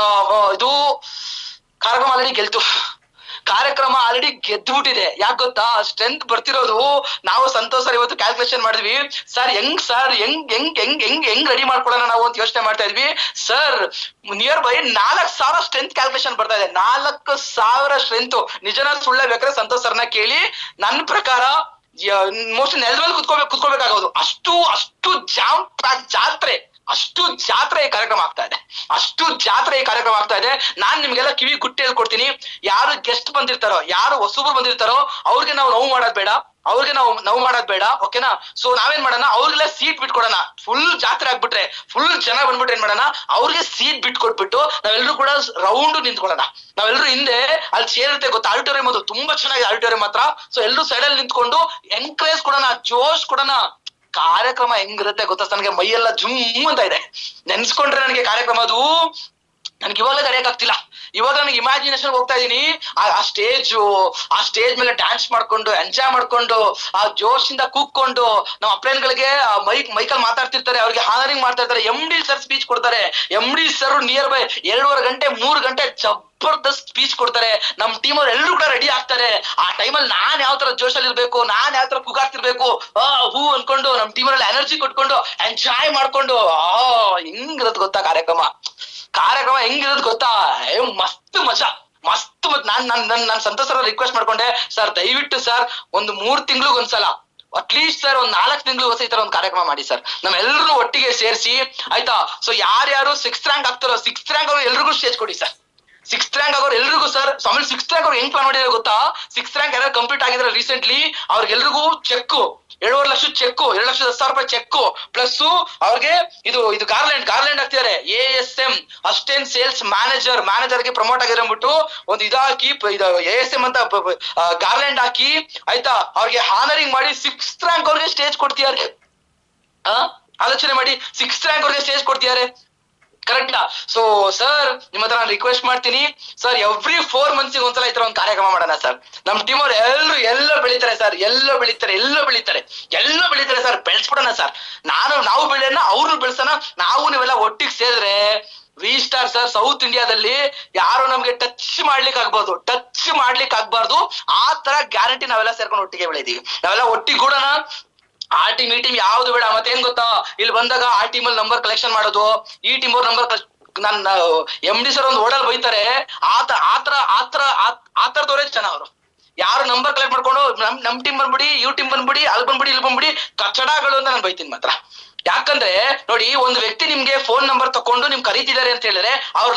ಇದು ಕಾರ್ಯಕ್ರಮ ಆಲ್ರೆಡಿ ಗೆದ್ಬಿಟ್ಟಿದೆ. ಯಾಕೆ ಗೊತ್ತಾ, ಸ್ಟ್ರೆಂತ್ ಬರ್ತಿರೋದು ನಾವು ಸಂತೋಷ್ ಸರ್ ಇವತ್ತು ಕ್ಯಾಲ್ಕುಲೇಷನ್ ಮಾಡಿದ್ವಿ. ಸರ್ ಹೆಂಗ್ ರೆಡಿ ಮಾಡ್ಕೊಳ್ಳೋಣ ನಾವು ಅಂತ ಯೋಚನೆ ಮಾಡ್ತಾ ಇದ್ವಿ. Sir near by 4,000 strength calculation ಬರ್ತಾ ಇದೆ. 4,000 ಸ್ಟ್ರೆಂತ್. ನಿಜನ ಸುಳ್ಳ ಬೇಕಾದ್ರೆ ಸಂತೋಷ್ ಸರ್ನ ಕೇಳಿ. ನನ್ನ ಪ್ರಕಾರ ಮೋಸ್ಟ್ಲಿ ನೆಲದಲ್ಲಿ ಕುತ್ಕೋಬೇಕಾಗೋದು. ಅಷ್ಟು ಜಾಮ್ ಪ್ಯಾಕ್ ಜಾತ್ರೆ ಈ ಕಾರ್ಯಕ್ರಮ ಆಗ್ತಾ ಇದೆ. ನಾನ್ ನಿಮ್ಗೆಲ್ಲ ಕಿವಿ ಗುಟ್ಟಿ ಹೇಳ್ಕೊಡ್ತೀನಿ. ಯಾರು ಗೆಸ್ಟ್ ಬಂದಿರ್ತಾರೋ, ಯಾರು ಹೊಸಬ್ರು ಬಂದಿರ್ತಾರೋ ಅವ್ರಿಗೆ ನಾವು ನೋವು ಮಾಡೋದ್ ಬೇಡ. ಓಕೆನಾ. ಸೊ ನಾವೇನ್ ಮಾಡೋಣ, ಅವ್ರಿಗೆಲ್ಲ ಸೀಟ್ ಬಿಟ್ಕೊಡೋಣ. ಫುಲ್ ಜಾತ್ರೆ ಆಗ್ಬಿಟ್ರೆ, ಫುಲ್ ಜನ ಬಂದ್ಬಿಟ್ರೆ ಏನ್ ಮಾಡೋಣ, ಅವ್ರಿಗೆ ಸೀಟ್ ಬಿಟ್ಕೊಟ್ಬಿಟ್ಟು ನಾವೆಲ್ಲರೂ ಕೂಡ ರೌಂಡ್ ನಿಂತ್ಕೊಳ್ಳೋಣ. ನಾವೆಲ್ಲರೂ ಹಿಂದೆ ಅಲ್ಲಿ ಚೇರ್ ಇರುತ್ತೆ ಗೊತ್ತಾ, ಆಡಿಟೋರಿಯಂ. ಅದು ತುಂಬಾ ಚೆನ್ನಾಗಿದೆ ಆಡಿಟೋರಿಯಂ ಮಾತ್ರ. ಸೊ ಎಲ್ಲರೂ ಸೈಡ್ ಅಲ್ಲಿ ನಿಂತ್ಕೊಂಡು ಎಂಕರೇಜ್ ಕೊಡೋಣ, ಜೋಶ್ ಕೊಡೋಣ. ಕಾರ್ಯಕ್ರಮ ಹೆಂಗಿರುತ್ತೆ ಗೊತ್ತಾ, ನನಗೆ ಮೈಯೆಲ್ಲ ಜುಮ್ ಅಂತ ಇದೆ. ನೆನ್ಸ್ಕೊಂಡ್ರೆ ನನಗೆ ಕಾರ್ಯಕ್ರಮ ಅದು ನನ್ಗೆ ಇವಾಗಲೇ ತಡೆಯಕ್ಕಾಗ್ತಿಲ್ಲ. ಇವಾಗ ನನಗೆ ಇಮ್ಯಾಜಿನೇಷನ್ ಹೋಗ್ತಾ ಇದೀನಿ. ಆ ಸ್ಟೇಜ್ ಮೇಲೆ ಡ್ಯಾನ್ಸ್ ಮಾಡ್ಕೊಂಡು, ಎಂಜಾಯ್ ಮಾಡ್ಕೊಂಡು, ಆ ಜೋಶಿಂದ ಕೂಗ್ಕೊಂಡು, ನಮ್ಮ ಅಪ್ರೇನ್ಗಳಿಗೆ ಮೈಕಲ್ ಮಾತಾಡ್ತಿರ್ತಾರೆ, ಅವ್ರಿಗೆ ಹಾನರಿಂಗ್ ಮಾಡ್ತಾ ಇರ್ತಾರೆ. MD ಸರ್ ಸ್ಪೀಚ್ ಕೊಡ್ತಾರೆ. MD ಸರ್ ನಿಯರ್ ಬೈ 2.5 ಗಂಟೆ 3 ಗಂಟೆ ಜಬರ್ದಸ್ತ್ ಸ್ಪೀಚ್ ಕೊಡ್ತಾರೆ. ನಮ್ ಟೀಮ್ ಅವ್ರು ಎಲ್ಲರೂ ಕೂಡ ರೆಡಿ ಆಗ್ತಾರೆ. ಆ ಟೈಮಲ್ಲಿ ನಾನ್ ಯಾವ ತರ ಜೋಶಲ್ಲಿ ಇರ್ಬೇಕು, ನಾನ್ ಯಾವ ತರ ಕೂಗಾಡ್ತಿರ್ಬೇಕು, ಹೂ ಅನ್ಕೊಂಡು ನಮ್ ಟೀಮ್ ಅಲ್ಲಿ ಎನರ್ಜಿ ಕೊಟ್ಕೊಂಡು ಎಂಜಾಯ್ ಮಾಡ್ಕೊಂಡು ಹೆಂಗಿರತ್ ಗೊತ್ತಾ ಕಾರ್ಯಕ್ರಮ ಹೆಂಗಿರೋದು ಗೊತ್ತಾ. ಮಸ್ತ್ ಮಜಾ. ನಾನ್ ಸಂತೋಷ್ ಸರ್ ರಿಕ್ವೆಸ್ಟ್ ಮಾಡ್ಕೊಂಡೆ, ಸರ್ ದಯವಿಟ್ಟು ಸರ್ ಒಂದು 3 ತಿಂಗಳಿಗೊಂದ್ಸಲ, ಅಟ್ಲೀಸ್ಟ್ ಸರ್ ಒಂದ್ 4 ತಿಂಗಳು ಈ ತರ ಒಂದು ಕಾರ್ಯಕ್ರಮ ಮಾಡಿ ಸರ್, ನಮ್ಮೆಲ್ಲರೂ ಒಟ್ಟಿಗೆ ಸೇರಿಸಿ. ಆಯ್ತಾ. ಸೊ ಯಾರ್ಯಾರು 6th ರ್ಯಾಂಕ್ ಆಗ್ತಾರೋ 6th ರ್ಯಾಂಕ್ ಅವ್ರು ಎಲ್ರಿಗೂ ಸ್ಟೇಜ್ ಕೊಡಿ ಸರ್. ಸಿಕ್ಸ್ ರ್ಯಾಂಕ್ ಆಗೋರು ಎಲ್ರಿಗೂ ಸರ್, ಆಮೇಲೆ ಸಿಕ್ಸ್ ರ್ಯಾಂಕ್ ಅವ್ರು ಹೆಂಗ್ ಪ್ಲಾನ್ ಮಾಡಿದ್ರೆ ಗೊತ್ತಾ, ಸಿಕ್ಸ್ ರ್ಯಾಂಕ್ ಯಾರು ಕಂಪ್ಲೀಟ್ ಆಗಿದ್ರೆ ರೀಸೆಂಟ್ಲಿ ಅವ್ರಿಗೆಲ್ರಿಗೂ cheque 7.5 lakh cheque, 2,10,000 cheque, plus ಅವ್ರಿಗೆ ಇದು ಗಾರ್ಲೆಂಡ್ ಹಾಕ್ತಿದ್ದಾರೆ. ASM ಅಸಿಸ್ಟೆಂಟ್ ಸೇಲ್ಸ್ ಮ್ಯಾನೇಜರ್ ಗೆ ಪ್ರಮೋಟ್ ಆಗಿರಂದ್ಬಿಟ್ಟು ಒಂದು ಇದಾಕಿ ASM ಅಂತ ಗಾರ್ಲೆಂಡ್ ಹಾಕಿ ಆಯ್ತಾ, ಅವ್ರಿಗೆ ಹಾನರಿಂಗ್ ಮಾಡಿ ಸಿಕ್ಸ್ ರ್ಯಾಂಕ್ ಅವ್ರಿಗೆ ಸ್ಟೇಜ್ ಕೊಡ್ತಿದ್ದಾರೆ. ಆಲೋಚನೆ ಮಾಡಿ, ಸಿಕ್ಸ್ ರ್ಯಾಂಕ್ ಅವ್ರಿಗೆ ಸ್ಟೇಜ್ ಕೊಡ್ತಿದ್ದಾರೆ. ಕರೆಕ್ಟಾ? ಸೊ ಸರ್ ನಿಮ್ಮ ಹತ್ರ ನಾನು ರಿಕ್ವೆಸ್ಟ್ ಮಾಡ್ತೀನಿ ಸರ್, ಎವ್ರಿ 4 months ಒಂದ್ಸಲ ಈ ತರ ಒಂದು ಕಾರ್ಯಕ್ರಮ ಮಾಡೋಣ ಸರ್. ನಮ್ ಟೀಮ್ ಅವ್ರು ಎಲ್ಲ ಬೆಳಿತಾರೆ ಸರ್, ಎಲ್ಲ ಬೆಳಿತಾರೆ ಸರ್, ಬೆಳೆಸ್ಬಿಡೋಣ ಸರ್. ನಾವು ಬೆಳೆಯೋಣ, ಅವ್ರನ್ನು ಬೆಳೆಸೋಣ. ನಾವು ನೀವೆಲ್ಲ ಒಟ್ಟಿಗೆ ಸೇರಿದ್ರೆ ವಿ ಸ್ಟಾರ್ ಸರ್ ಸೌತ್ ಇಂಡಿಯಾದಲ್ಲಿ ಯಾರು ನಮ್ಗೆ ಟಚ್ ಮಾಡ್ಲಿಕ್ಕೆ ಆಗ್ಬಾರ್ದು. ಆ ತರ ಗ್ಯಾರಂಟಿ ನಾವೆಲ್ಲ ಸೇರ್ಕೊಂಡು ಒಟ್ಟಿಗೆ ಬೆಳಿತೀವಿ. ನಾವೆಲ್ಲ ಒಟ್ಟಿಗೆ ಕೂಡೋಣ. ಆ ಟೀಮ್ ಈ ಟೀಮ್ ಯಾವ್ದು ಬೇಡ. ಮತ್ತೇನ್ ಗೊತ್ತಾ, ಇಲ್ಲಿ ಬಂದಾಗ ಆ ಟೀಮ್ ಅಲ್ಲಿ ನಂಬರ್ ಕಲೆಕ್ಷನ್ ಮಾಡೋದು, ಈ ಟೀಮ್ ಅವ್ರ ನಂಬರ್ ನನ್ನ MD ಸರ್ ಒಂದು ಓಡಲ್ ಬೈತಾರೆ. ಆತರದವರೇ ಜನ ಅವರು. ಯಾರು ನಂಬರ್ ಕಲೆಕ್ಟ್ ಮಾಡ್ಕೊಂಡು ನಮ್ ಟೀಮ್ ಬಂದ್ಬಿಡಿ, ಇವ್ ಟೀಮ್ ಬಂದ್ಬಿಡಿ, ಅಲ್ಲಿ ಬಂದ್ಬಿಡಿ, ಇಲ್ಲಿ ಬಂದ್ಬಿಡಿ, ಕಚಡಗಳು ಅಂತ ನಾನು ಬೈತೀನಿ ಮಾತ್ರ. ಯಾಕಂದ್ರೆ ನೋಡಿ, ಒಂದು ವ್ಯಕ್ತಿ ನಿಮ್ಗೆ ಫೋನ್ ನಂಬರ್ ತಕೊಂಡು ನಿಮ್ ಕರೀತಿದ್ದಾರೆ ಅಂತ ಹೇಳಿದ್ರೆ ಅವ್ರ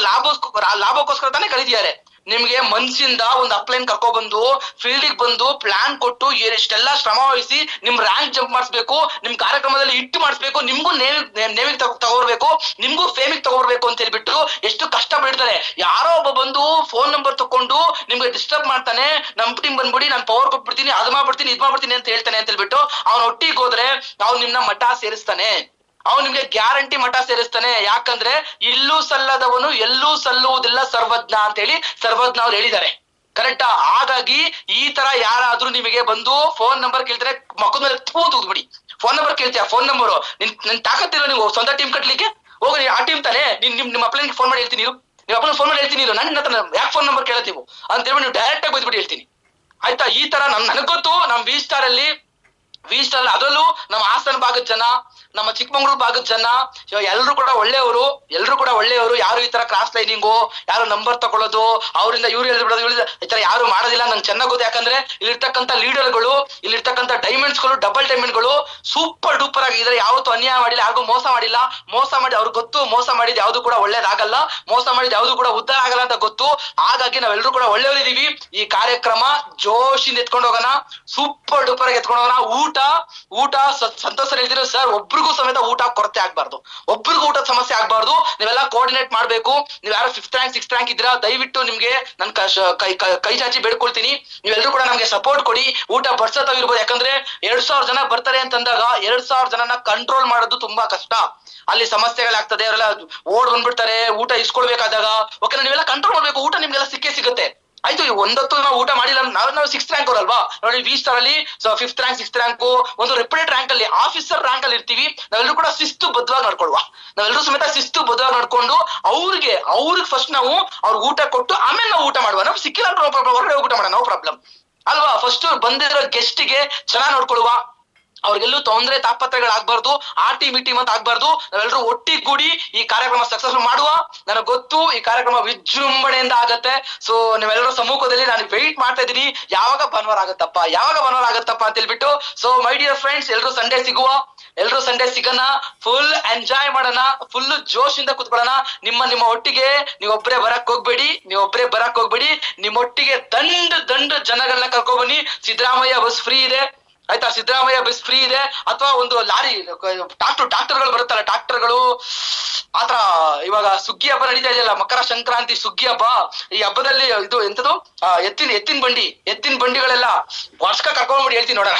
ಲಾಭಕ್ಕೋಸ್ಕರ ತಾನೇ ಕರೀತಿದ್ದಾರೆ. ನಿಮ್ಗೆ ಮನ್ಸಿಂದ ಒಂದು ಅಪ್ಲೈನ್ ಕರ್ಕೊಬಂದು ಫೀಲ್ಡಿಗೆ ಬಂದು ಪ್ಲಾನ್ ಕೊಟ್ಟು ಎಷ್ಟೆಲ್ಲ ಶ್ರಮ ವಹಿಸಿ ನಿಮ್ ರ್ಯಾಂಕ್ ಜಂಪ್ ಮಾಡಿಸ್ಬೇಕು, ನಿಮ್ ಕಾರ್ಯಕ್ರಮದಲ್ಲಿ ಹಿಟ್ ಮಾಡಿಸ್ಬೇಕು, ನಿಮ್ಗೂ ನೇಮಿಗೆ ತಗೋರ್ಬೇಕು, ನಿಮ್ಗೂ ಫೇಮಿಗೆ ತಗೋರ್ಬೇಕು ಅಂತ ಹೇಳ್ಬಿಟ್ಟು ಎಷ್ಟು ಕಷ್ಟ ಬೀಳ್ತಾರೆ. ಯಾರೋ ಒಬ್ಬ ಬಂದು ಫೋನ್ ನಂಬರ್ ತಕೊಂಡು ನಿಮ್ಗೆ ಡಿಸ್ಟರ್ಬ್ ಮಾಡ್ತಾನೆ. ನಮ್ ಟೀಮ್ ಬಂದ್ಬಿಡಿ, ನಾನು ಪವರ್ ಕೊಟ್ಬಿಡ್ತೀನಿ, ಅದ್ ಮಾಡ್ಬಿಡ್ತೀನಿ, ಇದ್ ಮಾಡ್ಬಿಡ್ತೀನಿ ಅಂತ ಹೇಳ್ತಾನೆ ಅಂತ ಹೇಳ್ಬಿಟ್ಟು ಅವ್ನ ಒಟ್ಟಿಗೆ ಹೋದ್ರೆ ಅವ್ನು ನಿಮ್ನ ಮಠ ಸೇರಿಸ್ತಾನೆ. ಅವ್ನು ನಿಮ್ಗೆ ಗ್ಯಾರಂಟಿ ಮಠ ಸೇರಿಸ್ತಾನೆ. ಯಾಕಂದ್ರೆ ಇಲ್ಲೂ ಸಲ್ಲದವನು ಎಲ್ಲೂ ಸಲ್ಲುವುದಿಲ್ಲ ಸರ್ವಜ್ಞ ಅಂತ ಹೇಳಿ ಸರ್ವಜ್ಞ ಅವ್ರು ಹೇಳಿದ್ದಾರೆ. ಕರೆಕ್ಟಾ? ಹಾಗಾಗಿ ಈ ತರ ಯಾರಾದ್ರೂ ನಿಮಗೆ ಬಂದು ಫೋನ್ ನಂಬರ್ ಕೇಳ್ತಾರೆ, ಮಕ್ಕಳ ಮೇಲೆ ತೂದ್ಬಿಡಿ. ಫೋನ್ ನಂಬರ್ ಕೇಳ್ತೀಯ, ಫೋನ್ ನಂಬರ್ ನಿನ್ ತಾಕತ್ತಿರೋ ನೀವು ಸ್ವಂತ ಟೀಮ್ ಕಟ್ಲಿಕ್ಕೆ ಹೋಗಿ, ಆ ಟೀಮ್ ತಾನೆ ನಿಮ್ಮ ಅಪ್ಲೈನ್ಗೆ ಫೋನ್ ಮಾಡಿ ಹೇಳ್ತೀನಿ, ನಿಮ್ಮ ಅಪ್ಲೈನ್ ಫೋನ್ ಮಾಡಿ ಹೇಳ್ತೀನಿ, ನನ್ನ ಹತ್ರ ಯಾಕೆ ಫೋನ್ ನಂಬರ್ ಕೇಳತ್ತೀವಿ ಅಂತ ಹೇಳ್ಬಿಟ್ಟು ನೀವು ಡೈರೆಕ್ಟ್ ಆಗಿ ಬಂದ್ಬಿಟ್ಟು ಹೇಳ್ತೀನಿ. ಆಯ್ತಾ? ಈ ತರ ನನಗ್ ಗೊತ್ತು, ನಮ್ ವಿ ಸ್ಟಾರ್ ಅದರಲ್ಲೂ ನಮ್ಮ ಹಾಸನ ಭಾಗದ ಜನ, ನಮ್ಮ ಚಿಕ್ಕಮಂಗ್ಳೂರು ಭಾಗದ ಜನ ಎಲ್ರು ಕೂಡ ಒಳ್ಳೆಯವರು. ಯಾರು ಈ ತರ ಕ್ರಾಸ್ ಲೈನಿಂಗು, ಯಾರು ನಂಬರ್ ತಗೊಳ್ಳೋದು, ಅವರಿಂದ ಇವ್ರು ಎಳ್ದು ಬಿಡೋದು, ಈ ತರ ಯಾರು ಮಾಡೋದಿಲ್ಲ. ನಂಗೆ ಚೆನ್ನಾಗ್ ಗೊತ್ತು. ಯಾಕಂದ್ರೆ ಇಲ್ಲಿರ್ತಕ್ಕಂಥ ಲೀಡರ್ಗಳು, ಇಲ್ಲಿರ್ತಕ್ಕಂಥ ಡೈಮಂಡ್ಸ್ಗಳು, ಡಬಲ್ ಡೈಮಂಡ್ಗಳು ಸೂಪರ್ ಡೂಪರ್ ಆಗಿದ್ರೆ ಯಾವತ್ತೂ ಅನ್ಯಾಯ ಮಾಡಿಲ್ಲ, ಯಾರಿಗೂ ಮೋಸ ಮಾಡಿಲ್ಲ. ಮೋಸ ಮಾಡಿ ಅವ್ರಿಗೆ ಗೊತ್ತು, ಮೋಸ ಮಾಡಿದ್ ಯಾವ್ದು ಕೂಡ ಒಳ್ಳೇದಾಗಲ್ಲ, ಮೋಸ ಮಾಡಿದ್ ಯಾವ್ದು ಕೂಡ ಉದ್ಧಾರ ಆಗಲ್ಲ ಅಂತ ಗೊತ್ತು. ಹಾಗಾಗಿ ನಾವೆಲ್ಲರೂ ಕೂಡ ಒಳ್ಳೆಯವರಿದೀವಿ. ಈ ಕಾರ್ಯಕ್ರಮ ಜೋಶಿಂದ ಎತ್ಕೊಂಡು ಹೋಗೋಣ, ಸೂಪರ್ ಡೂಪರ್ ಆಗಿ ಎತ್ಕೊಂಡು ಹೋಗೋಣ. ಊಟ ಸಂತೋಷ ಹೇಳ್ತಿರೋ ಸರ್, ಒಬ್ರಿಗೂ ಸಮೇತ ಊಟ ಕೊರತೆ ಆಗ್ಬಾರ್ದು, ಒಬ್ರಿಗೂ ಊಟದ ಸಮಸ್ಯೆ ಆಗ್ಬಾರ್ದು. ನೀವೆಲ್ಲ ಕೋಆರ್ಡಿನೇಟ್ ಮಾಡ್ಬೇಕು. ನೀವ್ ಯಾರು 5th ರ್ಯಾಂಕ್ 6th ರ್ಯಾಂಕ್ ಇದ್ದೀರಾ, ದಯವಿಟ್ಟು ನಿಮ್ಗೆ ನನ್ ಕೈ ಚಾಚಿ ಬೇಡ್ಕೊಳ್ತೀನಿ, ನೀವೆಲ್ಲರೂ ಕೂಡ ನಮ್ಗೆ ಸಪೋರ್ಟ್ ಕೊಡಿ. ಊಟ ಬಡ್ಸೋತಾಗಿರ್ಬೋದು. ಯಾಕಂದ್ರೆ 2,000 ಜನ ಬರ್ತಾರೆ ಅಂತಂದಾಗ 2,000 ಜನನ ಕಂಟ್ರೋಲ್ ಮಾಡೋದು ತುಂಬಾ ಕಷ್ಟ. ಅಲ್ಲಿ ಸಮಸ್ಯೆಗಳಾಗ್ತದೆ, ಅವರೆಲ್ಲ ಓಡ್ ಬಂದ್ಬಿಡ್ತಾರೆ ಊಟ ಇಸ್ಕೊಳ್ಬೇಕಾದಾಗ. ಓಕೆ, ನೀವೆಲ್ಲ ಕಂಟ್ರೋಲ್ ಮಾಡ್ಬೇಕು. ಊಟ ನಿಮ್ಗೆಲ್ಲ ಸಿಗುತ್ತೆ. ಆಯ್ತು, ಒಂದೊತ್ತು ನಾವು ಊಟ ಮಾಡಿಲ್ಲ, ನಾವು 6th ರ್ಯಾಂಕ್ ಅವರಲ್ವಾ. ನೋಡಿ, ವಿ ಸ್ಟಾರ್ ಅಲ್ಲಿ 5th ರ್ಯಾಂಕ್ 6th ರ್ಯಾಂಕ್ ಒಂದು ರೆಪ್ಯೂಟೆಡ್ ರ್ಯಾಂಕ್ ಅಲ್ಲಿ ಆಫೀಸರ್ ರ್ಯಾಂಕ್ ಅಲ್ಲಿ ಇರ್ತೀವಿ. ನಾವೆಲ್ಲರೂ ಕೂಡ ಶಿಸ್ತು ಬದ್ಧವಾಗಿ ನಡ್ಕೊಳುವ. ನಾವೆಲ್ಲರೂ ಸಮೇತ ಶಿಸ್ತು ಬದ್ಧವಾಗಿ ನಡ್ಕೊಂಡು ಅವ್ರಿಗೆ ಫಸ್ಟ್ ನಾವು ಅವ್ರಿಗೆ ಊಟ ಕೊಟ್ಟು ಆಮೇಲೆ ನಾವು ಊಟ ಮಾಡುವ. ನಾವು ಸಿಕ್ಕಿಲ್ಲ ನೋ ಪ್ರಾಬ್ಲಮ್, ಹೊರಗಡೆ ಊಟ ಮಾಡೋಣ, ನೋ ಪ್ರಾಬ್ಲಮ್ ಅಲ್ವಾ. ಫಸ್ಟ್ ಬಂದಿರೋ ಗೆಸ್ಟ್ ಗೆ ಚೆನ್ನಾಗಿ ನೋಡ್ಕೊಳ್ಳುವ, ಅವ್ರಿಗೆಲ್ಲೂ ತೊಂದರೆ ತಾಪತ್ರಗಳಾಗ್ಬಾರ್ದು, ಆ ಟೀಮ್ ಅಂತ ಆಗ್ಬಾರ್ದು. ನಾವೆಲ್ಲರೂ ಒಟ್ಟಿಗೂಡಿ ಈ ಕಾರ್ಯಕ್ರಮ ಸಕ್ಸಸ್ಫುಲ್ ಮಾಡುವ. ನನಗೆ ಗೊತ್ತು ಈ ಕಾರ್ಯಕ್ರಮ ವಿಜೃಂಭಣೆಯಿಂದ ಆಗತ್ತೆ. ಸೊ ನೀವೆಲ್ಲರೂ ಸಮ್ಮುಖದಲ್ಲಿ ನಾನು ವೆಯ್ಟ್ ಮಾಡ್ತಾ ಇದ್ದೀನಿ, ಯಾವಾಗ ಭಾನುವಾರ ಆಗತ್ತಪ್ಪ ಅಂತ ಹೇಳ್ಬಿಟ್ಟು. ಸೊ ಮೈ ಡಿಯರ್ ಫ್ರೆಂಡ್ಸ್, ಎಲ್ಲರೂ ಸಂಡೇ ಸಿಗೋಣ, ಫುಲ್ ಎಂಜಾಯ್ ಮಾಡೋಣ, ಫುಲ್ ಜೋಶಿಂದ ಕೂತ್ಕೊಳ್ಳೋಣ. ನಿಮ್ಮ ಒಟ್ಟಿಗೆ ನೀವೊಬ್ಬರೇ ಬರಕ್ ಹೋಗ್ಬೇಡಿ, ನಿಮ್ಮೊಟ್ಟಿಗೆ ದಂಡು ಜನಗಳನ್ನ ಕರ್ಕೊಬನ್ನಿ. ಸಿದ್ದರಾಮಯ್ಯ ಬಸ್ ಫ್ರೀ ಇದೆ, ಆಯ್ತಾ? ಸಿದ್ದರಾಮಯ್ಯ ಬಸ್ ಫ್ರೀ ಇದೆ. ಅಥವಾ ಒಂದು ಲಾರಿ ಟ್ರಾಕ್ಟರ್ಗಳು ಬರುತ್ತಲ್ಲ, ಟ್ರಾಕ್ಟರ್ಗಳು ಆತರ. ಇವಾಗ ಸುಗ್ಗಿ ಹಬ್ಬ ನಡೀತಾ ಇದೆಯಲ್ಲ, ಮಕರ ಸಂಕ್ರಾಂತಿ ಸುಗ್ಗಿ ಹಬ್ಬ. ಈ ಹಬ್ಬದಲ್ಲಿ ಇದು ಎಂತದು ಎತ್ತಿನ ಬಂಡಿಗಳೆಲ್ಲ ವರ್ಷ ಕರ್ಕೊಂಡ್ಬಿಡಿ. ಹೇಳ್ತೀನಿ ನೋಡೋಣ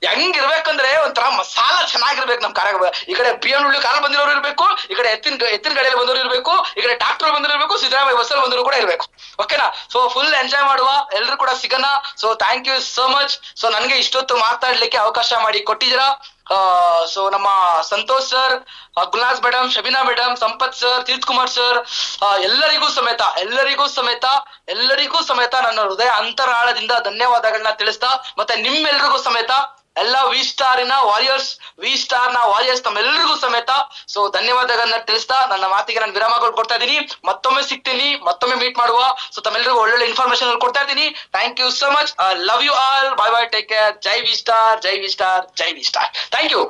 ಹೆಂಗಿರ್ಬೇಕಂದ್ರೆ ಒಂಥರ ಮಸಾಲ ಚೆನ್ನಾಗಿರ್ಬೇಕು ನಮ್ ಕಾರ್ಯಕ್ರಮ. ಈ ಕಡೆ BMW ಕಾರ್ ಬಂದಿರೋರು ಇರ್ಬೇಕು, ಈ ಕಡೆ ಎತ್ತಿನ ಗಾಡಿಯಲ್ಲಿ ಬಂದವರು ಇರ್ಬೇಕು, ಈ ಕಡೆ ಟ್ರಾಕ್ಟರ್ ಬಂದಿರೋ ಇರ್ಬೇಕು, ಸಿದ್ದರಾಮಯ್ಯ ಬಸ್ಸಲ್ಲಿ ಬಂದವರು ಕೂಡ ಇರ್ಬೇಕು. ಓಕೆನಾ? ಸೊ ಫುಲ್ ಎಂಜಾಯ್ ಮಾಡುವ, ಎಲ್ರು ಕೂಡ ಸಿಗೋಣ. So thank you so much. So ನನಗೆ ಇಷ್ಟೊತ್ತು ಮಾತಾಡ್ಲಿಕ್ಕೆ ಅವಕಾಶ ಮಾಡಿ ಕೊಟ್ಟಿದ್ದೀರಾ. ಸೊ ನಮ್ಮ Santosh sir, Gulnaz madam, Shabeena madam, Sampath sir, Teerth Kumar sir, ಎಲ್ಲರಿಗೂ ಸಮೇತ ನನ್ನ ಹೃದಯ ಅಂತರಾಳದಿಂದ ಧನ್ಯವಾದಗಳನ್ನ ತಿಳಿಸ್ತಾ, ಮತ್ತೆ ನಿಮ್ಮೆಲ್ರಿಗೂ ಸಮೇತ ಎಲ್ಲ ವಿ ಸ್ಟಾರ್ನ ವಾರಿಯರ್ಸ್ ತಮ್ಮೆಲ್ಲರಿಗೂ ಸಮೇತ ಸೊ ಧನ್ಯವಾದಗಳನ್ನ ತಿಳಿಸ್ತಾ ನನ್ನ ಮಾತಿಗೆ ನಾನು ವಿರಾಮಗಳು ಕೊಡ್ತಾ ಇದ್ದೀನಿ. ಮತ್ತೊಮ್ಮೆ ಸಿಗ್ತೀನಿ, ಮತ್ತೊಮ್ಮೆ ಮೀಟ್ ಮಾಡುವ. ಸೊ ತಮ್ಮೆಲ್ಲರಿಗೂ ಒಳ್ಳೊಳ್ಳೆ ಇನ್ಫಾರ್ಮೇಶನ್ ಕೊಡ್ತಾ ಇದ್ದೀನಿ. Thank you so much. Love you all. Bye take care. ಜೈ ವಿ ಸ್ಟಾರ್. Thank you.